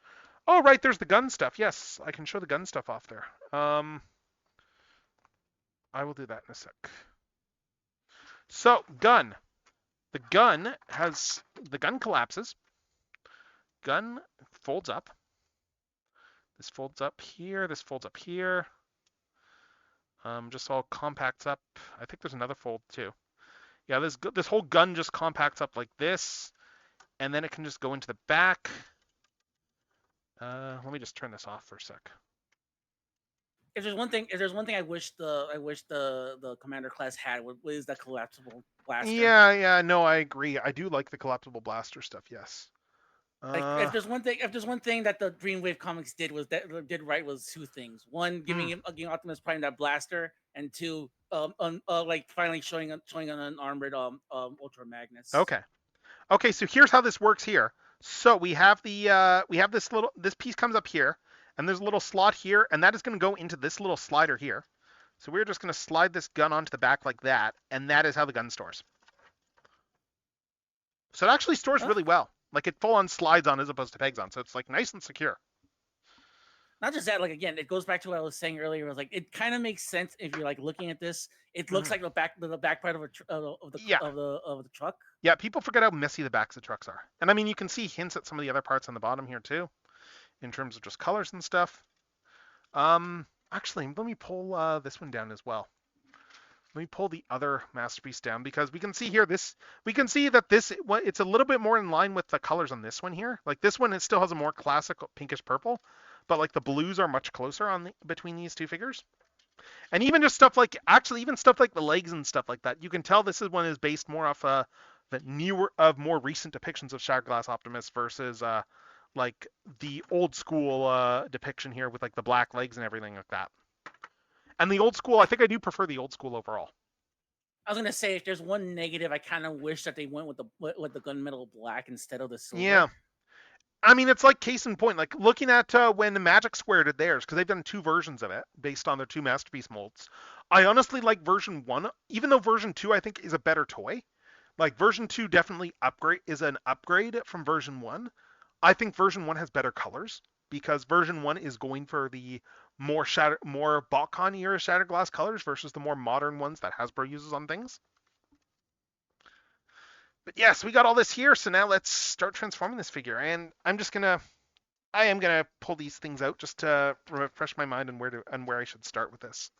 Oh, right, there's the gun stuff. Yes, I can show the gun stuff off there. I will do that in a sec. So, gun. The gun collapses. Gun folds up. This folds up here. This folds up here. Just all compacts up. I think there's another fold too. Yeah, this whole gun just compacts up like this, and then it can just go into the back. Let me just turn this off for a sec. If there's one thing I wish the commander class had was the collapsible blaster. Yeah, no, I agree. I do like the collapsible blaster stuff. Yes. Like if there's one thing that the Dreamwave comics did right was two things. One, giving Optimus Prime that blaster, and two, like finally showing an unarmored Ultra Magnus. Okay, so here's how this works here. So we have this piece comes up here, and there's a little slot here, and that is going to go into this little slider here. So we're just going to slide this gun onto the back like that, and that is how the gun stores. So it actually stores really well. Like it full on slides on as opposed to pegs on, so it's like nice and secure. Not just that, like again, it goes back to what I was saying earlier. It was like it kind of makes sense if you're like looking at this. It looks like the back part of the truck. Yeah, people forget how messy the backs of trucks are, and I mean you can see hints at some of the other parts on the bottom here too, in terms of just colors and stuff. Actually, let me pull this one down as well. Let me pull the other masterpiece down because we can see here we can see that it's a little bit more in line with the colors on this one here. Like this one, it still has a more classic pinkish purple, but like the blues are much closer between these two figures. And even just stuff like even stuff like the legs and stuff like that, you can tell this one is based more off the more recent depictions of Shatterglass Optimus versus like the old school depiction here with like the black legs and everything like that. And the old school, I think I do prefer the old school overall. I was gonna say, if there's one negative, I kind of wish that they went with the gunmetal black instead of the silver. Yeah, I mean it's like case in point, like looking at when the Magic Square did theirs, because they've done two versions of it based on their two masterpiece molds. I honestly like version 1, even though version 2 I think is a better toy. Like version 2 definitely is an upgrade from version 1. I think version 1 has better colors because version 1 is going for the more BotCon era Shatterglass colors versus the more modern ones that Hasbro uses on things. But yes, we got all this here, so now let's start transforming this figure. And I am gonna pull these things out just to refresh my mind on where I should start with this.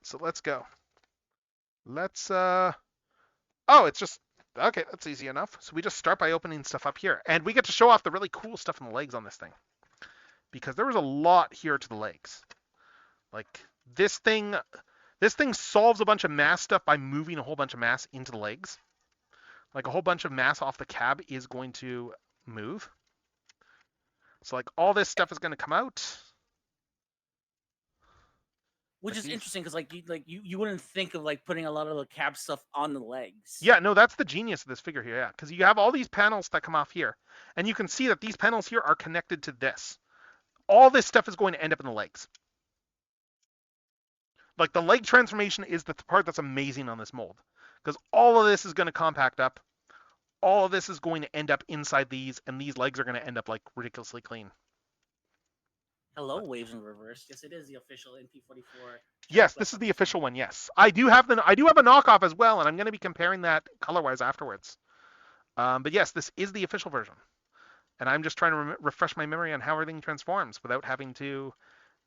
So let's go. It's just okay. That's easy enough. So we just start by opening stuff up here, and we get to show off the really cool stuff in the legs on this thing. Because there was a lot here to the legs. Like This thing solves a bunch of mass stuff by moving a whole bunch of mass into the legs. Like a whole bunch of mass off the cab is going to move. So like all this stuff is going to come out. Which Like is these. interesting because you wouldn't think of like putting a lot of the cab stuff on the legs. Yeah, no, that's the genius of this figure here. Yeah, because you have all these panels that come off here, and you can see that these panels here are connected to this. All this stuff is going to end up in the legs. Like the leg transformation is the part that's amazing on this mold, because all of this is going to compact up. All of this is going to end up inside these, and these legs are going to end up like ridiculously clean. Hello, Waves in Reverse. Yes, it is the official NP44. Yes, this is the official one. Yes, I do have a knockoff as well, and I'm going to be comparing that color-wise afterwards. But yes, this is the official version, and I'm just trying to refresh my memory on how everything transforms without having to,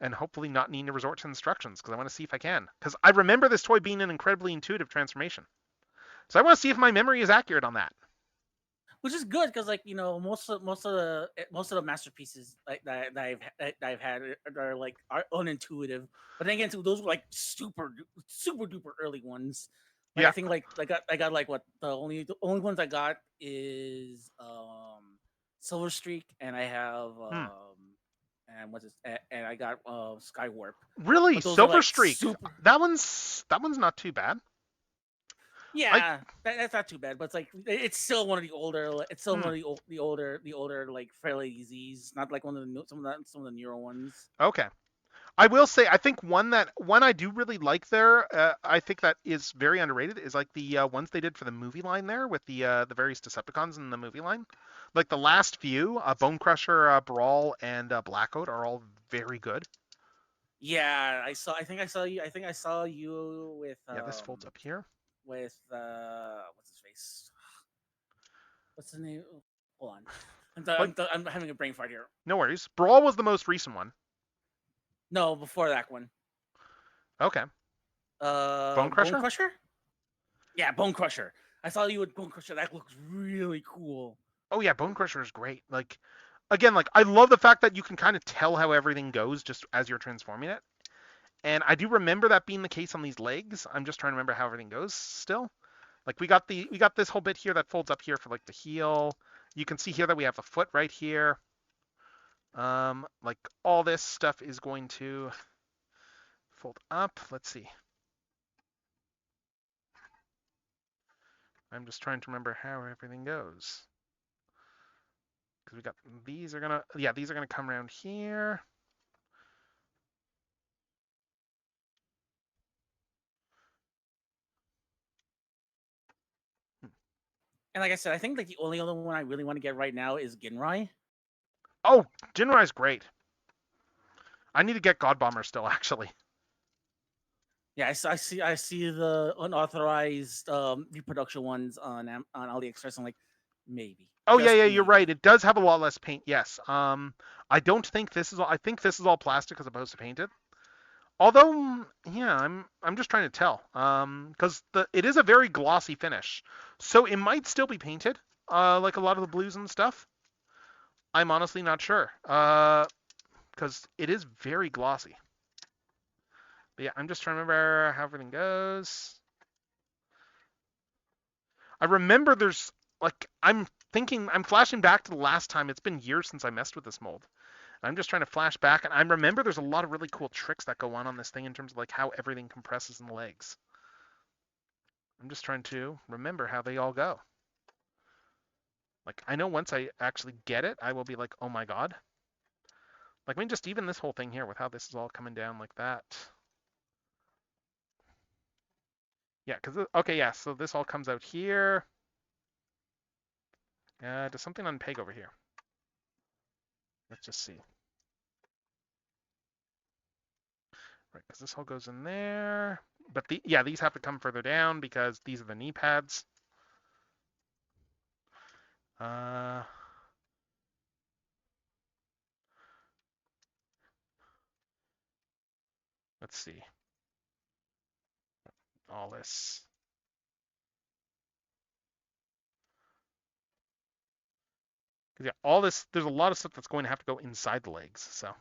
and hopefully not needing to resort to instructions, because I want to see if I can. Because I remember this toy being an incredibly intuitive transformation, so I want to see if my memory is accurate on that. Which is good because, like, you know, most of the masterpieces that I've had are unintuitive. But then again, too, those were like super duper early ones. Like, Yeah. I think I got like what the only ones I got is Silver Streak, and I have and what's this, and I got Skywarp. Really, But those are Silver like Streak. super. That one's not too bad. Yeah, that's not too bad, but it's like it's still one of the older. It's still one of the older like fairly easies. Not like one of the some of the newer ones. Okay. I will say, I think one I do really like there, I think that is very underrated, is like the ones they did for the movie line there with the various Decepticons in the movie line. Like the last few, Bone Crusher, Brawl, and Blackout are all very good. Yeah, I saw. I think I saw you. I think I saw you with. Yeah, this folds up here. With what's his face? What's the name? Hold on. I'm having a brain fart here. No worries. Brawl was the most recent one. No, before that one. Okay. Bone Crusher? Bone Crusher? Yeah, Bone Crusher. I saw you with Bone Crusher. That looks really cool. Oh yeah, Bone Crusher is great. Like, again, like I love the fact that you can kind of tell how everything goes just as you're transforming it. And I do remember that being the case on these legs. I'm just trying to remember how everything goes still. Like we got this whole bit here that folds up here for like the heel. You can see here that we have the foot right here. Like all this stuff is going to fold up. Let's see. I'm just trying to remember how everything goes. Because we got these are gonna come around here. And like I said, I think like the only other one I really want to get right now is Ginrai. Oh, Jinrai's great. I need to get God Bomber still, actually. Yeah, I see the unauthorized reproduction ones on AliExpress. I'm like, maybe. Oh Just yeah, maybe. you're right. It does have a lot less paint. Yes. I don't think this is all. I think this is all plastic as opposed to painted. Although, yeah, I'm just trying to tell. Because it is a very glossy finish, so it might still be painted. Like a lot of the blues and stuff. I'm honestly not sure. Because it is very glossy. But yeah, I'm just trying to remember how everything goes. I remember there's like I'm flashing back to the last time. It's been years since I messed with this mold. I'm just trying to flash back, and I remember there's a lot of really cool tricks that go on this thing in terms of like how everything compresses in the legs. I'm just trying to remember how they all go. Like I know once I actually get it, I will be like, oh my god. Like I mean, just even this whole thing here with how this is all coming down like that. Yeah, because okay, yeah. So this all comes out here. Does something unpeg over here? Let's just see. Right, because this all goes in there. But these have to come further down because these are the knee pads. Let's see. All this. Because yeah, all this, there's a lot of stuff that's going to have to go inside the legs. So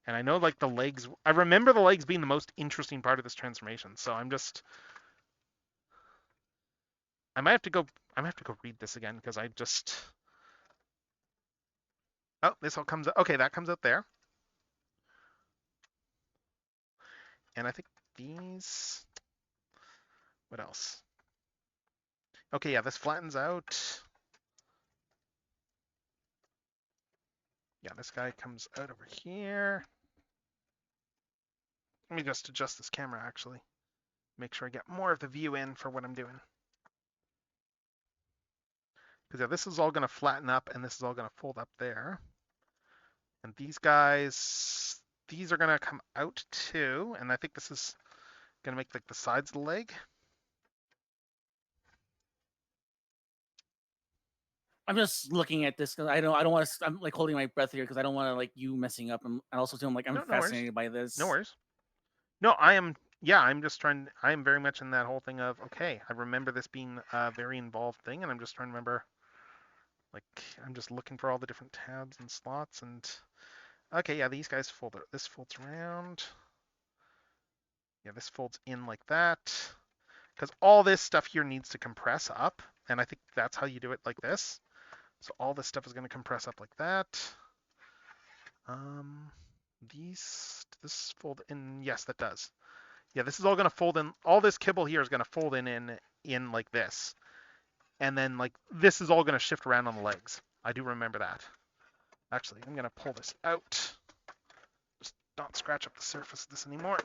And I know like the legs, I remember the legs being the most interesting part of this transformation. So I might have to go read this again because oh, this all comes out. Okay, that comes out there. And I think these, what else? Okay, yeah, this flattens out. Yeah, this guy comes out over here. Let me just adjust this camera actually. Make sure I get more of the view in for what I'm doing. Because yeah, this is all going to flatten up and this is all going to fold up there. And these guys, these are going to come out too. And I think this is going to make like the sides of the leg. I'm just looking at this because I don't want to. I'm like holding my breath here because I don't want to like you messing up. And also too, I'm like I'm No worries. fascinated by this. No worries. No, I am. Yeah, I'm just trying. I am very much in that whole thing of okay. I remember this being a very involved thing, and I'm just trying to remember. Like I'm just looking for all the different tabs and slots and. Okay, yeah, these guys fold. This folds around. Yeah, this folds in like that. Because all this stuff here needs to compress up, and I think that's how you do it like this. So all this stuff is going to compress up like that. This fold in, yes, that does. Yeah, this is all going to fold in. All this kibble here is going to fold in like this. And then like this is all going to shift around on the legs. I do remember that. Actually, I'm going to pull this out. Just not scratch up the surface of this anymore.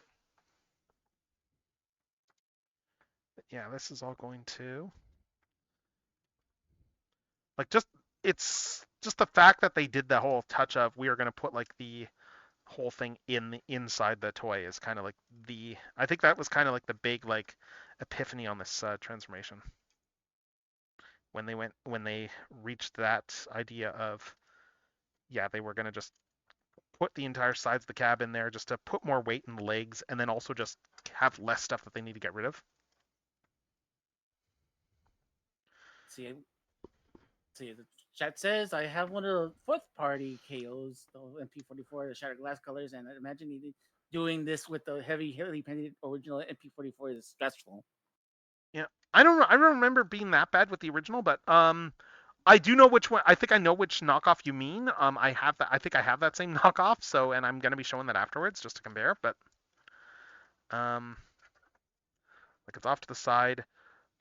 But yeah, this is all going to like it's just the fact that they did the whole touch of we are going to put like the whole thing inside the toy is kind of like I think that was kind of like the big like epiphany on this transformation when they reached that idea of yeah, they were going to just put the entire sides of the cab in there just to put more weight in the legs and then also just have less stuff that they need to get rid of. See, the chat says I have one of the fourth party KOs, the MP44, the Shattered Glass colors, and I imagine doing this with the heavily painted original MP44 is stressful. Yeah, I don't remember being that bad with the original, but I do know which one. I think I know which knockoff you mean. I have that. I think I have that same knockoff. So, and I'm gonna be showing that afterwards just to compare. But, like it's off to the side.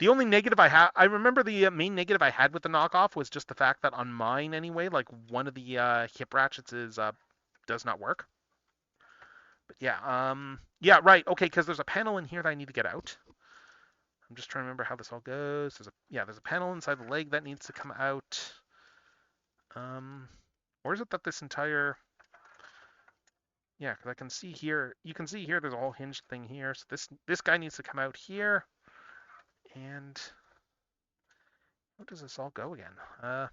The only negative I remember the main negative I had with the knockoff was just the fact that on mine anyway, like one of the hip ratchets does not work. But yeah, right, okay, because there's a panel in here that I need to get out. I'm just trying to remember how this all goes. There's a panel inside the leg that needs to come out. Or is it that this entire... Yeah, because I can see here, you can see here there's a whole hinged thing here. So this guy needs to come out here. And how does this all go again? I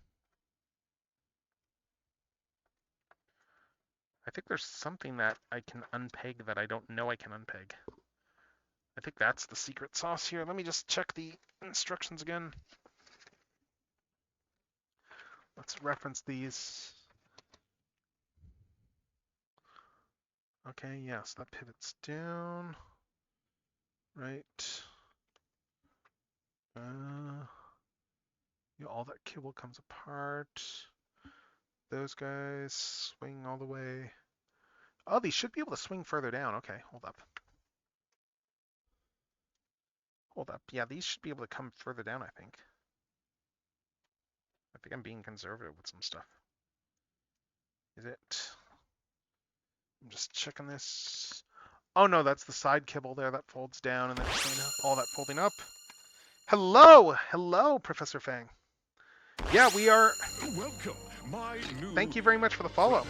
think there's something that I can unpeg that I don't know I can unpeg. I think that's the secret sauce here. Let me just check the instructions again. Let's reference these. Okay, yes, that pivots down. Right. Yeah, all that cable comes apart. Those guys swing all the way. Oh, these should be able to swing further down. Okay, hold up. Hold up. Yeah, these should be able to come further down, I think. I think I'm being conservative with some stuff. Is it? I'm just checking this. Oh no, that's the side kibble there that folds down and then all that folding up. Hello, Professor Fang. Yeah, we are. Welcome, my new. Thank you very much for the follow.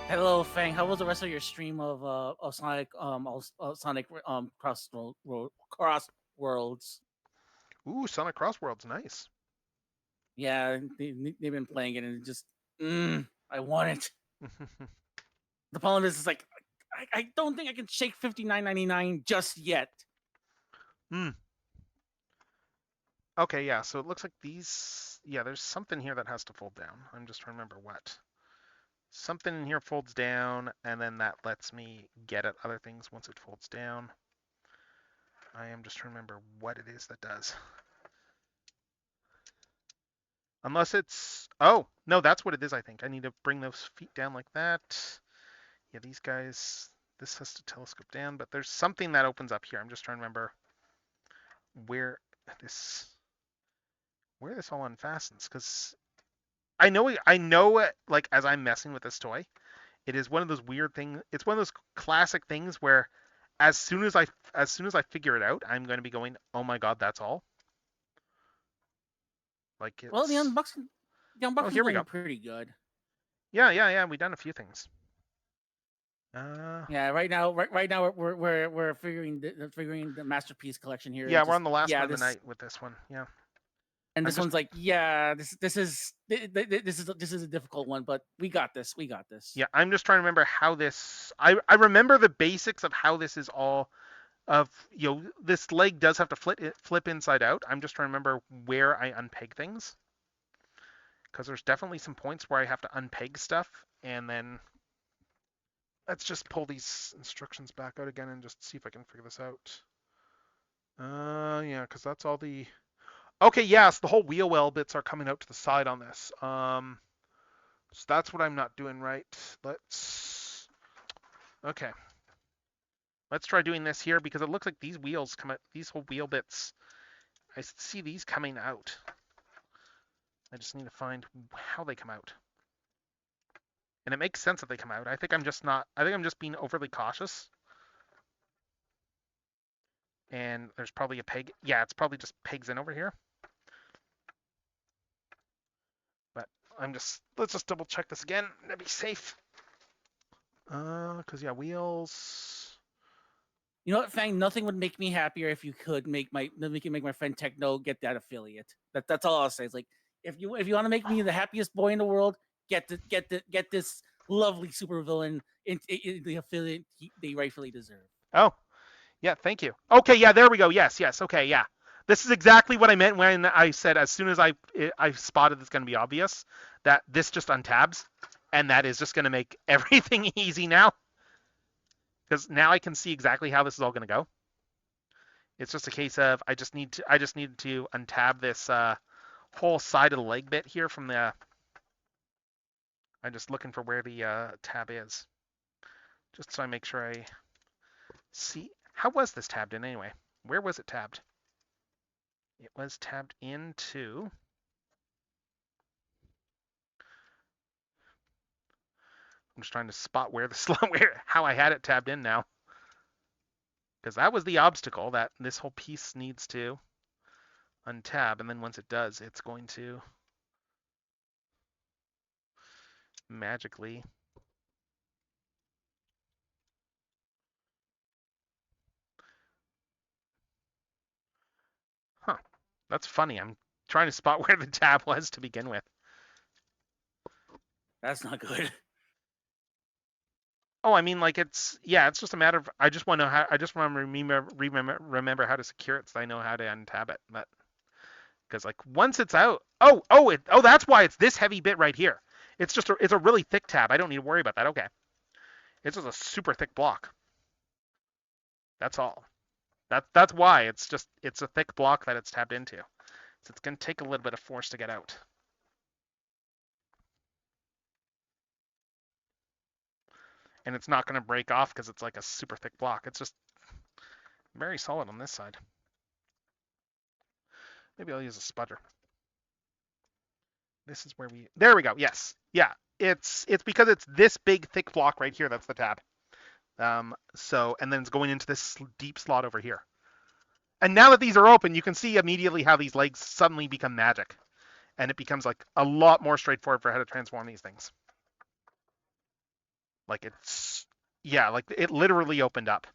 Hello, Fang. How was the rest of your stream of Sonic Cross Worlds? Ooh, Sonic Cross Worlds, nice. Yeah, they've been playing it and just I want it. The problem is, it's like I don't think I can shake $59.99 just yet. Okay, yeah, so it looks like these... Yeah, there's something here that has to fold down. I'm just trying to remember what. something in here folds down, and then that lets me get at other things once it folds down. I am just trying to remember what it is that does. Unless it's... Oh, no, that's what it is, I think. I need to bring those feet down like that. Yeah, these guys... This has to telescope down, but there's something that opens up here. I'm just trying to remember where this all unfastens, because I know it, like, as I'm messing with this toy, it is one of those weird things. It's one of those classic things where as soon as I figure it out, I'm going to be going, "Oh my god, that's all." Like Well, it's the Oh, unboxing's here we going go. pretty good. Yeah, we've done a few things. Yeah, right now we're figuring the masterpiece collection here. Yeah, It's we're just, on the last yeah, one of the this night with this one. Yeah. and I'm this just one's like, yeah, this is a difficult one, but we got this. We got this. Yeah, I'm just trying to remember how this I remember the basics of how this is all of, this leg does have to flip inside out. I'm just trying to remember where I unpeg things, because there's definitely some points where I have to unpeg stuff, and then let's just pull these instructions back out again and just see if I can figure this out. Yeah, because that's all the... Okay, yes, the whole wheel well bits are coming out to the side on this. So that's what I'm not doing right. Okay. Let's try doing this here, because it looks like these wheels come out, these whole wheel bits, I see these coming out. I just need to find how they come out. And it makes sense that they come out. I think I'm just being overly cautious. And there's probably a peg. Yeah, it's probably just pegs in over here. But let's just double check this again to be safe. Because yeah, wheels. You know what, Fang? Nothing would make me happier if you could make my friend Techno get that affiliate. That's all I'll say. It's like, if you want to make me the happiest boy in the world, get this lovely supervillain in the affiliate they rightfully deserve. Oh, yeah, thank you. Okay, yeah, there we go. Yes, okay, yeah. This is exactly what I meant when I said as soon as I spotted it's going to be obvious that this just untabs, and that is just going to make everything easy now. Because now I can see exactly how this is all going to go. It's just a case of I just need to untab this whole side of the leg bit here from the... I'm just looking for where the tab is, just so I make sure I see. How was this tabbed in anyway? Where was it tabbed? It was tabbed into... I'm just trying to spot where the slot, how I had it tabbed in now. Because that was the obstacle that this whole piece needs to untab, and then once it does, it's going to magically... Huh. That's funny. I'm trying to spot where the tab was to begin with. That's not good. Oh, I mean, like, it's just a matter of I just want to remember how to secure it, so I know how to untab it. But because like once it's out, that's why it's this heavy bit right here. It's a really thick tab. I don't need to worry about that. Okay, it's just a super thick block. That's all. That's why it's a thick block that it's tabbed into. So it's gonna take a little bit of force to get out. And it's not going to break off because it's like a super thick block. It's just very solid on this side. Maybe I'll use a sputter. This is where there we go. Yes. Yeah. It's because it's this big thick block right here. That's the tab. And then it's going into this deep slot over here. And now that these are open, you can see immediately how these legs suddenly become magic. And it becomes like a lot more straightforward for how to transform these things. Like like it literally opened up.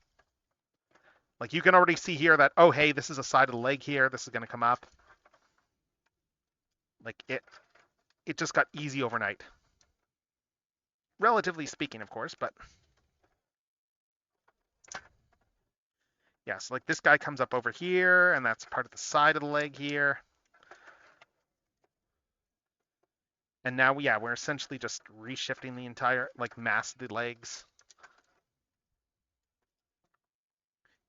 Like you can already see here that, oh, hey, this is a side of the leg here. This is going to come up. Like it just got easy overnight. Relatively speaking, of course, but yes, like this guy comes up over here, and that's part of the side of the leg here. And now, yeah, we're essentially just reshifting the entire, like, mass of the legs.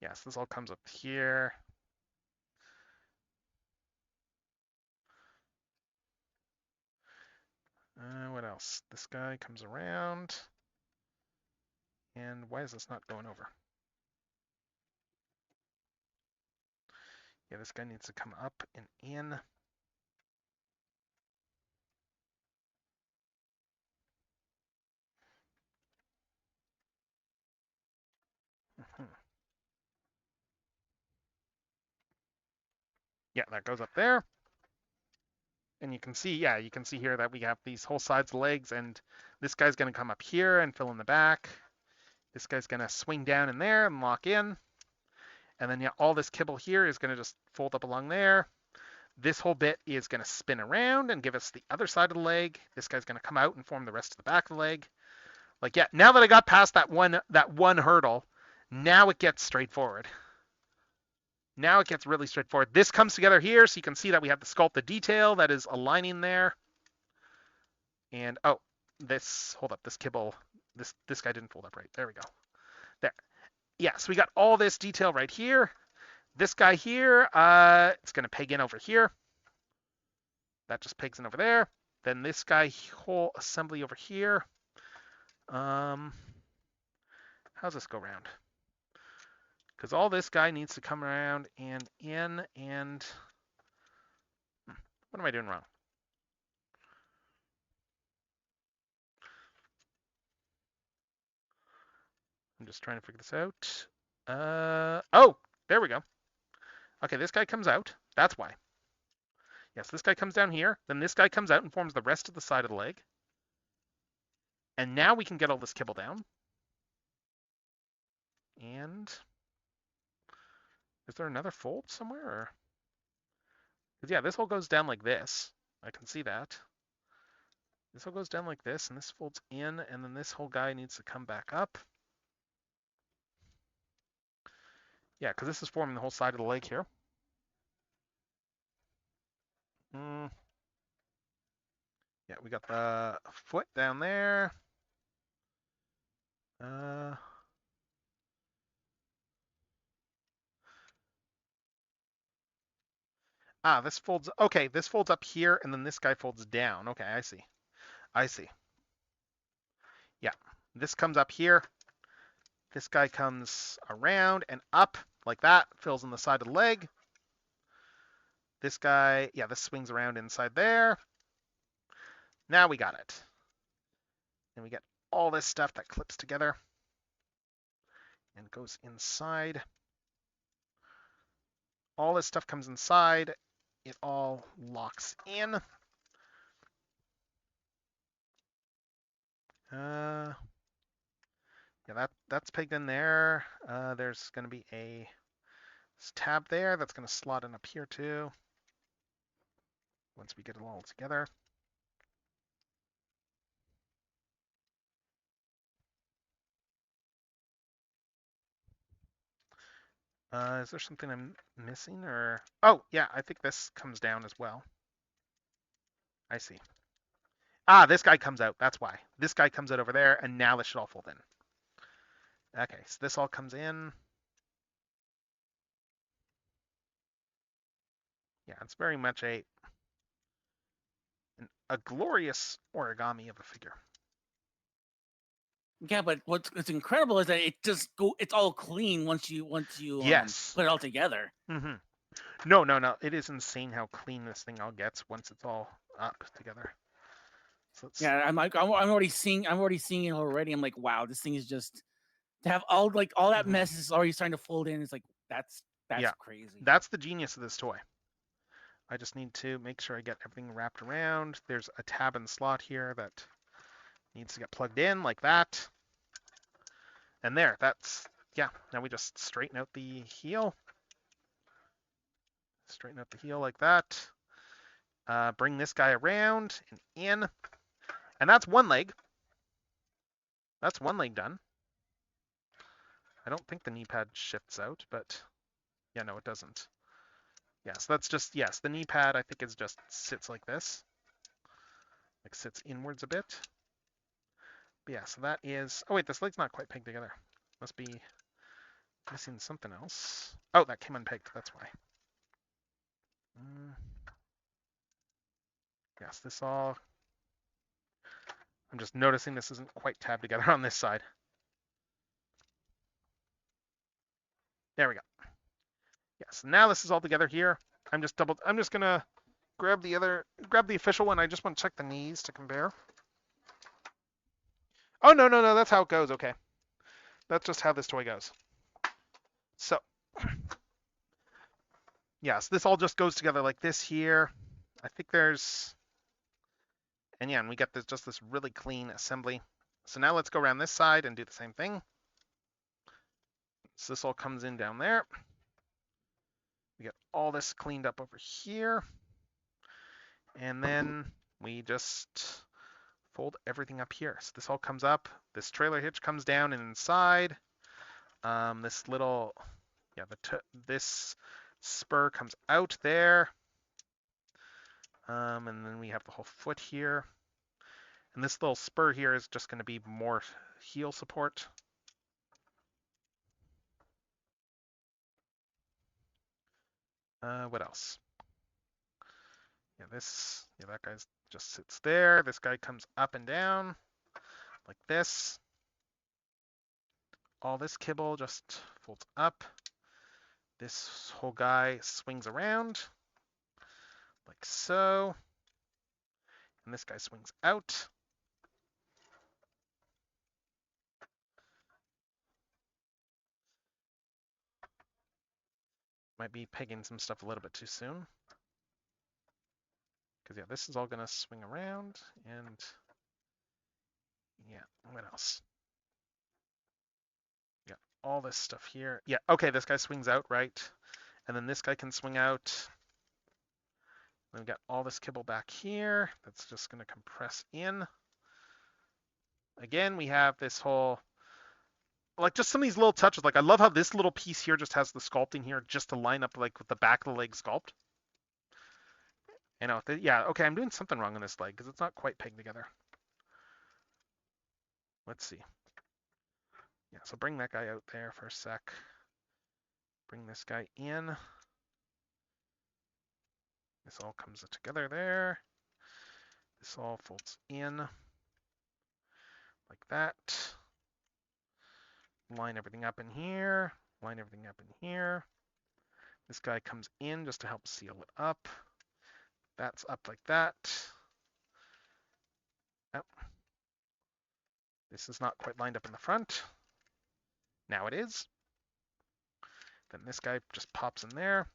Yes, this all comes up here. What else? This guy comes around. And why is this not going over? Yeah, this guy needs to come up and in. Yeah, that goes up there. And you can see, yeah, you can see here that we have these whole sides of the legs, and this guy's going to come up here and fill in the back. This guy's going to swing down in there and lock in. And then, yeah, all this kibble here is going to just fold up along there. This whole bit is going to spin around and give us the other side of the leg. This guy's going to come out and form the rest of the back of the leg. Like, yeah, now that I got past that one hurdle, now it gets straightforward. Now it gets really straightforward. This comes together here, so you can see that we have the sculpted detail that is aligning there. And, oh, hold up, this kibble, this guy didn't fold up right. There we go. There. Yeah, so we got all this detail right here. This guy here, it's going to peg in over here. That just pegs in over there. Then this guy, whole assembly over here. How's this go around? Because all this guy needs to come around and in, and what am I doing wrong? I'm just trying to figure this out. Oh, there we go. Okay, this guy comes out. That's why. Yes, this guy comes down here. Then this guy comes out and forms the rest of the side of the leg. And now we can get all this kibble down. And is there another fold somewhere? Because, yeah, this whole goes down like this. I can see that. This whole goes down like this, and this folds in, and then this whole guy needs to come back up. Yeah, because this is forming the whole side of the leg here. Yeah, we got the foot down there. This folds. Okay, this folds up here, and then this guy folds down. Okay, I see. I see. Yeah, this comes up here. This guy comes around and up like that, fills in the side of the leg. This guy, yeah, this swings around inside there. Now we got it. And we get all this stuff that clips together and goes inside. All this stuff comes inside. It all locks in. Yeah, that's pegged in there. There's going to be a tab there that's going to slot in up here too. Once we get it all together. Is there something I'm missing or? Oh, yeah, I think this comes down as well. I see. This guy comes out. That's why. This guy comes out over there, and now this should all fold in. Okay, so this all comes in. Yeah, it's very much a glorious origami of a figure. Yeah, but what's incredible is that it's all clean once you Yes. put it all together. Mm-hmm. No. It is insane how clean this thing all gets once it's all up together. So yeah, I'm already seeing it already. I'm like, wow, this thing is just to have all that mess is already starting to fold in. It's like that's crazy. That's the genius of this toy. I just need to make sure I get everything wrapped around. There's a tab and slot here that needs to get plugged in like that. And there, yeah, now we just straighten out the heel. Straighten out the heel like that. Bring this guy around and in. And that's one leg. That's one leg done. I don't think the knee pad shifts out, but yeah, no, it doesn't. Yes, that's just, yes, the knee pad I think is just sits like this. like sits inwards a bit. But yeah, so that is. Oh wait, this leg's not quite pegged together. Must be missing something else. Oh, that came unpegged. That's why. Yes, this all. I'm just noticing this isn't quite tabbed together on this side. There we go. Yes, now this is all together here. I'm just gonna grab the official one. I just want to check the knees to compare. Oh no, that's how it goes. Okay, that's just how this toy goes. So, yes, this all just goes together like this here. I think there's, and yeah, and we get just this really clean assembly. So now let's go around this side and do the same thing. So this all comes in down there. We get all this cleaned up over here. And then we just fold everything up here. So this all comes up. This trailer hitch comes down and inside. This little, yeah, this spur comes out there. And then we have the whole foot here. And this little spur here is just going to be more heel support. What else? Yeah, that guy just sits there. This guy comes up and down like this. All this kibble just folds up. This whole guy swings around like so. And this guy swings out. Might be pegging some stuff a little bit too soon. Because yeah, this is all gonna swing around and yeah, what else? Yeah, all this stuff here. Yeah, okay, this guy swings out, right? And then this guy can swing out. Then we've got all this kibble back here. That's just gonna compress in. Again, we have this whole, like just some of these little touches. Like I love how this little piece here just has the sculpting here just to line up like with the back of the leg sculpt. You know, yeah, okay, I'm doing something wrong on this leg because it's not quite pegged together. Let's see. Yeah, so bring that guy out there for a sec. Bring this guy in. This all comes together there. This all folds in like that. Line everything up in here. Line everything up in here. This guy comes in just to help seal it up. That's up like that. Yep. This is not quite lined up in the front. Now it is. Then this guy just pops in there.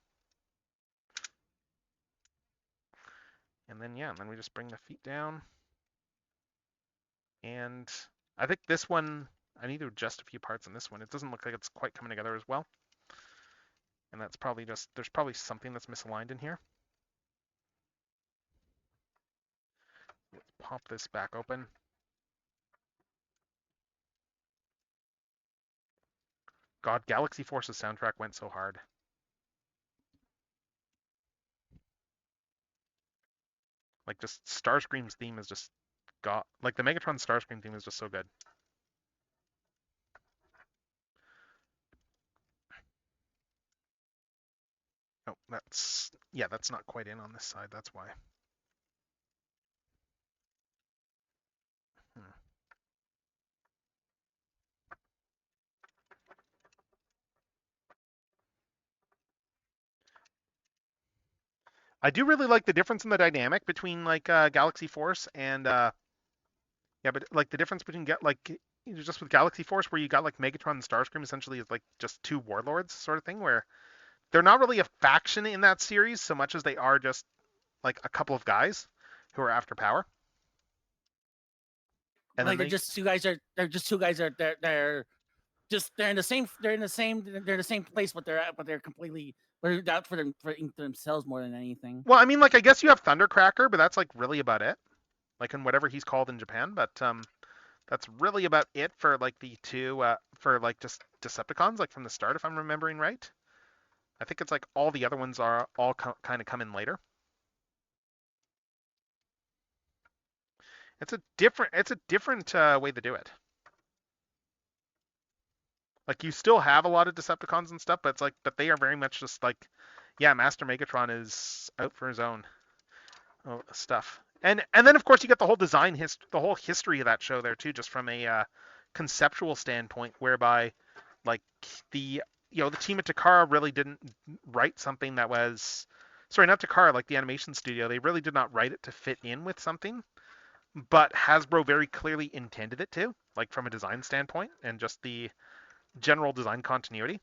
And then, yeah, and then we just bring the feet down. And I think this one, I need to adjust a few parts on this one. It doesn't look like it's quite coming together as well. And that's probably just, there's probably something that's misaligned in here. Let's pop this back open. God, Galaxy Force's soundtrack went so hard. Like just Starscream's theme is just like the Megatron Starscream theme is just so good. Oh, that's not quite in on this side, that's why. I do really like the difference in the dynamic between like Galaxy Force and yeah, but like the difference between just with Galaxy Force where you got like Megatron and Starscream essentially is like just two warlords sort of thing where they're not really a faction in that series so much as they are just like a couple of guys who are after power. And like they're just two guys are they're in the same place, but they're completely out for themselves more than anything. Well, I mean, like I guess you have Thundercracker, but that's like really about it. Like in whatever he's called in Japan, but that's really about it for like the two for like just Decepticons, like from the start, if I'm remembering right. I think it's like all the other ones are all kind of come in later. It's a different way to do it. Like you still have a lot of Decepticons and stuff, but it's like, but they are very much just like, yeah, Master Megatron is out for his own stuff. And then of course you get the whole the whole history of that show there too, just from a conceptual standpoint, whereby like the the team at Takara really didn't write something that was, sorry, not Takara, like the animation studio, they really did not write it to fit in with something, but Hasbro very clearly intended it to, like from a design standpoint and just the general design continuity.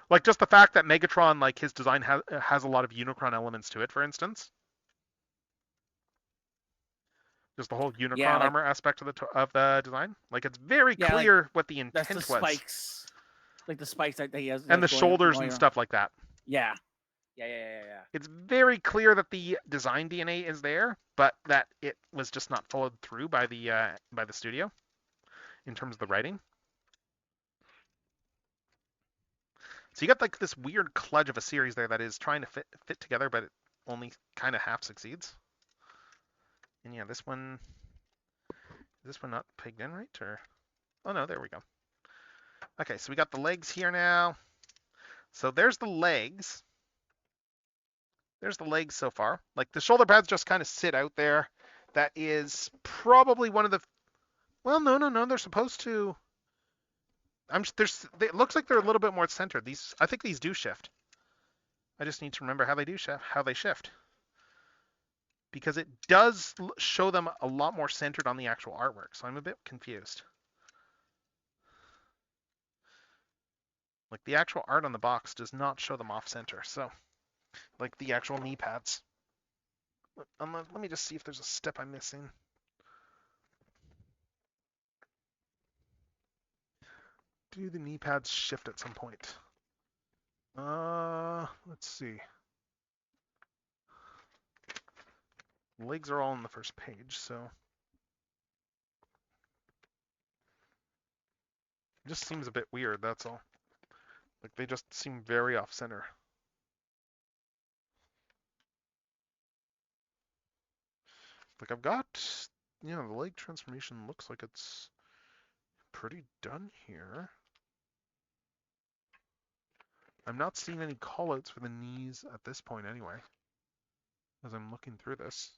Like just the fact that Megatron, like his design has a lot of Unicron elements to it, for instance. Just the whole Yeah, Unicron like armor aspect of the design. Like it's very like clear what the that's the intent was, spikes, like the spikes that he has, and the shoulders going and around. stuff like that. Yeah, yeah. It's very clear that the design DNA is there, but that it was just not followed through by the studio in terms of the writing. So you got like this weird kludge of a series there that is trying to fit together, but it only kind of half succeeds. And yeah, this one, is this one not pegged in right? Or, oh no, there we go. Okay, so we got the legs here now. So there's the legs. There's the legs so far. Like the shoulder pads just kind of sit out there. That is probably one of the, well, no, they're supposed to, it looks like they're a little bit more centered. I think these do shift. I just need to remember how they shift. Because it does show them a lot more centered on the actual artwork, so I'm a bit confused. Like the actual art on the box does not show them off center, so like the actual knee pads. Let me just see if there's a step I'm missing. Do the knee pads shift at some point? Let's see. Legs are all on the first page, so it just seems a bit weird, that's all. Like they just seem very off center. Like I've got, the leg transformation looks like it's pretty done here. I'm not seeing any callouts for the knees at this point anyway, as I'm looking through this.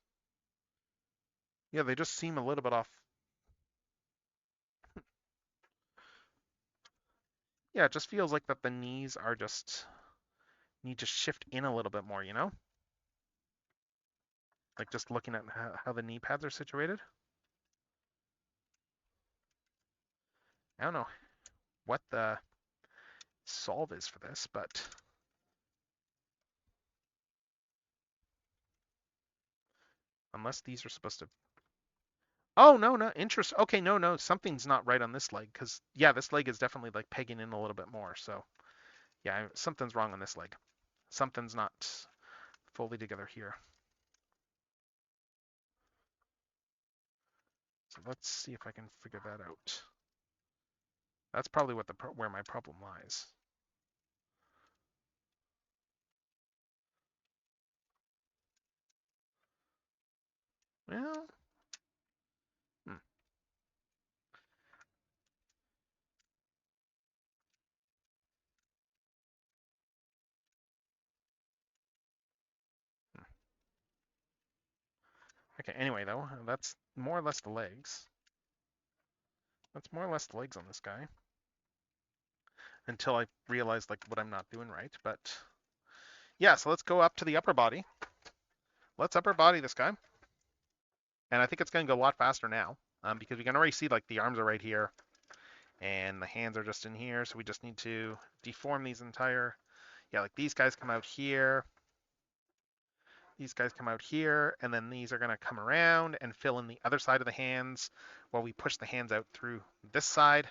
Yeah, they just seem a little bit off. Yeah, it just feels like that the knees are just need to shift in a little bit more, Like just looking at how the knee pads are situated. I don't know what the solve is for this, but unless these are supposed to. Oh, no, interest. Okay, no, something's not right on this leg, because yeah, this leg is definitely like pegging in a little bit more. So yeah, something's wrong on this leg. Something's not fully together here. So let's see if I can figure that out. That's probably where my problem lies. Well, Okay, anyway, though, that's more or less the legs. That's more or less the legs on this guy. Until I realize like what I'm not doing right, but yeah, so let's go up to the upper body. Let's upper body this guy. And I think it's going to go a lot faster now, because we can already see like the arms are right here and the hands are just in here. So we just need to deform these entire, yeah, like these guys come out here. These guys come out here, and then these are going to come around and fill in the other side of the hands while we push the hands out through this side.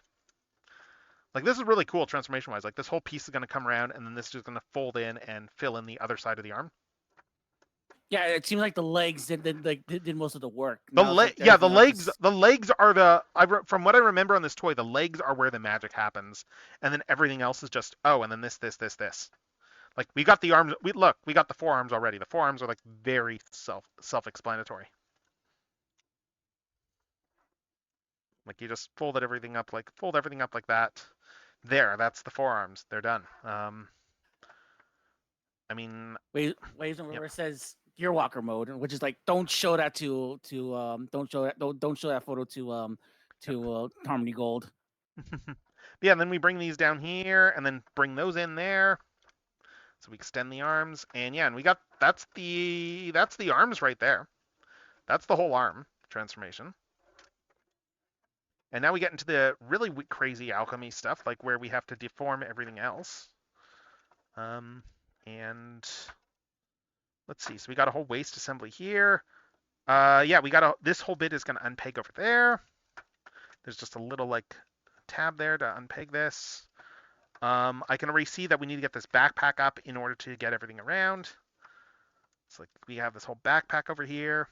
Like this is really cool transformation-wise. Like this whole piece is going to come around, and then this is just going to fold in and fill in the other side of the arm. Yeah, it seems like the legs did most of the work. The legs are from what I remember on this toy, the legs are where the magic happens, and then everything else is just and then this. Like we got the arms. We got the forearms already. The forearms are like very self-explanatory. Like you just fold everything up like that. There, that's the forearms. They're done. I mean, Waves yep. where it says Gear Walker mode, which is like don't show that don't show that photo to Harmony Gold. Yeah, and then we bring these down here, and then bring those in there. So we extend the arms, and yeah, and we got that's the arms right there. That's the whole arm transformation. And now we get into the really crazy alchemy stuff, like where we have to deform everything else. And let's see. So we got a whole waist assembly here. Yeah, we got this whole bit is going to unpeg over there. There's just a little like tab there to unpeg this. I can already see that we need to get this backpack up in order to get everything around. So like we have this whole backpack over here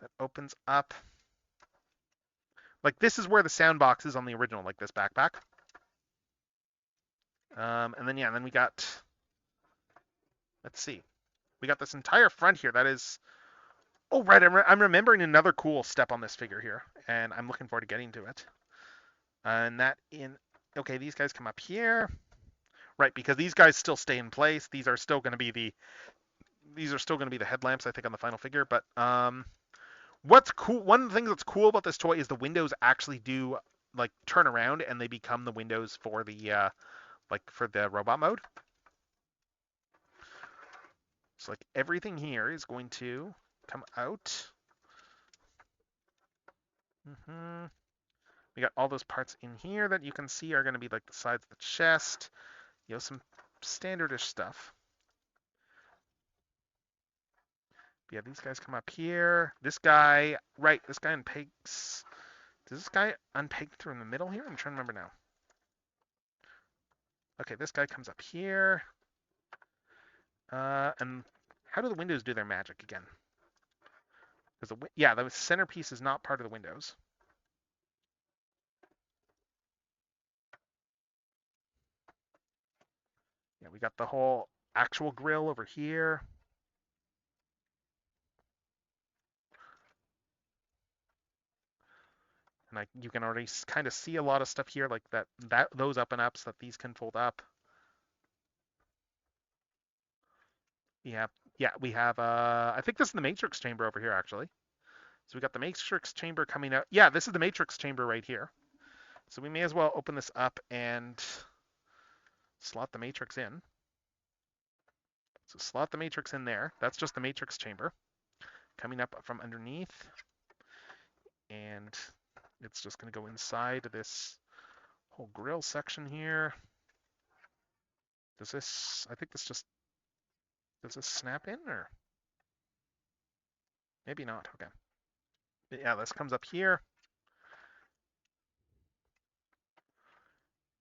that opens up. Like this is where the sound box is on the original, like this backpack. And then yeah, and then we got, let's see, we got this entire front here that is, oh right, I'm remembering another cool step on this figure here, and I'm looking forward to getting to it. And that in, okay, these guys come up here, right? Because these guys still stay in place. These are still going to be the headlamps, I think, on the final figure. But what's cool? One of the things that's cool about this toy is the windows actually do like turn around and they become the windows for the for the robot mode. So like everything here is going to come out. We got all those parts in here that you can see are going to be like the sides of the chest. You know, some standardish stuff. Yeah, these guys come up here. This guy, right, this guy unpegs. Does this guy unpeg through in the middle here? I'm trying to remember now. Okay, this guy comes up here. And how do the windows do their magic again? Because yeah, the centerpiece is not part of the windows. Yeah, we got the whole actual grill over here. And like you can already kind of see a lot of stuff here, like those up and ups that these can fold up. Yeah, we have I think this is the matrix chamber over here actually. So we got the matrix chamber coming out. Yeah, this is the matrix chamber right here. So we may as well open this up and slot the matrix in. So slot the matrix in there. That's just the matrix chamber coming up from underneath. And it's just going to go inside this whole grill section here. Does this, I think this just, does this snap in or? Maybe not, okay. But yeah, this comes up here.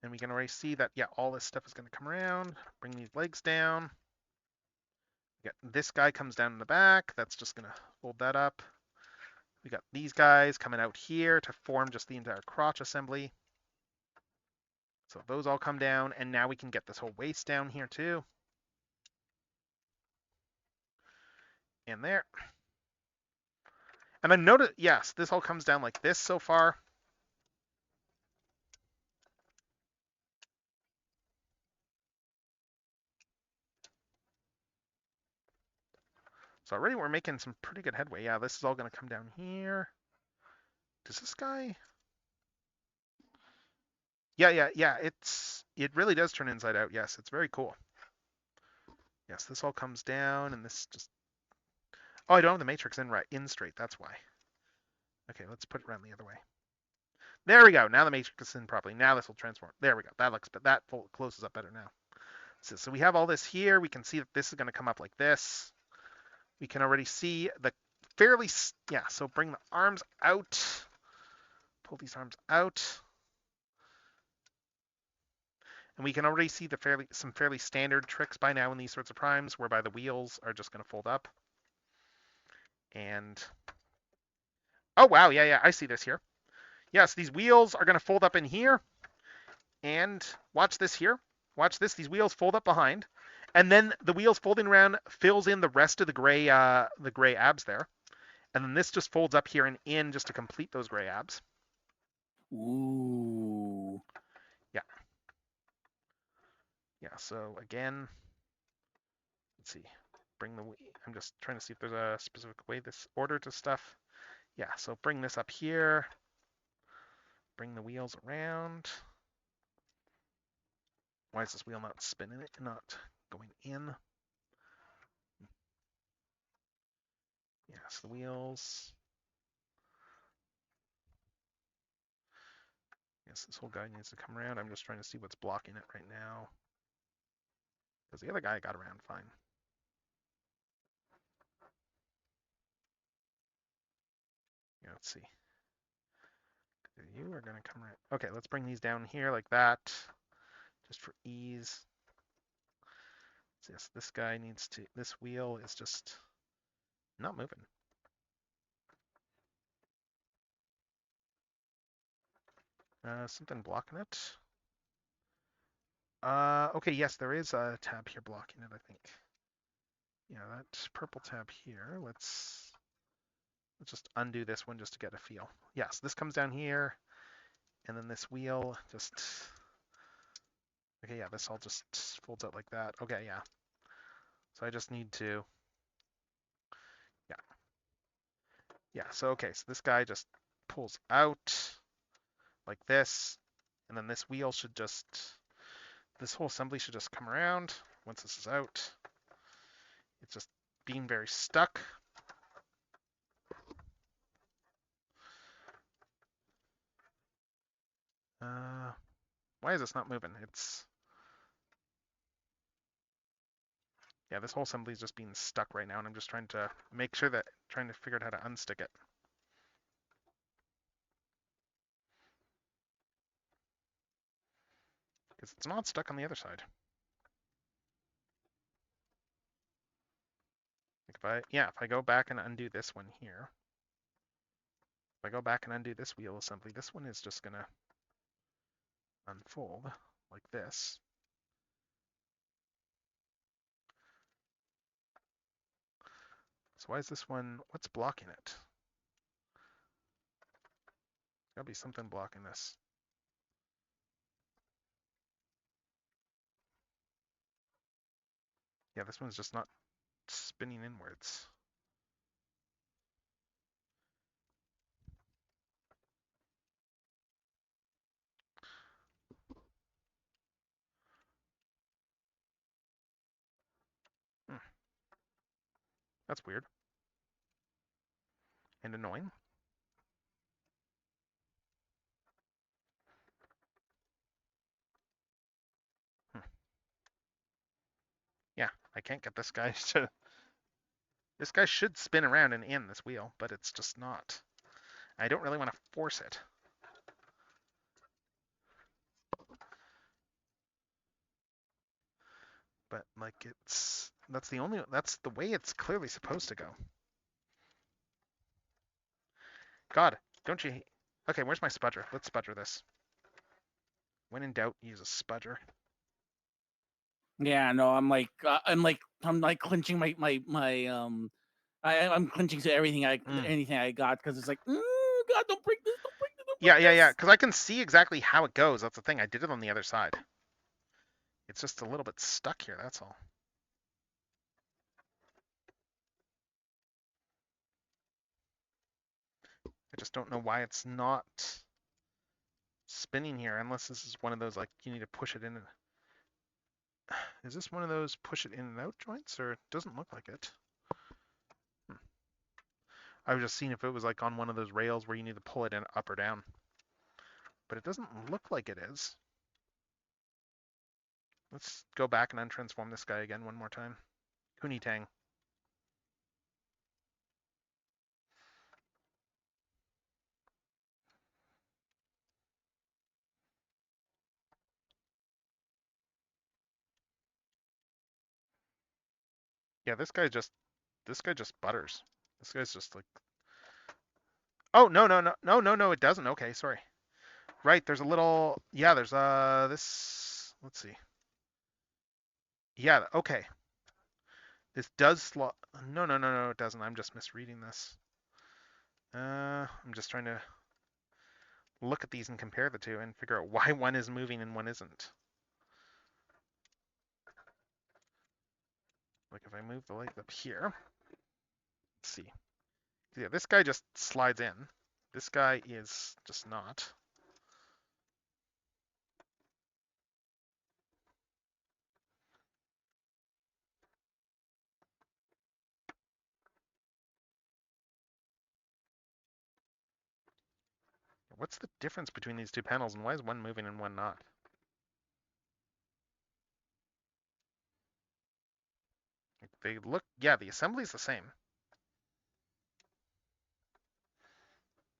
And we can already see that, yeah, all this stuff is going to come around, bring these legs down. This guy comes down in the back. That's just going to fold that up. We got these guys coming out here to form just the entire crotch assembly. So those all come down, and now we can get this whole waist down here too. And there. And then notice, yes, this all comes down like this so far. So already we're making some pretty good headway. Yeah, this is all going to come down here. Does this guy? Yeah. It really does turn inside out. Yes, it's very cool. Yes, this all comes down, and this just. Oh, I don't have the matrix in straight. That's why. Okay, let's put it around the other way. There we go. Now the matrix is in properly. Now this will transform. There we go. That looks, but that closes up better now. So we have all this here. We can see that this is going to come up like this. We can already see the fairly, yeah, so bring the arms out. Pull these arms out. And we can already see some fairly standard tricks by now in these sorts of primes, whereby the wheels are just going to fold up. And, oh wow, yeah, I see this here. Yes, these wheels are going to fold up in here. And watch this here. Watch this, these wheels fold up behind. And then the wheels folding around fills in the rest of the gray abs there. And then this just folds up here and in just to complete those gray abs. Ooh. Yeah, so again, let's see. I'm just trying to see if there's a specific way this order to stuff. Yeah, so bring this up here. Bring the wheels around. Why is this wheel not spinning it, not going in? Yes, the wheels. Yes, this whole guy needs to come around. I'm just trying to see what's blocking it right now. Because the other guy got around fine. Yeah, let's see. You are going to come around. Okay, let's bring these down here like that. Just for ease. So yes, this guy needs to, this wheel is just not moving. Something blocking it. Okay, yes, there is a tab here blocking it, I think. Yeah, that purple tab here. Let's just undo this one just to get a feel. Yes, this comes down here, and then this wheel just. Okay, yeah, this all just folds out like that. Okay, yeah. So I just need to. Yeah. Yeah, so okay, so this guy just pulls out like this, and then this wheel should just. This whole assembly should just come around once this is out. It's just being very stuck. Why is this not moving? It's. Yeah, this whole assembly is just being stuck right now, and I'm just trying to make sure that, trying to figure out how to unstick it. Because it's not stuck on the other side. Like if I go back and undo this one here, if I go back and undo this wheel assembly, this one is just gonna unfold like this. So why is this one, what's blocking it? There's gotta be something blocking this. Yeah, this one's just not spinning inwards. Hmm. That's weird. And annoying. Hmm. Yeah, I can't get this guy to. This guy should spin around and in this wheel, but it's just not. I don't really want to force it. But like that's the way it's clearly supposed to go. God, don't you? Okay, where's my spudger? Let's spudger this. When in doubt, use a spudger. Yeah, no, I'm like clenching I'm clenching to everything anything I got because it's like, God, don't break this, don't break this, don't break Yeah. this. Because I can see exactly how it goes. That's the thing. I did it on the other side. It's just a little bit stuck here. That's all. I just don't know why it's not spinning here, unless this is one of those like you need to push it in. Is this one of those push it in and out joints, or it doesn't look like it? I was just seeing if it was like on one of those rails where you need to pull it in up or down. But it doesn't look like it is. Let's go back and untransform this guy again one more time. Kunitang. Yeah, this guy just butters. This guy's just like. Oh no, it doesn't. Okay, sorry. Right, there's a little. Yeah, there's this. Let's see. Yeah, okay. This does slot. No, it doesn't. I'm just misreading this. I'm just trying to look at these and compare the two and figure out why one is moving and one isn't. Like if I move the light up here, let's see. Yeah, this guy just slides in. This guy is just not. What's the difference between these two panels and why is one moving and one not? They look, yeah, the assembly's the same.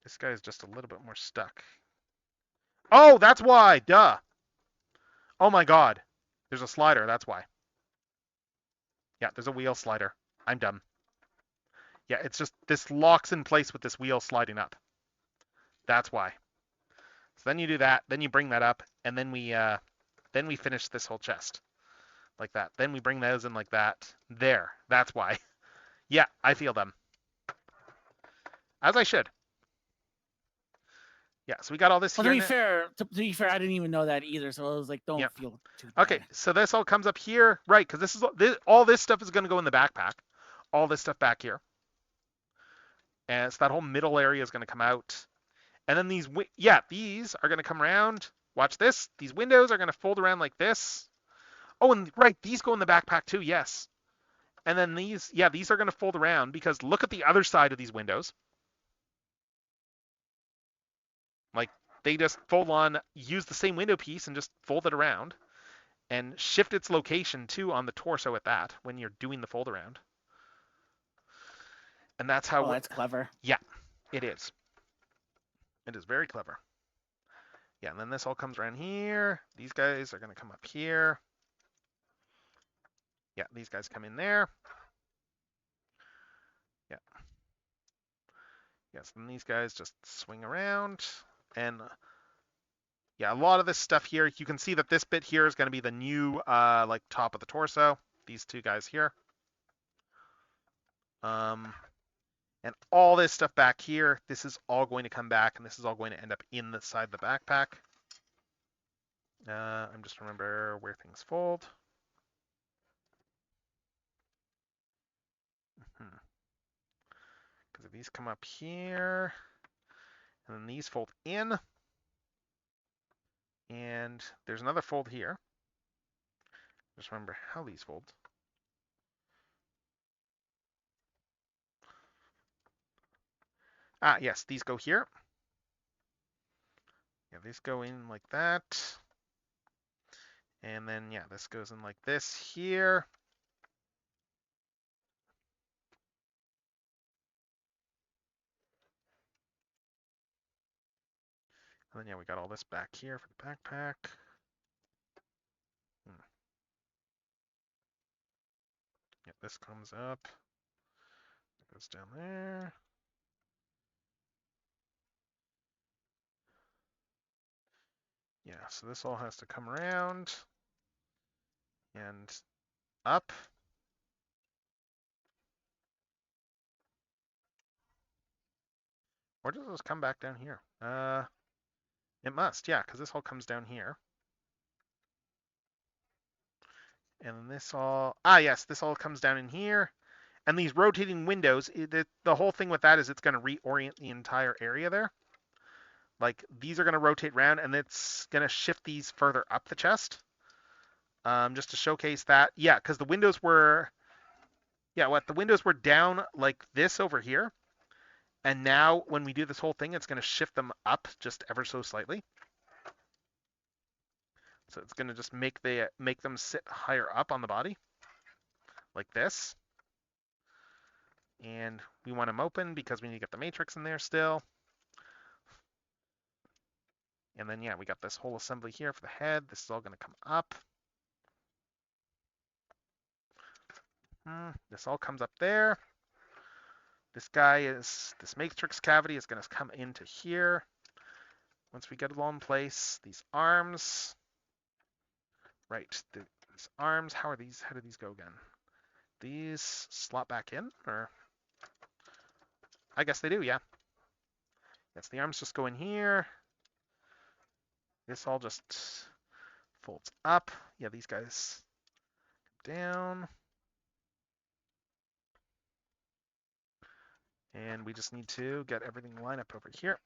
This guy's just a little bit more stuck. Oh, that's why, duh. Oh my God. There's a slider, that's why. Yeah, there's a wheel slider. I'm dumb. Yeah, it's just, this locks in place with this wheel sliding up. That's why. So then you do that, then you bring that up, and then we finish this whole chest. Like that. Then we bring those in like that. There. That's why. Yeah, I feel them. As I should. Yeah, so we got all this Well, here. to be fair, I didn't even know that either. So I was like, don't feel too bad. Okay, so this all comes up here, right? Because all this stuff is going to go in the backpack. All this stuff back here. And so that whole middle area is going to come out. And then these are going to come around. Watch this. These windows are going to fold around like this. Oh, and right, these go in the backpack too, yes. And then these are going to fold around because look at the other side of these windows. Like, they just fold on, use the same window piece and just fold it around. And shift its location too on the torso at that when you're doing the fold around. And that's how. Oh, that's clever. Yeah, it is. It is very clever. Yeah, and then this all comes around here. These guys are going to come up here. Yeah, these guys come in there. Yeah. Yes, and these guys just swing around. And yeah, a lot of this stuff here, you can see that this bit here is going to be the new like top of the torso. These two guys here. And all this stuff back here, this is all going to come back, and this is all going to end up in the side of the backpack. I'm just remember where things fold. Because if these come up here, and then these fold in, and there's another fold here. Just remember how these fold. Ah, yes, these go here. Yeah, these go in like that. And then, yeah, this goes in like this here. And then, yeah, we got all this back here for the backpack. Yeah, this comes up. It goes down there. Yeah, so this all has to come around and up. Or does this come back down here? It must, yeah, because this all comes down here. And then this all, yes, this all comes down in here. And these rotating windows, the whole thing with that is it's going to reorient the entire area there. Like, these are going to rotate around, and it's going to shift these further up the chest. Just to showcase that. Yeah, because the windows were, the windows were down like this over here. And now, when we do this whole thing, it's going to shift them up just ever so slightly. So it's going to just make them sit higher up on the body, like this. And we want them open because we need to get the matrix in there still. And then, yeah, we got this whole assembly here for the head. This is all going to come up. This all comes up there. This matrix cavity is going to come into here. Once we get it all in place, these arms. Right, these arms, how do these go again? These slot back in, or? I guess they do, yeah. Yes, the arms just go in here. This all just folds up. Yeah, these guys down. And we just need to get everything lined up over here.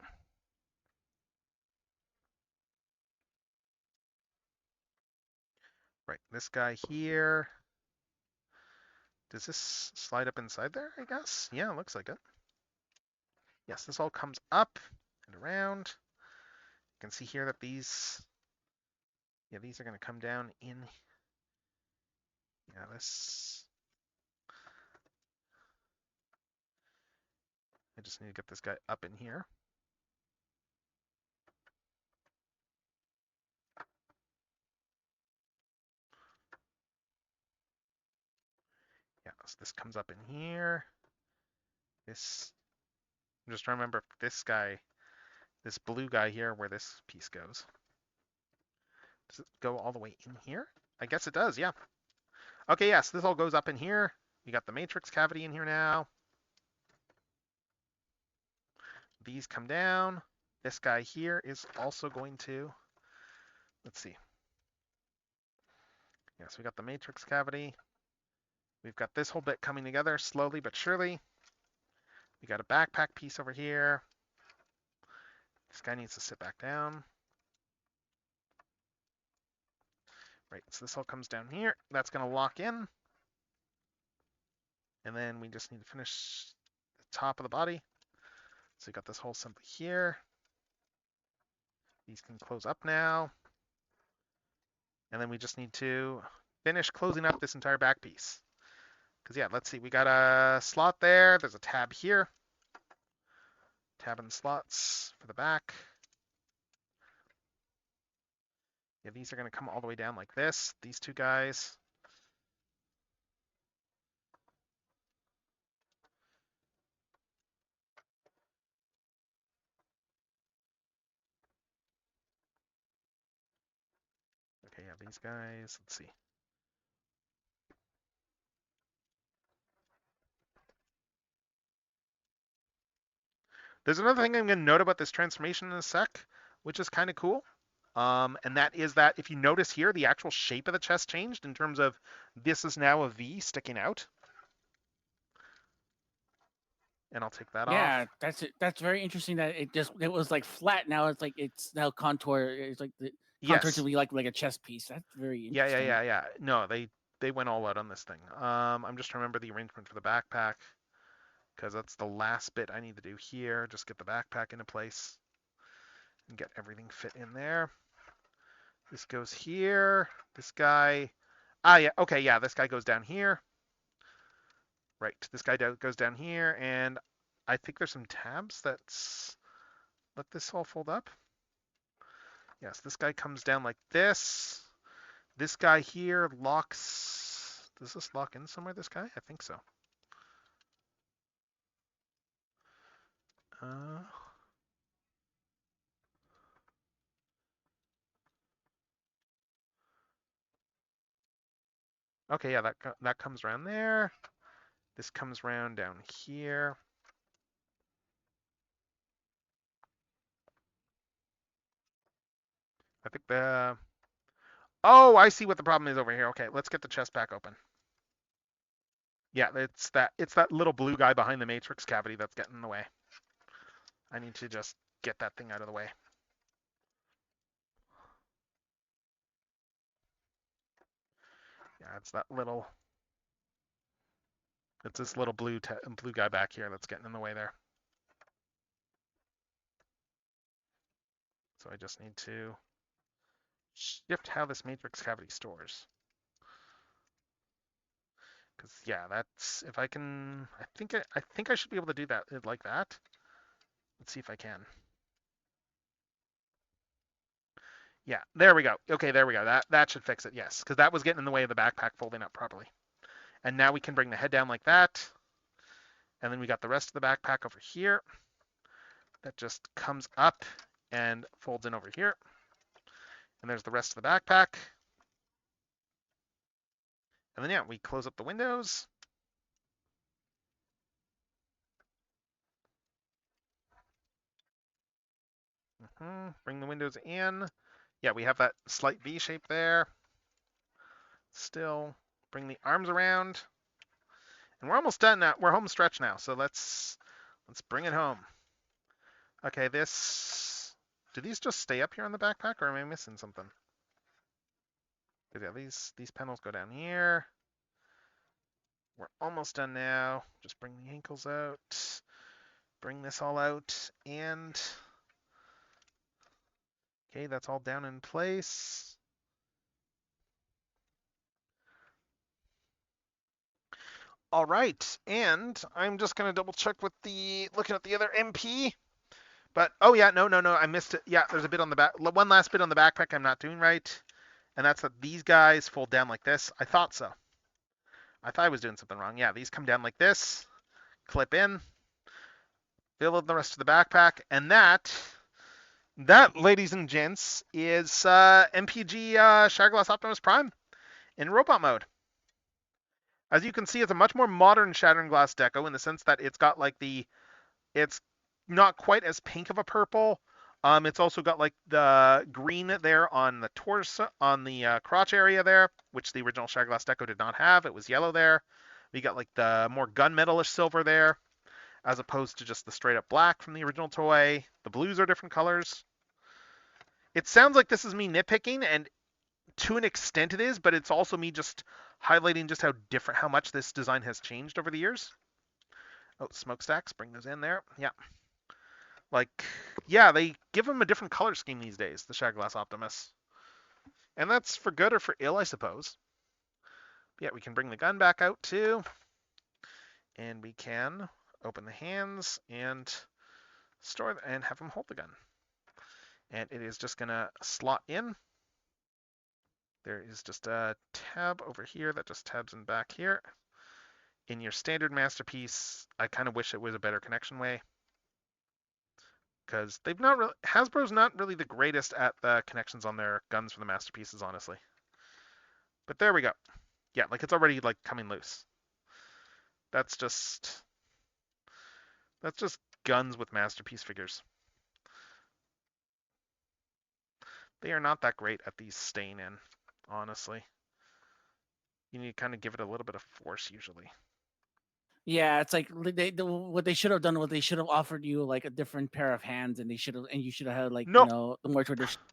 Right, this guy here. Does this slide up inside there, I guess? Yeah, it looks like it. Yes, this all comes up and around. You can see here that these are going to come down in. Yeah, I just need to get this guy up in here. Yeah, so this comes up in here. I'm just trying to remember if this blue guy here, where this piece goes. Does it go all the way in here? I guess it does, yeah. Okay, yes, this all goes up in here. We got the matrix cavity in here now. These come down. This guy here is also going to, let's see. Yes, we got the matrix cavity. We've got this whole bit coming together slowly but surely. We got a backpack piece over here. This guy needs to sit back down. Right, so this all comes down here. That's going to lock in. And then we just need to finish the top of the body. So we got this whole assembly here. These can close up now. And then we just need to finish closing up this entire back piece. Because yeah, let's see, we got a slot there. There's a tab here. Tab and slots for the back. Yeah, these are going to come all the way down like this. These two guys. Okay, yeah, these guys. Let's see. There's another thing I'm going to note about this transformation in a sec, which is kind of cool. And that is that if you notice here, the actual shape of the chest changed in terms of this is now a V sticking out. And I'll take that off. Yeah, that's it. That's very interesting. That it was like flat. Now it's like it's now contour. It's like the contour Yes. to be like a chess piece. That's very interesting. Yeah. No, they went all out on this thing. I'm just trying to remember the arrangement for the backpack because that's the last bit I need to do here. Just get the backpack into place and get everything fit in there. This goes here. This guy. Yeah. Okay. Yeah. This guy goes down here. Right. This guy goes down here, and I think there's some tabs that's let this all fold up. Yes. This guy comes down like this. This guy here locks. Does this lock in somewhere? This guy? I think so. Okay, yeah, that comes around there. This comes around down here. I think the. Oh, I see what the problem is over here. Okay, let's get the chest back open. Yeah, it's that little blue guy behind the matrix cavity that's getting in the way. I need to just get that thing out of the way. Yeah, it's this little blue guy back here that's getting in the way there. So I just need to shift how this matrix cavity stores. Because yeah, that's if I can. I think I should be able to do that like that. Let's see if I can. Yeah, there we go. Okay, there we go. That should fix it. Yes, because that was getting in the way of the backpack folding up properly. And now we can bring the head down like that. And then we got the rest of the backpack over here. That just comes up and folds in over here. And there's the rest of the backpack. And then yeah, we close up the windows. Bring the windows in. Yeah, we have that slight V shape there. Still, bring the arms around. And we're almost done now. We're home stretch now, so let's bring it home. Okay, this... Do these just stay up here on the backpack, or am I missing something? Yeah, these panels go down here. We're almost done now. Just bring the ankles out. Bring this all out, and... Okay, that's all down in place. All right, and I'm just gonna double check with looking at the other MP. But oh yeah, no, I missed it. Yeah, there's a bit on the back. One last bit on the backpack I'm not doing right, and that's that these guys fold down like this. I thought so. I thought I was doing something wrong. Yeah, these come down like this, clip in, fill in the rest of the backpack, and that, ladies and gents, is MPG Shatterglass Optimus Prime in robot mode. As you can see, it's a much more modern Shattering Glass deco in the sense that it's got like it's not quite as pink of a purple. It's also got like the green there on the torso, on the crotch area there, which the original Shatterglass deco did not have. It was yellow there. We got like the more gunmetalish silver there, as opposed to just the straight up black from the original toy. The blues are different colors. It sounds like this is me nitpicking, and to an extent it is, but it's also me just highlighting just how much this design has changed over the years. Oh, smokestacks, bring those in there. Yeah. Like, yeah, they give them a different color scheme these days, the Shatterglass Optimus. And that's for good or for ill, I suppose. But yeah, we can bring the gun back out too. And we can open the hands and store and have him hold the gun. And it is just gonna slot in. There is just a tab over here that just tabs in back here. In your standard Masterpiece, I kind of wish it was a better connection way, because they've not really, Hasbro's not really the greatest at the connections on their guns for the Masterpieces, honestly. But there we go. Yeah, like it's already like coming loose. That's just guns with Masterpiece figures. They are not that great at these staying in, honestly. You need to kind of give it a little bit of force usually. Yeah, it's like what they should have done was they should have offered you like a different pair of hands, and you should have had like No. the more traditional.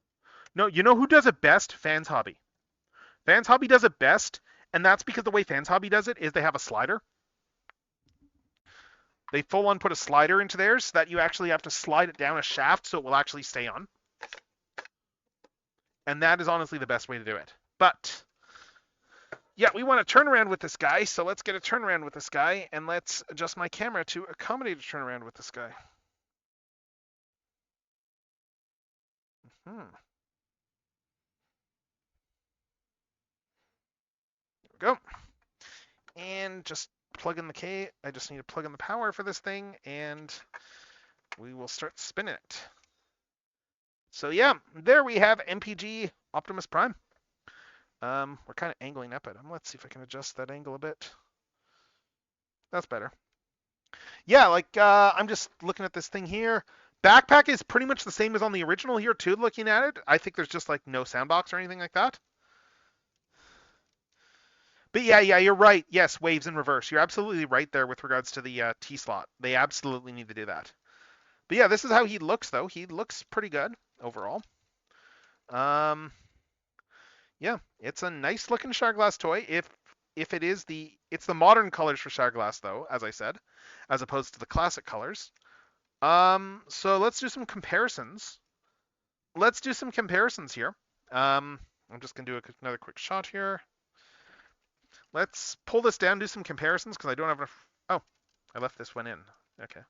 No, you know who does it best? Fans Hobby. Fans Hobby does it best, and that's because the way Fans Hobby does it is they have a slider. They full on put a slider into theirs so that you actually have to slide it down a shaft so it will actually stay on. And that is honestly the best way to do it. But yeah, we want to turn around with this guy, so let's get a turnaround with this guy, and let's adjust my camera to accommodate a turnaround with this guy. There we go. And just plug in the I just need to plug in the power for this thing, and we will start spinning it. So yeah, there we have MPG Optimus Prime. We're kind of angling up at him. Let's see if I can adjust that angle a bit. That's better. Yeah, like I'm just looking at this thing here. Backpack is pretty much the same as on the original here too, looking at it. I think there's just like no soundbox or anything like that. But yeah, you're right. Yes, waves in reverse. You're absolutely right there with regards to the T-slot. They absolutely need to do that. But yeah, this is how he looks though. He looks pretty good overall. Yeah, it's a nice looking Shatterglass toy. If it is it's the modern colors for Shatterglass though, as I said, as opposed to the classic colors. So let's do some comparisons. Here. I'm just gonna do another quick shot here. Let's pull this down, do some comparisons, because I don't have enough. Oh, I left this one in. Okay.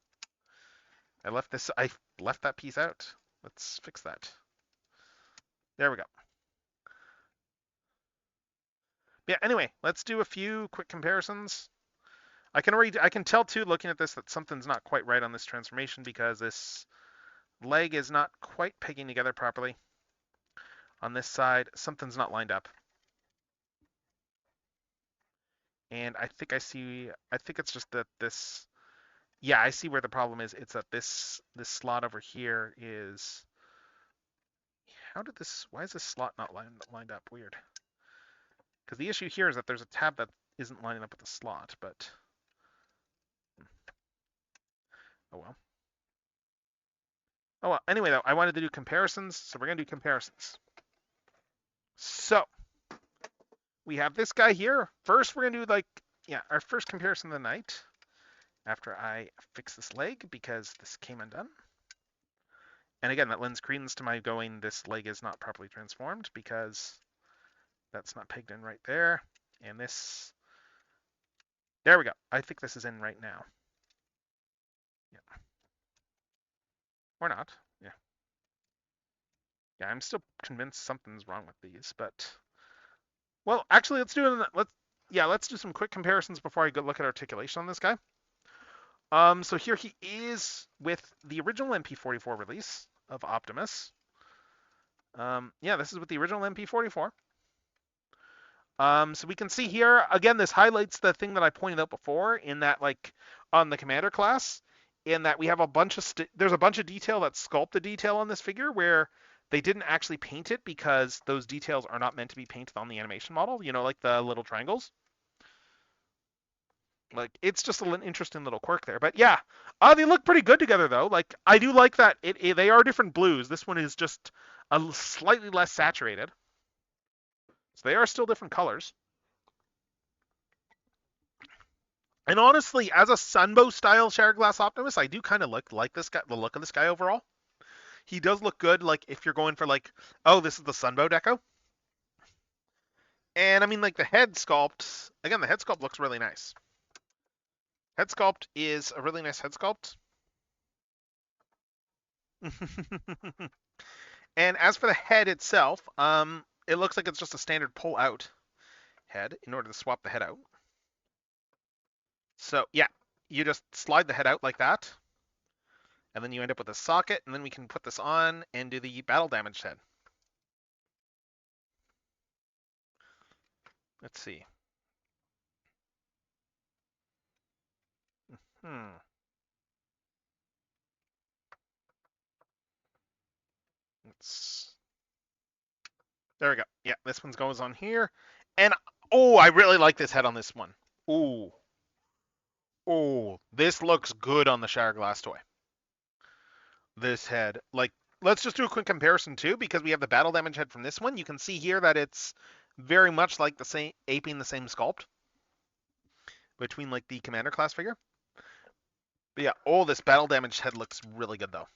I left that piece out. Let's fix that. There we go. Yeah, anyway, let's do a few quick comparisons. I can tell too, looking at this, that something's not quite right on this transformation because this leg is not quite pegging together properly. On this side, something's not lined up. And I think it's just that this, yeah, I see where the problem is. It's that this slot over here is, why is this slot not lined up? Weird. Because the issue here is that there's a tab that isn't lining up with the slot, but oh well. Oh well, anyway though, I wanted to do comparisons, so we're gonna do comparisons. So we have this guy here. First we're gonna do our first comparison of the night after I fix this leg because this came undone. And again, that lends credence to my going, this leg is not properly transformed because that's not pegged in right there. And this, there we go. I think this is in right now. Yeah. Or not. Yeah. Yeah, I'm still convinced something's wrong with these, but well, actually, let's do some quick comparisons before I go look at articulation on this guy. So here he is with the original MP44 release of Optimus. Yeah, this is with the original MP44. So we can see here, again, this highlights the thing that I pointed out before in that, on the Commander class, in that we have there's a bunch of detail that's sculpted detail on this figure where they didn't actually paint it because those details are not meant to be painted on the animation model, like the little triangles. It's just an interesting little quirk there. But yeah, they look pretty good together though. I do like that they are different blues. This one is just a slightly less saturated. So they are still different colors. And honestly, as a Sunbow style Shattered Glass Optimus, I do kind of like this guy, the look of this guy overall. He does look good, if you're going for oh, this is the Sunbow deco. And I mean, the head sculpt, again, the head sculpt looks really nice. Head sculpt is a really nice head sculpt. And as for the head itself, it looks like it's just a standard pull out head in order to swap the head out. So yeah, you just slide the head out like that. And then you end up with a socket, and then we can put this on and do the battle damage head. Let's see. There we go. Yeah, this one goes on here. And oh, I really like this head on this one. Ooh. Oh, this looks good on the Shattered Glass toy. This head, let's just do a quick comparison too, because we have the battle damage head from this one. You can see here that it's very much aping the same sculpt between the Commander class figure. But yeah, this battle damage head looks really good though.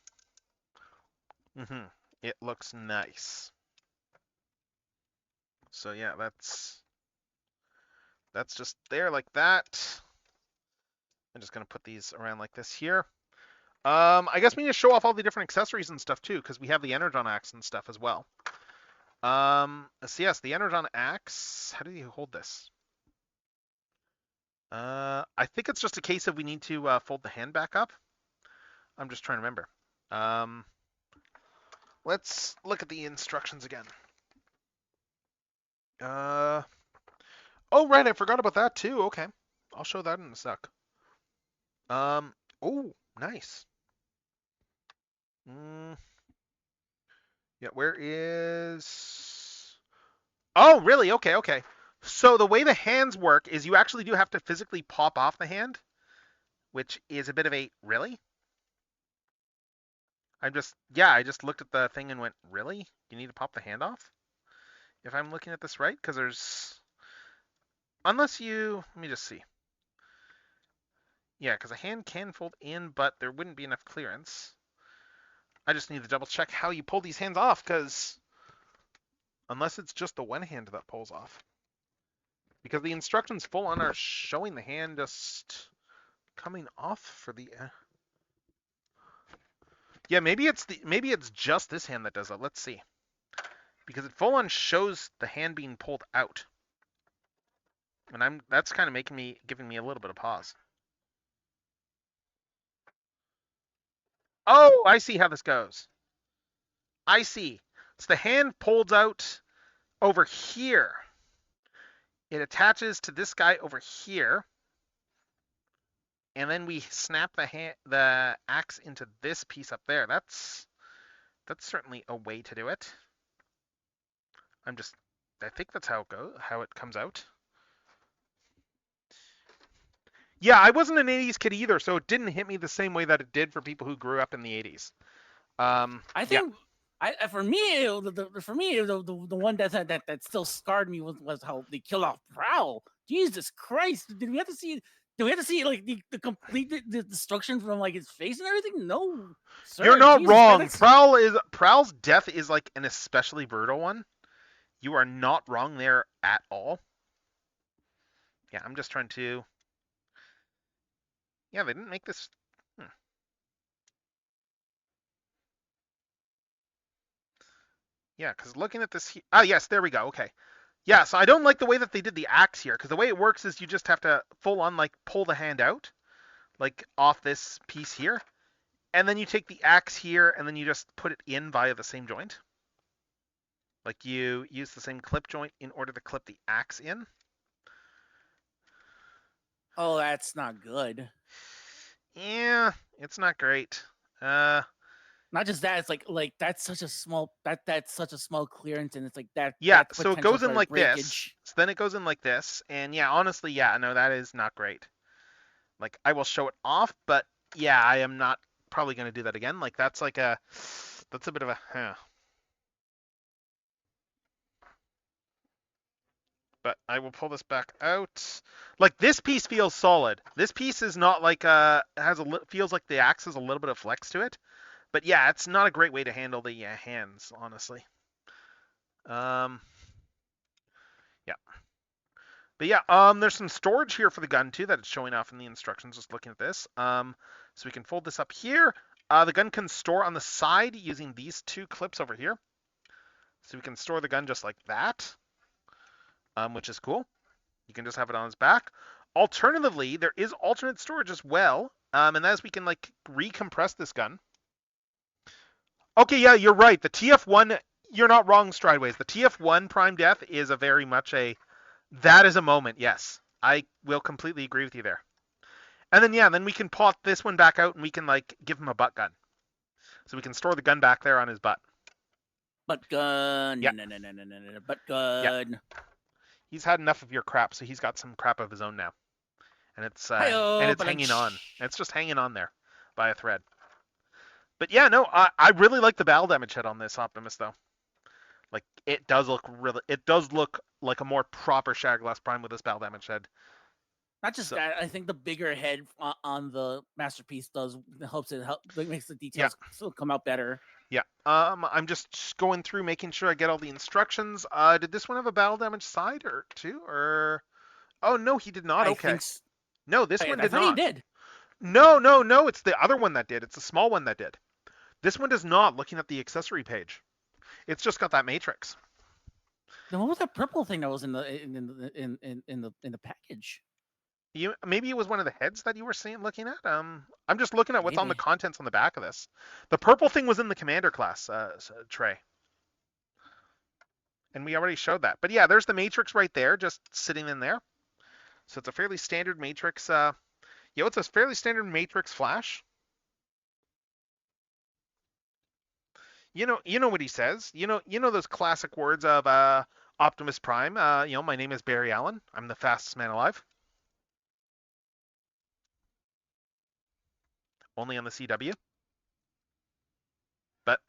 It looks nice. So yeah, that's just there like that. I'm just gonna put these around like this here. I guess we need to show off all the different accessories and stuff too, because we have the Energon axe and stuff as well. So yes, the Energon axe. How do you hold this? I think it's just a case of we need to fold the hand back up. I'm just trying to remember. Let's look at the instructions again. Oh right, I forgot about that too. Okay, I'll show that in a sec. Oh, nice. Yeah, where is... Oh, really? Okay. So the way the hands work is you actually do have to physically pop off the hand, which is a bit of a... Really? I just looked at the thing and went, really? You need to pop the hand off? If I'm looking at this right? Because there's... Unless you... Let me just see. Yeah, because a hand can fold in, but there wouldn't be enough clearance. I just need to double check how you pull these hands off, because unless it's just the one hand that pulls off. Because the instructions full on are showing the hand just coming off for the... Yeah, maybe it's just this hand that does it. Let's see. Because it full on shows the hand being pulled out. And that's kind of giving me a little bit of pause. Oh, I see how this goes. I see. So the hand pulls out over here. It attaches to this guy over here. And then we snap the axe into this piece up there. That's certainly a way to do it. I think that's how it comes out. Yeah, I wasn't an 80s kid either, so it didn't hit me the same way that it did for people who grew up in the 80s. I Yeah. think for me the one that still scarred me was how they killed off Prowl. Jesus Christ! Did we have to see? Do we have to see like the complete the destruction from like his face and everything? No, sir. You're not Jesus Christ, wrong. Prowl's death is like an especially brutal one. You are not wrong there at all. Yeah, I'm just trying to. Yeah, they didn't make this. Yeah, because looking at this. Yes, there we go. Okay. Yeah, so I don't like the way that they did the axe here, because the way it works is you just have to full on like pull the hand out, like off this piece here, and then you take the axe here and then you just put it in via the same joint. Like you use the same clip joint in order to clip the axe in. oh, that's not good. Yeah, it's not great. Not just that, it's like that's such a small clearance, and it's like that. Yeah, that's so it potential goes in for like this. breakage. So then it goes in like this, and yeah, honestly, yeah, no, that is not great. Like I will show it off, but yeah, I am not probably going to do that again. Like that's a bit of a. But I will pull this back out. Like this piece feels solid. This piece is not like feels like the axe has a little bit of flex to it. But yeah, it's not a great way to handle the hands, honestly. Yeah. But yeah, there's some storage here for the gun too that it's showing off in the instructions. Just looking at this. So we can fold this up here. The gun can store on the side using these two clips over here. So we can store the gun just like that, which is cool. You can just have it on its back. Alternatively, there is alternate storage as well, and that is we can like recompress this gun. Okay, yeah, you're right. The TF1, you're not wrong, Strideways. The TF1 Prime Death is a very much that is a moment, yes. I will completely agree with you there. And then, yeah, then we can pop this one back out and we can, like, give him a butt gun. So we can store the gun back there on his butt. Butt gun. Yeah. No, butt gun. Yeah. He's had enough of your crap, so he's got some crap of his own now. And it's hanging on. It's just hanging on there by a thread. But yeah, no, I really like the battle damage head on this Optimus though. Like it does look like a more proper Shadowglass Prime with this battle damage head. Not just that, I think the bigger head on the masterpiece makes the details still come out better. Yeah. I'm just going through making sure I get all the instructions. Did this one have a battle damage side or two or? Oh no, he did not. Okay. No, this one did not. I thought he did. No. It's the other one that did. It's the small one that did. This one does not. Looking at the accessory page, it's just got that matrix. Then what was that purple thing that was in the package? Maybe it was one of the heads that you were looking at. I'm just looking at what's on the contents on the back of this. The purple thing was in the commander class tray, and we already showed that. But yeah, there's the matrix right there, just sitting in there. So it's a fairly standard matrix. It's a fairly standard matrix flash. You know what he says. You know those classic words of Optimus Prime. My name is Barry Allen. I'm the fastest man alive. Only on the CW. But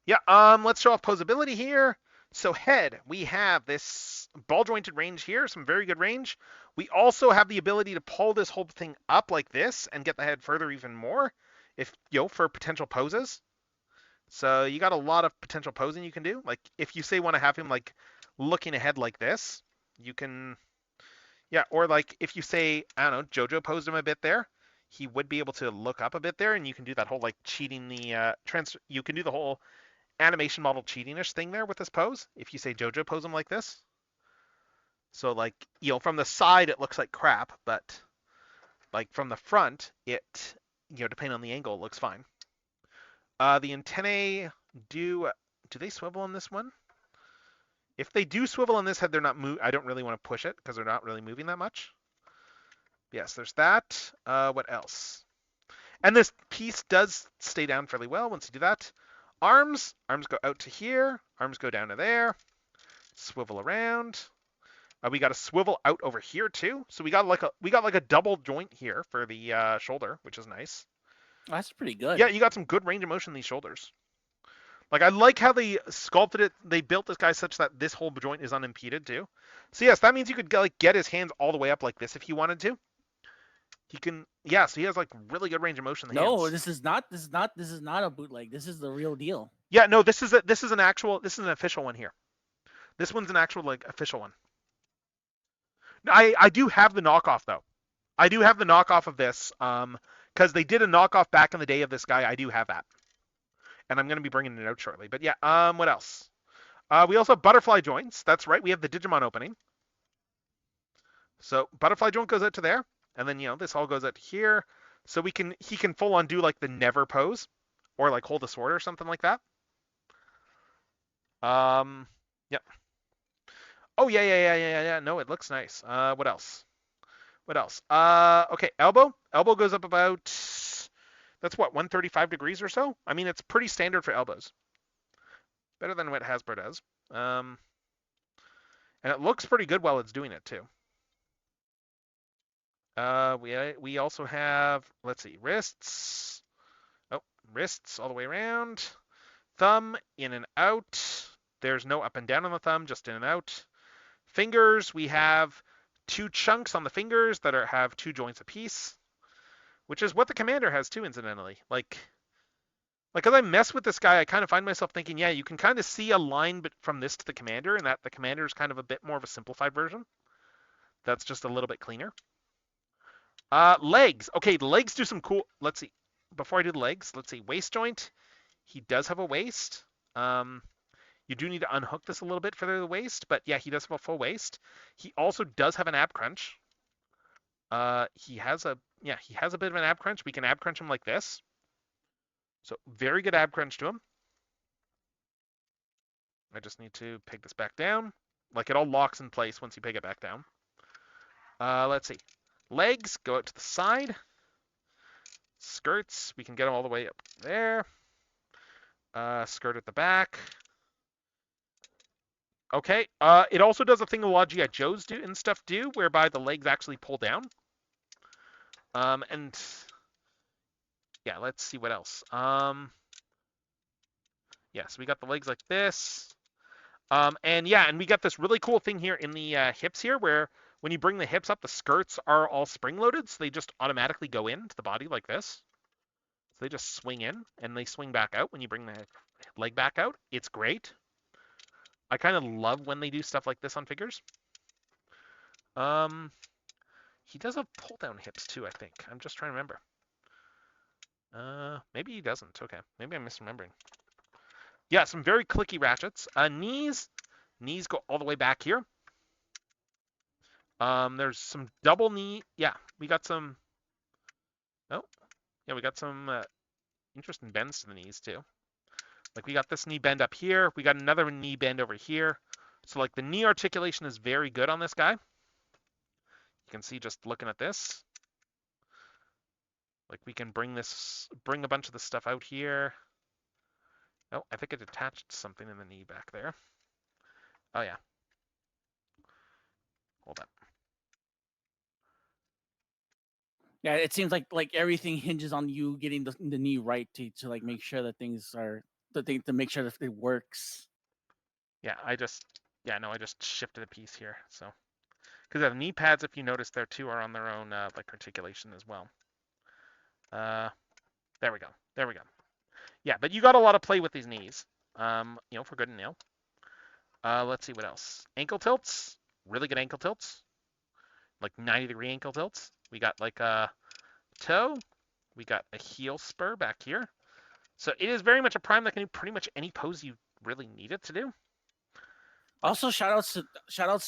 yeah, let's show off posability here. So head, we have this ball jointed range here, some very good range. We also have the ability to pull this whole thing up like this and get the head further even more, if for potential poses. So you got a lot of potential posing you can do. Like if you say want to have him like looking ahead like this, you can, or like if you say, I don't know, JoJo posed him a bit there, he would be able to look up a bit there, and you can do that whole like cheating the you can do the whole animation model cheating-ish thing there with this pose. If you say JoJo pose him like this. So like, from the side it looks like crap, but like from the front, it, depending on the angle, it looks fine. The antennae do they swivel on this one? If they do swivel on this head, they're not I don't really want to push it because they're not really moving that much. Yes, there's that. What else? And this piece does stay down fairly well once you do that. Arms go out to here. Arms go down to there. Swivel around. We got a swivel out over here too. So we got like a double joint here for the shoulder, which is nice. That's pretty good. Yeah, you got some good range of motion in these shoulders. Like, I like how they sculpted it. They built this guy such that this whole joint is unimpeded too. So yes, that means you could like get his hands all the way up like this if you wanted to. He can, yeah. So he has like really good range of motion. In the No, hands. this is not a bootleg. This is the real deal. Yeah, no, this is an official one here. This one's an actual like official one. I do have the knockoff though. I do have the knockoff of this because they did a knockoff back in the day of this guy. I do have that. And I'm going to be bringing it out shortly. But yeah, what else? We also have butterfly joints. That's right. We have the Digimon opening. So butterfly joint goes out to there. And then, this all goes out to here. So he can full on do like the never pose or like hold a sword or something like that. Yep. Oh, yeah. No, it looks nice. What else? Okay, elbow. Elbow goes up about... That's what, 135 degrees or so? I mean, it's pretty standard for elbows. Better than what Hasbro does. And it looks pretty good while it's doing it, too. We also have, let's see, wrists. Oh, wrists all the way around. Thumb, in and out. There's no up and down on the thumb, just in and out. Fingers, we have 2 chunks on the fingers that have 2 joints apiece. Which is what the commander has too, incidentally. Like as I mess with this guy, I kind of find myself thinking, yeah, you can kind of see a line from this to the commander, and that the commander is kind of a bit more of a simplified version. That's just a little bit cleaner. Legs. Okay, the legs do some cool... Let's see. Before I do the legs, let's see. Waist joint. He does have a waist. You do need to unhook this a little bit for the waist, but yeah, he does have a full waist. He also does have an ab crunch. He has a bit of an ab crunch. We can ab crunch him like this. So very good ab crunch to him. I just need to peg this back down. Like it all locks in place once you peg it back down. Let's see. Legs go out to the side. Skirts, we can get them all the way up there. Skirt at the back. Okay. It also does a thing a lot of G.I. Joes do and stuff do, whereby the legs actually pull down. And yeah, let's see what else. Yeah, so we got the legs like this. And we got this really cool thing here in the hips here, where when you bring the hips up, the skirts are all spring-loaded, so they just automatically go into the body like this. So they just swing in, and they swing back out when you bring the leg back out. It's great. I kind of love when they do stuff like this on figures. He does have pull-down hips too, I think. I'm just trying to remember. Maybe he doesn't. Okay, maybe I'm misremembering. Yeah, some very clicky ratchets. Knees go all the way back here. There's some double knee. Yeah, we got some. Oh, yeah, we got some interesting bends to the knees too. Like we got this knee bend up here. We got another knee bend over here. So like the knee articulation is very good on this guy. You can see just looking at this. Like we can bring a bunch of this stuff out here. Oh, I think it attached something in the knee back there. Oh yeah. Hold up. Yeah, it seems like everything hinges on you getting the knee right to like make sure that things are to make sure that it works. Yeah, I just shifted a piece here, so because the knee pads, if you notice there too, are on their own like articulation as well. There we go. Yeah, but you got a lot of play with these knees, for good and ill. Let's see what else. Ankle tilts, really good ankle tilts, like 90-degree ankle tilts. We got like a toe. We got a heel spur back here. So it is very much a prime that can do pretty much any pose you really need it to do. Also, shout outs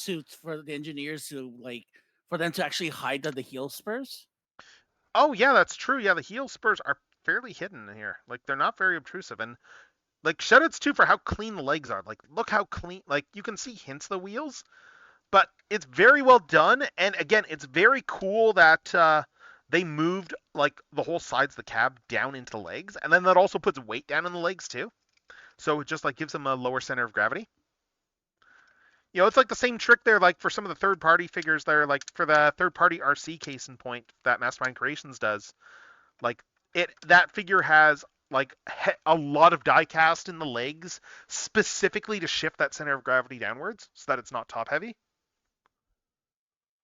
to for the engineers for them to actually hide the heel spurs. Oh yeah, that's true. Yeah, the heel spurs are fairly hidden in here. Like they're not very obtrusive, and like shoutouts too for how clean the legs are. Like look how clean. Like you can see hints of the wheels, but it's very well done. And again, it's very cool that they moved like the whole sides of the cab down into the legs, and then that also puts weight down in the legs too. So it just like gives them a lower center of gravity. It's like the same trick there, like for some of the third-party figures there, like for the third-party RC case in point that Mastermind Creations does. Like that figure has like a lot of die cast in the legs specifically to shift that center of gravity downwards so that it's not top heavy.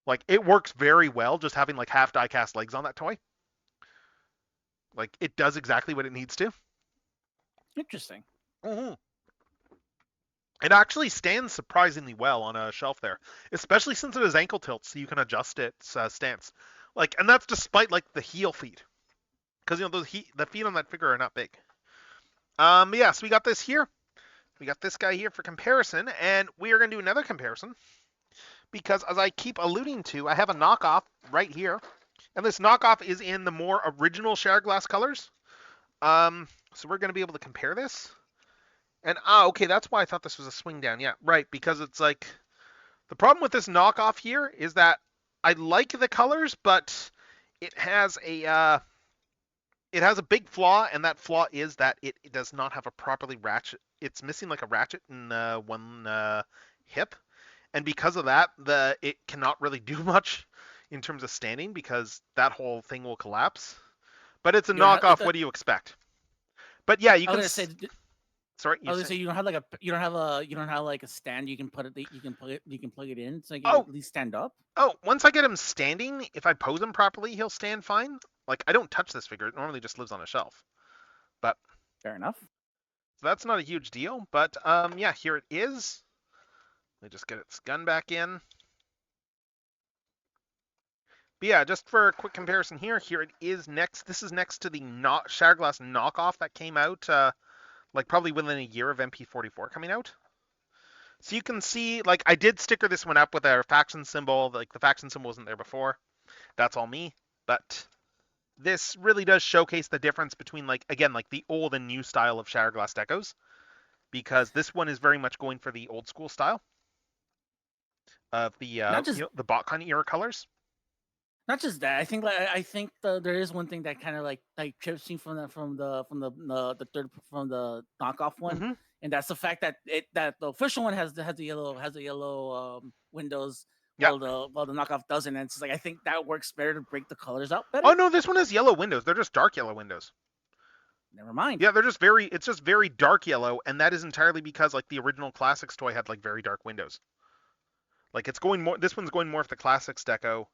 Like it works very well just having like half die cast legs on that toy. Like it does exactly what it needs to. Interesting. Mm-hmm. It actually stands surprisingly well on a shelf there, especially since it has ankle tilts, so you can adjust its stance. Like, and that's despite like the heel feet, because the feet on that figure are not big. Yeah, so we got this here. We got this guy here for comparison, and we are going to do another comparison because, as I keep alluding to, I have a knockoff right here, and this knockoff is in the more original Shatterglass colors. So we're going to be able to compare this. And okay, that's why I thought this was a swing down. Yeah, right, because it's like the problem with this knockoff here is that I like the colors, but it has a big flaw, and that flaw is that it does not have a properly ratchet. It's missing like a ratchet in one hip, and because of that, it cannot really do much in terms of standing because that whole thing will collapse. But it's a knockoff. What do you expect? But yeah, you can. Sorry, I was gonna say you don't have like a stand you can put it you can plug it in so you can at least stand up. Oh, once I get him standing, if I pose him properly, he'll stand fine. Like I don't touch this figure; it normally just lives on a shelf. But fair enough. So that's not a huge deal. But yeah, here it is. Let me just get its gun back in. But yeah, just for a quick comparison here it is next. This is next to the Shatterglass knockoff that came out. Like probably within a year of MP44 coming out. So you can see, like, I did sticker this one up with a faction symbol. Like, the faction symbol wasn't there before. That's all me. But this really does showcase the difference between, like, again, like the old and new style of Shatterglass decos. Because this one is very much going for the old school style of the the BotCon era colors. Not just that, I think there is one thing that kind of like trips me from the knockoff one, and that's the fact that the official one has the yellow windows, while the knockoff doesn't. And it's like I think that works better to break the colors out better. Oh no, this one has yellow windows. They're just dark yellow windows. Never mind. Yeah, it's just very dark yellow, and that is entirely because like the original Classics toy had like very dark windows. Like this one's going more for the Classics deco.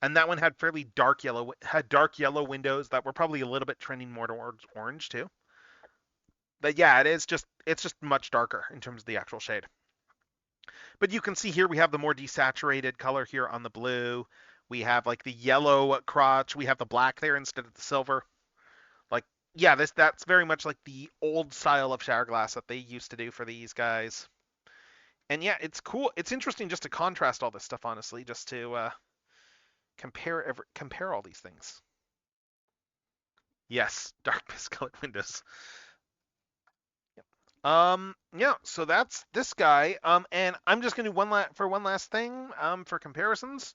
And that one had fairly dark yellow windows that were probably a little bit trending more towards orange too. But yeah, it's just much darker in terms of the actual shade. But you can see here we have the more desaturated color here on the blue. We have like the yellow crotch. We have the black there instead of the silver. Like yeah, that's very much like the old style of Shatterglass that they used to do for these guys. And yeah, it's cool. It's interesting just to contrast all this stuff, honestly, just to compare all these things. Yes, dark piss-colored windows. Yep. Yeah, so that's this guy. And I'm just gonna do one last thing. For comparisons,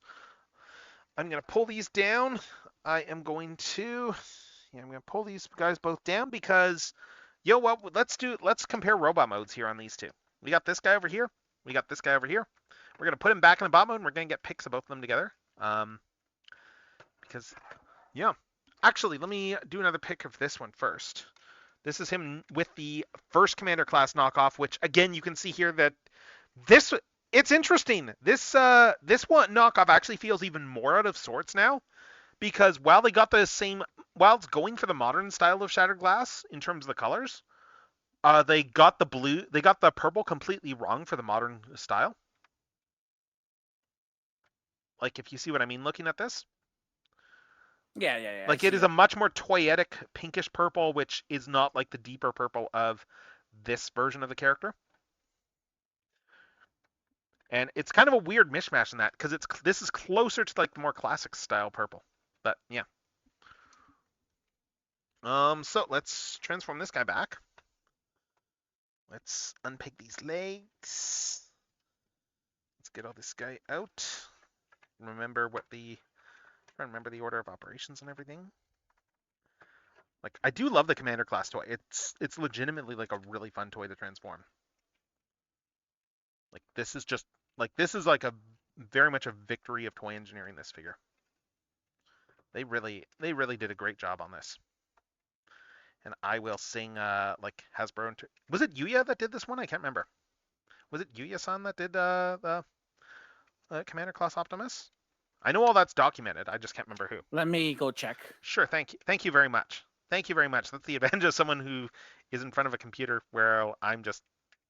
I'm gonna pull these down. I'm gonna pull these guys both down because, let's compare robot modes here on these two. We got this guy over here. We got this guy over here. We're gonna put him back in the bot mode, and we're gonna get pics of both of them together. Because, yeah. Actually, let me do another pic of this one first. This is him with the first Commander class knockoff, which again you can see here that it's interesting. This one knockoff actually feels even more out of sorts now, because while it's going for the modern style of Shattered Glass in terms of the colors, they got the purple completely wrong for the modern style. Like if you see what I mean looking at this. Yeah. Like it is a much more toyetic pinkish purple, which is not like the deeper purple of this version of the character. And it's kind of a weird mishmash in that because this is closer to like the more classic style purple. But yeah. So let's transform this guy back. Let's unpick these legs. Let's get all this guy out. Remember the order of operations and everything. Like, I do love the Commander class toy. It's legitimately like a really fun toy to transform. Like, this is just this is like a very much a victory of toy engineering, this figure. They really did a great job on this. And I will sing like Hasbro. Was it Yuya that did this one? I can't remember. Was it Yuya-san that did the Commander class Optimus? I know all that's documented. I just can't remember who. Let me go check. Sure. Thank you. Thank you very much. Thank you very much. That's the advantage of someone who is in front of a computer, where I'm just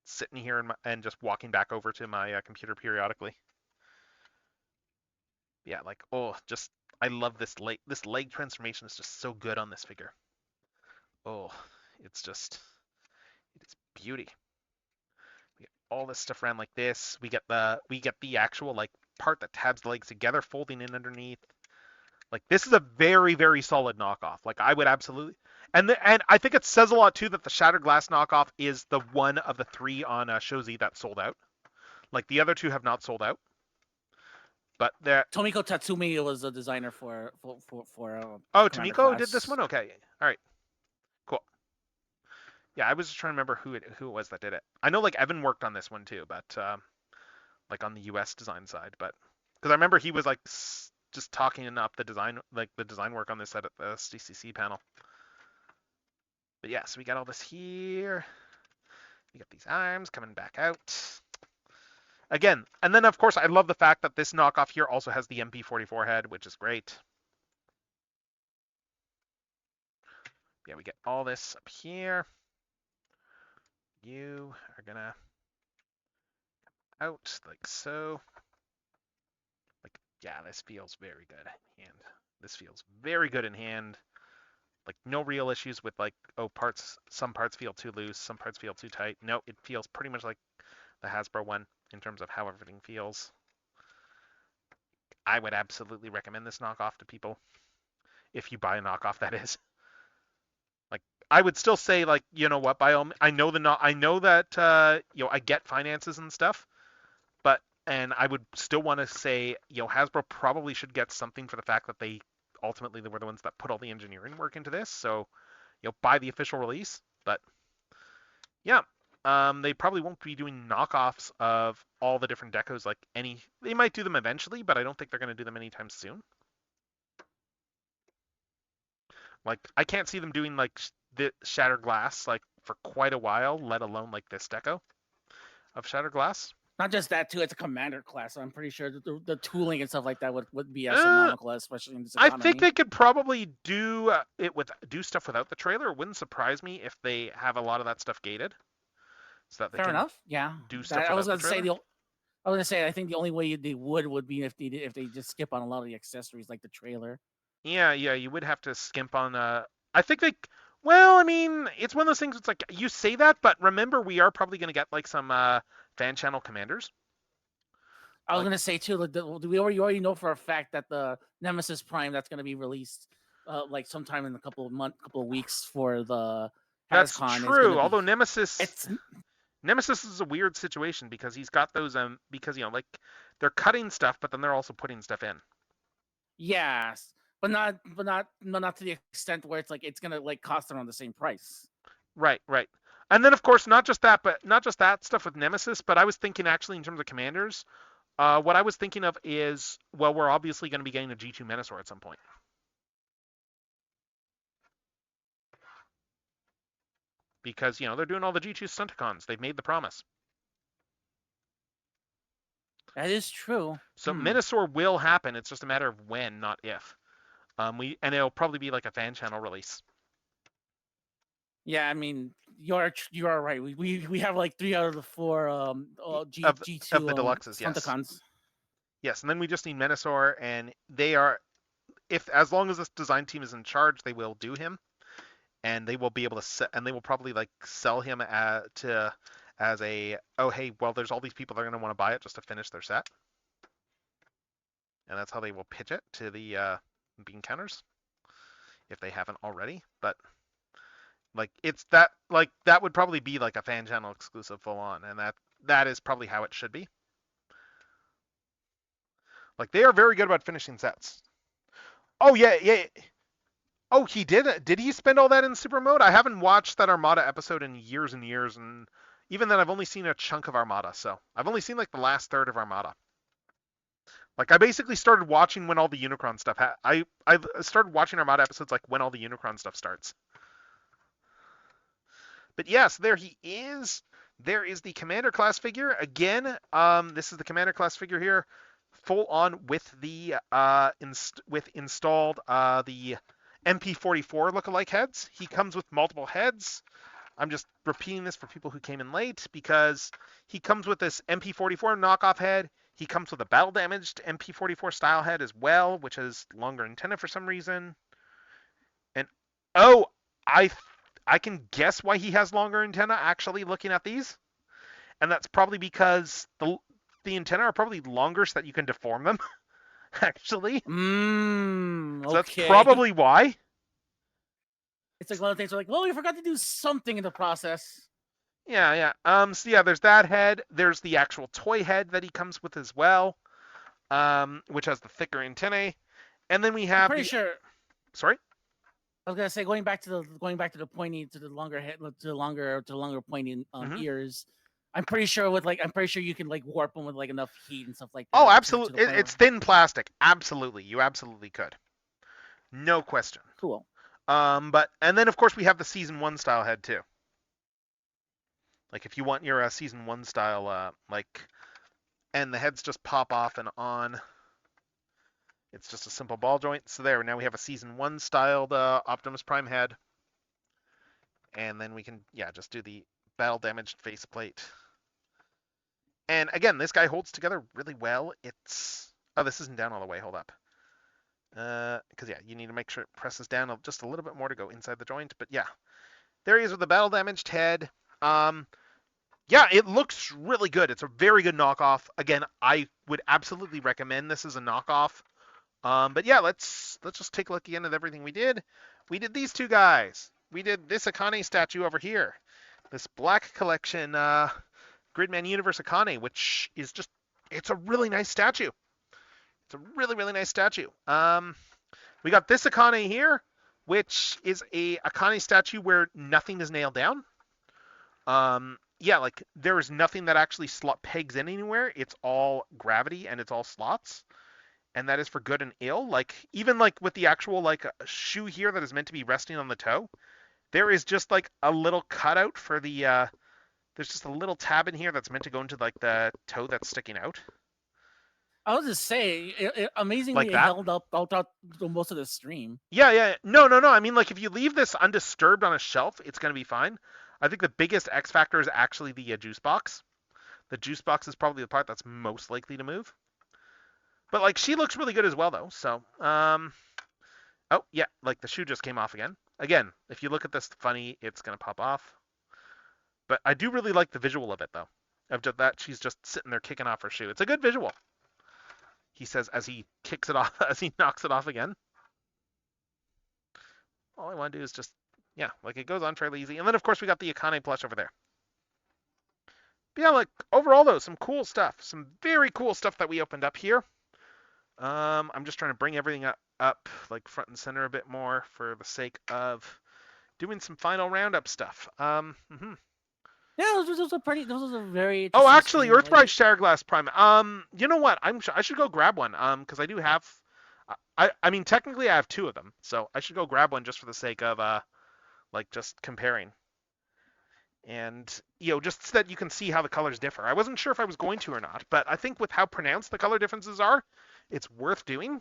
sitting here and just walking back over to my computer periodically. Yeah, like, oh, just I love this leg. This leg transformation is just so good on this figure. Oh, it's just, it is beauty. We get all this stuff around like this. We get the actual like part that tabs the legs together, folding in underneath. Like, this is a very, very solid knockoff. Like, I would absolutely, and I think it says a lot too that the Shattered Glass knockoff is the one of the 3 on Shozi that sold out. Like, the other 2 have not sold out. But there. Tomiko Tatsumi was a designer for Oh, Commander Tomiko class. did this one. Okay, all right, cool. Yeah, I was just trying to remember who it was that did it. I know like Evan worked on this one too, but like on the U.S. design side, but because I remember he was like just talking up the design, like the design work on this at the SDCC panel. But yeah, so we got all this here. We got these arms coming back out. Again, and then of course I love the fact that this knockoff here also has the MP44 head, which is great. Yeah, we get all this up here. You are gonna out like so. Like, yeah, this feels very good in hand. This feels very good in hand. Like, no real issues with like, oh, some parts feel too loose, some parts feel too tight. No, it feels pretty much like the Hasbro one in terms of how everything feels. I would absolutely recommend this knockoff to people. If you buy a knockoff, that is. Like, I would still say, like, you know what, I know that you know, I get finances and stuff, but and I would still want to say, you know, Hasbro probably should get something for the fact that they ultimately were the ones that put all the engineering work into this. So, you know, buy the official release. But yeah, they probably won't be doing knockoffs of all the different decos. Like they might do them eventually, but I don't think they're going to do them anytime soon. Like, I can't see them doing like the Shattered Glass like for quite a while, let alone like this deco of Shattered Glass. Not just that too; it's a Commander class. So I'm pretty sure that the tooling and stuff like that would be astronomical, especially in this economy. I think they could probably do do stuff without the trailer. It wouldn't surprise me if they have a lot of that stuff gated, so that they Fair can enough. Yeah. do stuff. I was going to say I was going to say I think the only way they would be if they just skip on a lot of the accessories like the trailer. Yeah, you would have to skimp on. I think they. Well, I mean, it's one of those things. It's like you say that, but remember, we are probably going to get like some fan channel commanders. I was going to say too, we already know for a fact that the Nemesis Prime that's going to be released like sometime in a couple of weeks for the That's HasCon true. Although Nemesis is a weird situation because he's got those because you know, like, they're cutting stuff, but then they're also putting stuff in. Yes, but not to the extent where it's like it's gonna like cost around the same price. Right. And then of course not just that stuff with Nemesis, but I was thinking actually in terms of commanders, what I was thinking of is, well, we're obviously going to be getting a G2 Menasor at some point. Because, you know, they're doing all the G2 Stunticons. They've made the promise. That is true. So Menasor will happen. It's just a matter of when, not if. And it'll probably be like a fan channel release. Yeah, I mean, you are right. We have like 3 out of the 4 G2 of the deluxes, Stunticons. Yes, and then we just need Menasor, and they are, as long as this design team is in charge, they will do him, and they will be able to and they will probably like sell him as a, oh hey, well, there's all these people that are going to want to buy it just to finish their set, and that's how they will pitch it to the bean counters if they haven't already. But like, it's that would probably be like a fan channel exclusive full on, and that is probably how it should be. Like, they are very good about finishing sets. Oh yeah. Oh, he did. Did he spend all that in super mode? I haven't watched that Armada episode in years and years, and even then, I've only seen a chunk of Armada. So I've only seen like the last third of Armada. Like I basically started watching when all the Unicron stuff. I started watching Armada episodes like when all the Unicron stuff starts. But yes, there he is. There is the Commander class figure again. This is the Commander class figure here, full on with the installed the MP44 lookalike heads. He comes with multiple heads. I'm just repeating this for people who came in late because he comes with this MP44 knockoff head. He comes with a battle damaged MP44 style head as well, which has longer antenna for some reason. And oh, I can guess why he has longer antenna actually looking at these. And that's probably because the antenna are probably longer so that you can deform them. Actually. Okay. So that's probably why. It's like one of the things where like, well, we forgot to do something in the process. Yeah. So yeah, there's that head. There's the actual toy head that he comes with as well, which has the thicker antennae. And then we have. I'm pretty sure. Sorry. I was gonna say going back to the pointy to the longer head to the longer pointy ears. I'm pretty sure you can like warp them with like enough heat and stuff like that. Oh, absolutely. It's thin plastic. Absolutely, you absolutely could. No question. Cool. And then of course we have the season 1 style head too. Like if you want your season 1 style and the heads just pop off and on. It's just a simple ball joint. So there, now we have a season 1 styled Optimus Prime head. And then we can, just do the battle damaged faceplate. And again, this guy holds together really well. Oh, this isn't down all the way. Hold up. Because you need to make sure it presses down just a little bit more to go inside the joint. But yeah, there he is with the battle damaged head. It looks really good. It's a very good knockoff. Again, I would absolutely recommend this as a knockoff. But yeah, let's just take a look again at everything we did. We did these two guys. We did this Akane statue over here. This Black Collection Gridman Universe Akane, which is it's a really nice statue. It's a really, really nice statue. We got this Akane here, which is a Akane statue where nothing is nailed down. Like there is nothing that actually pegs in anywhere. It's all gravity and it's all slots. And that is for good and ill. Like even like with the actual like shoe here that is meant to be resting on the toe, there is just like a little cutout for the there's just a little tab in here that's meant to go into like the toe that's sticking out. I was just saying, it amazingly like that? Held up throughout most of the stream. Yeah. No. I mean, like if you leave this undisturbed on a shelf, it's gonna be fine. I think the biggest X factor is actually the juice box. The juice box is probably the part that's most likely to move. But like she looks really good as well though. So oh yeah, like the shoe just came off again. Again, if you look at this funny, it's gonna pop off. But I do really like the visual of it though. Of just that she's just sitting there kicking off her shoe. It's a good visual. He says as he kicks it off, as he knocks it off again. All I want to do is just, like it goes on fairly easy. And then of course we got the Akane plush over there. But yeah, like overall though, some cool stuff. Some very cool stuff that we opened up here. I'm just trying to bring everything up like front and center a bit more for the sake of doing some final roundup stuff. Yeah, those are very. Oh, actually, Earthrise Shatterglass Prime. You know what? I should go grab one. Because I do have. I mean, technically, I have two of them, so I should go grab one just for the sake of like just comparing. And just so that you can see how the colors differ. I wasn't sure if I was going to or not, but I think with how pronounced the color differences are, it's worth doing.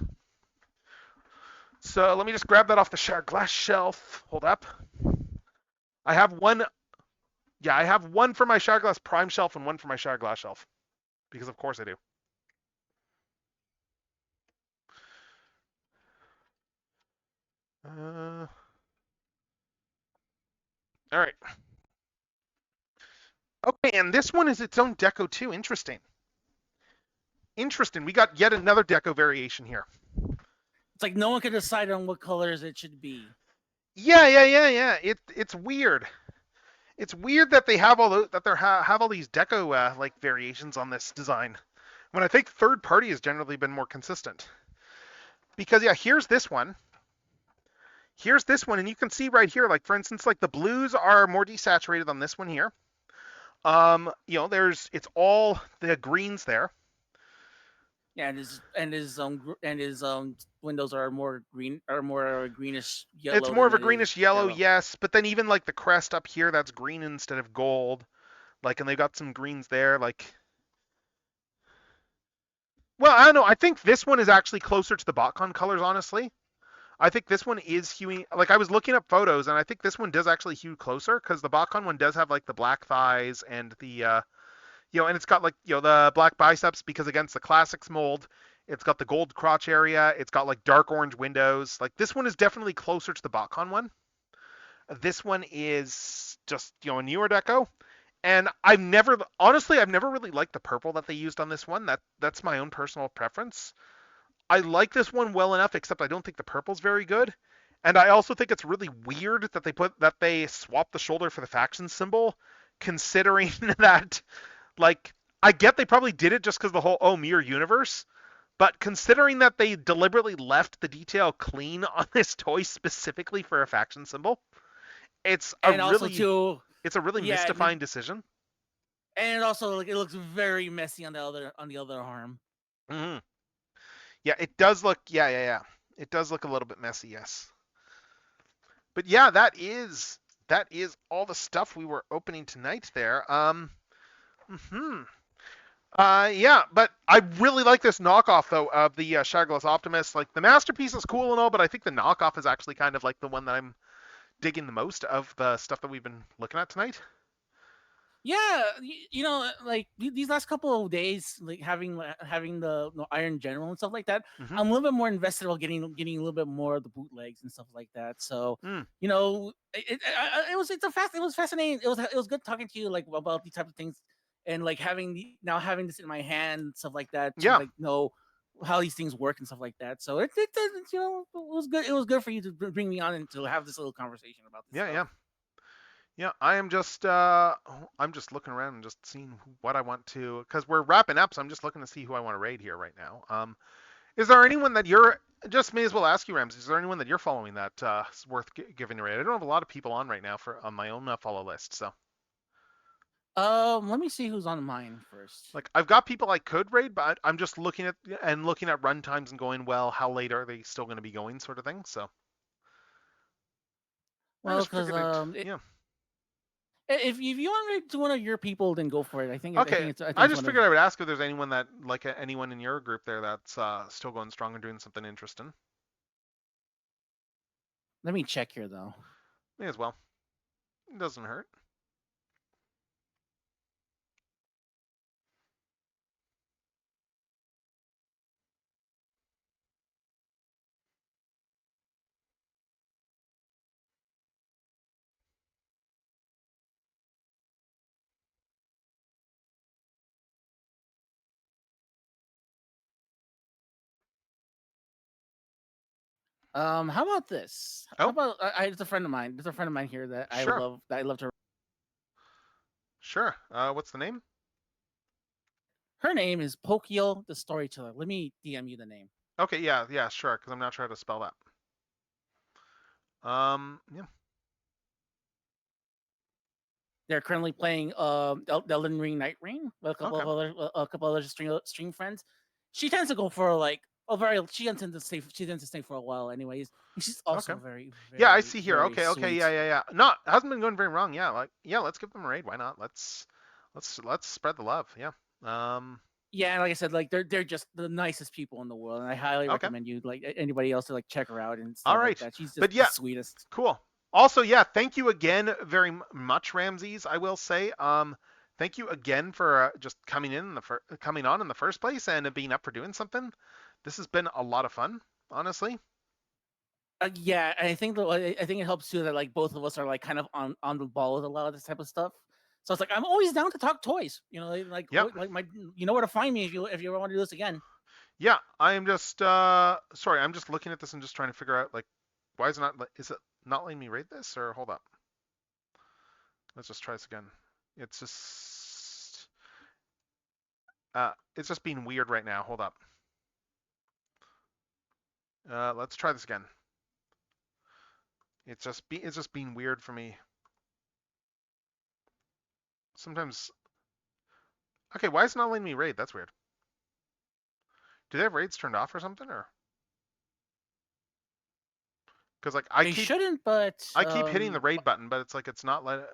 So let me just grab that off the Shatterglass shelf. Hold up. I have one. Yeah, I have one for my Shatterglass Prime shelf and one for my Shatterglass shelf. Because of course I do. All right. Okay, and this one is its own deco too. Interesting. We got yet another deco variation here. It's like no one can decide on what colors it should be. Yeah. It's weird. It's weird that they have have all these deco like variations on this design, when I think third party has generally been more consistent. Because here's this one. Here's this one, and you can see right here, like for instance, like the blues are more desaturated on this one here. It's all the greens there. Yeah, and his windows are more green, or more greenish It's yellow more than of a it is greenish yellow, yellow. yes, but then even like the crest up here, that's green instead of gold. Like, and they got some greens there. Like, well, I don't know. I think this one is actually closer to the BotCon colors, honestly. I think this one is hewing. Like, I was looking up photos, and I think this one does actually hew closer because the BotCon one does have like the black thighs and and it's got like the black biceps because against the classics mold, it's got the gold crotch area. It's got like dark orange windows. Like this one is definitely closer to the BotCon one. This one is just a newer deco. And I've never really liked the purple that they used on this one. That's my own personal preference. I like this one well enough, except I don't think the purple's very good. And I also think it's really weird that they swapped the shoulder for the faction symbol, considering that like I get they probably did it just because the whole mirror universe, but considering that they deliberately left the detail clean on this toy specifically for a faction symbol, it's a And also really too, it's a really yeah, mystifying decision. and also like it looks very messy on the other arm. Hmm. Yeah, it does look. Yeah. It does look a little bit messy, yes. But yeah, that is all the stuff we were opening tonight there. Hmm. Yeah, but I really like this knockoff though of the Shaggless Optimus. Like the masterpiece is cool and all, but I think the knockoff is actually kind of like the one that I'm digging the most of the stuff that we've been looking at tonight. Yeah, like these last couple of days, like having the Iron General and stuff like that, Hmm. I'm a little bit more invested on getting a little bit more of the bootlegs and stuff like that. So, Mm. it was fascinating. It was good talking to you like about these type of things, and like having this in my hand and stuff like that to Yeah, like know how these things work and stuff like that. So it was good. It was good for you to bring me on and to have this little conversation about this yeah, stuff. yeah. Yeah, I'm just looking around and just seeing what I want to, because we're wrapping up, so I'm just looking to see who I want to raid here right now. Is there anyone that you're just may as well ask you, Ramsey? Is there anyone that you're following that is worth giving a raid? I don't have a lot of people on right now for on my own follow list, so Let me see who's on mine first. like I've got people I could raid, but I'm just looking at run times and going, well, how late are they still going to be going, sort of thing. So I Well, just because figured yeah. if you want to one of your people, then go for it. Okay, I think I it's just one of. figured I would ask if there's anyone that like anyone in your group there that's still going strong and doing something interesting. Let me check here though. May as well. It doesn't hurt. How about this? How Oh, about it's a friend of mine. There's a friend of mine here that sure, I love to. sure. What's the name? Her name is Pokio the Storyteller. Let me DM you the name. Okay, yeah, sure. Because I'm not sure how to spell that. Yeah. They're currently playing Elden Ring Night Ring with Okay, a couple other stream friends. She tends to go for like a very she tends to stay for a while anyways. And she's okay. also very Yeah, I very see here. very Okay, sweet. yeah. No, hasn't been going very wrong. Yeah, let's give them a raid. Why not? Let's spread the love. Yeah. Um, Yeah, and like I said, like they're just the nicest people in the world, and I highly okay. recommend you like anybody else to like check her out and All stuff like right. that. She's just But the yeah, sweetest. cool. Also, yeah, thank you again very much, Ramses. I will say, thank you again for just coming on in the first place and being up for doing something. This has been a lot of fun, honestly. Yeah, and I think it helps too that like both of us are like kind of on the ball with a lot of this type of stuff. So it's like I'm always down to talk toys. Yep. Like my you know where to find me if you ever want to do this again. Yeah, I am just sorry. I'm just looking at this and just trying to figure out like why is it not letting me rate this or hold up. Let's just try this again. It's just it's just being weird right now. Hold up. Let's try this again. It's just being weird for me. Sometimes. Okay, why is it not letting me raid? That's weird. Do they have raids turned off or something, or? Because like They shouldn't, but I keep hitting the raid button, but it's like it's not let.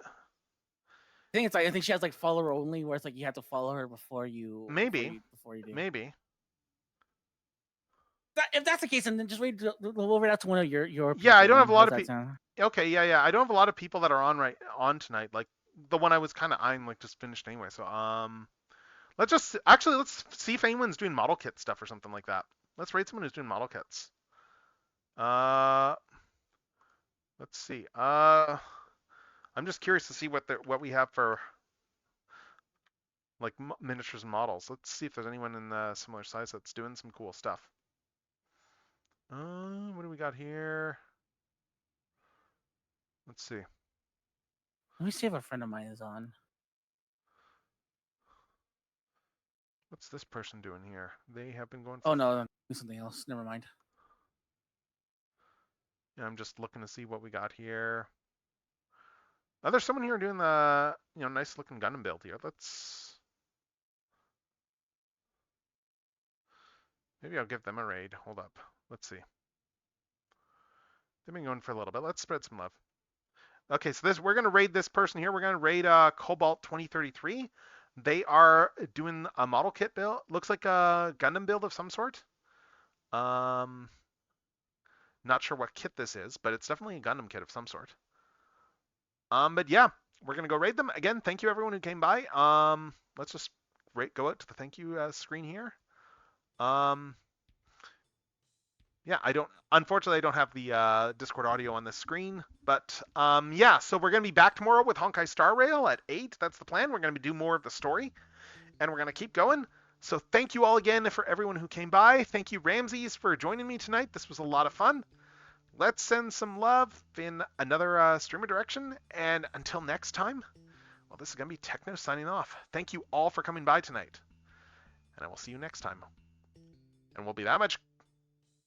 I think she has like follower only, where it's like you have to follow her before you. Maybe. Before you do. Maybe. If that's the case, then just raid. We'll raid out to one of your. Yeah, I people don't have a then. lot How's of that people. sound? Okay, yeah. I don't have a lot of people that are on tonight. Like the one I was kind of eyeing, like just finished anyway. So let's see if anyone's doing model kit stuff or something like that. Let's raid someone who's doing model kits. Let's see. I'm just curious to see what we have for like miniatures and models. Let's see if there's anyone in the similar size that's doing some cool stuff. What do we got here? Let's see. Let me see if a friend of mine is on. What's this person doing here? They have been going. Oh no, something else. Never mind. Yeah, I'm just looking to see what we got here. Oh, there's someone here doing the nice looking Gundam build here. Maybe I'll give them a raid. Hold up. Let's see. They've been going for a little bit. Let's spread some love. Okay, so we're gonna raid this person here. We're gonna raid Cobalt 2033. They are doing a model kit build. Looks like a Gundam build of some sort. Not sure what kit this is, but it's definitely a Gundam kit of some sort. But yeah, we're gonna go raid them again. Thank you everyone who came by. Let's just go out to the thank you screen here. Yeah, unfortunately, I don't have the Discord audio on the screen, but yeah, so we're going to be back tomorrow with Honkai Star Rail at 8. That's the plan. We're going to do more of the story, and we're going to keep going. So thank you all again for everyone who came by. Thank you, Ramses, for joining me tonight. This was a lot of fun. Let's send some love in another streamer direction, and until next time, well, this is going to be Techno signing off. Thank you all for coming by tonight, and I will see you next time. And we'll be that much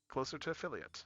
closer to affiliate.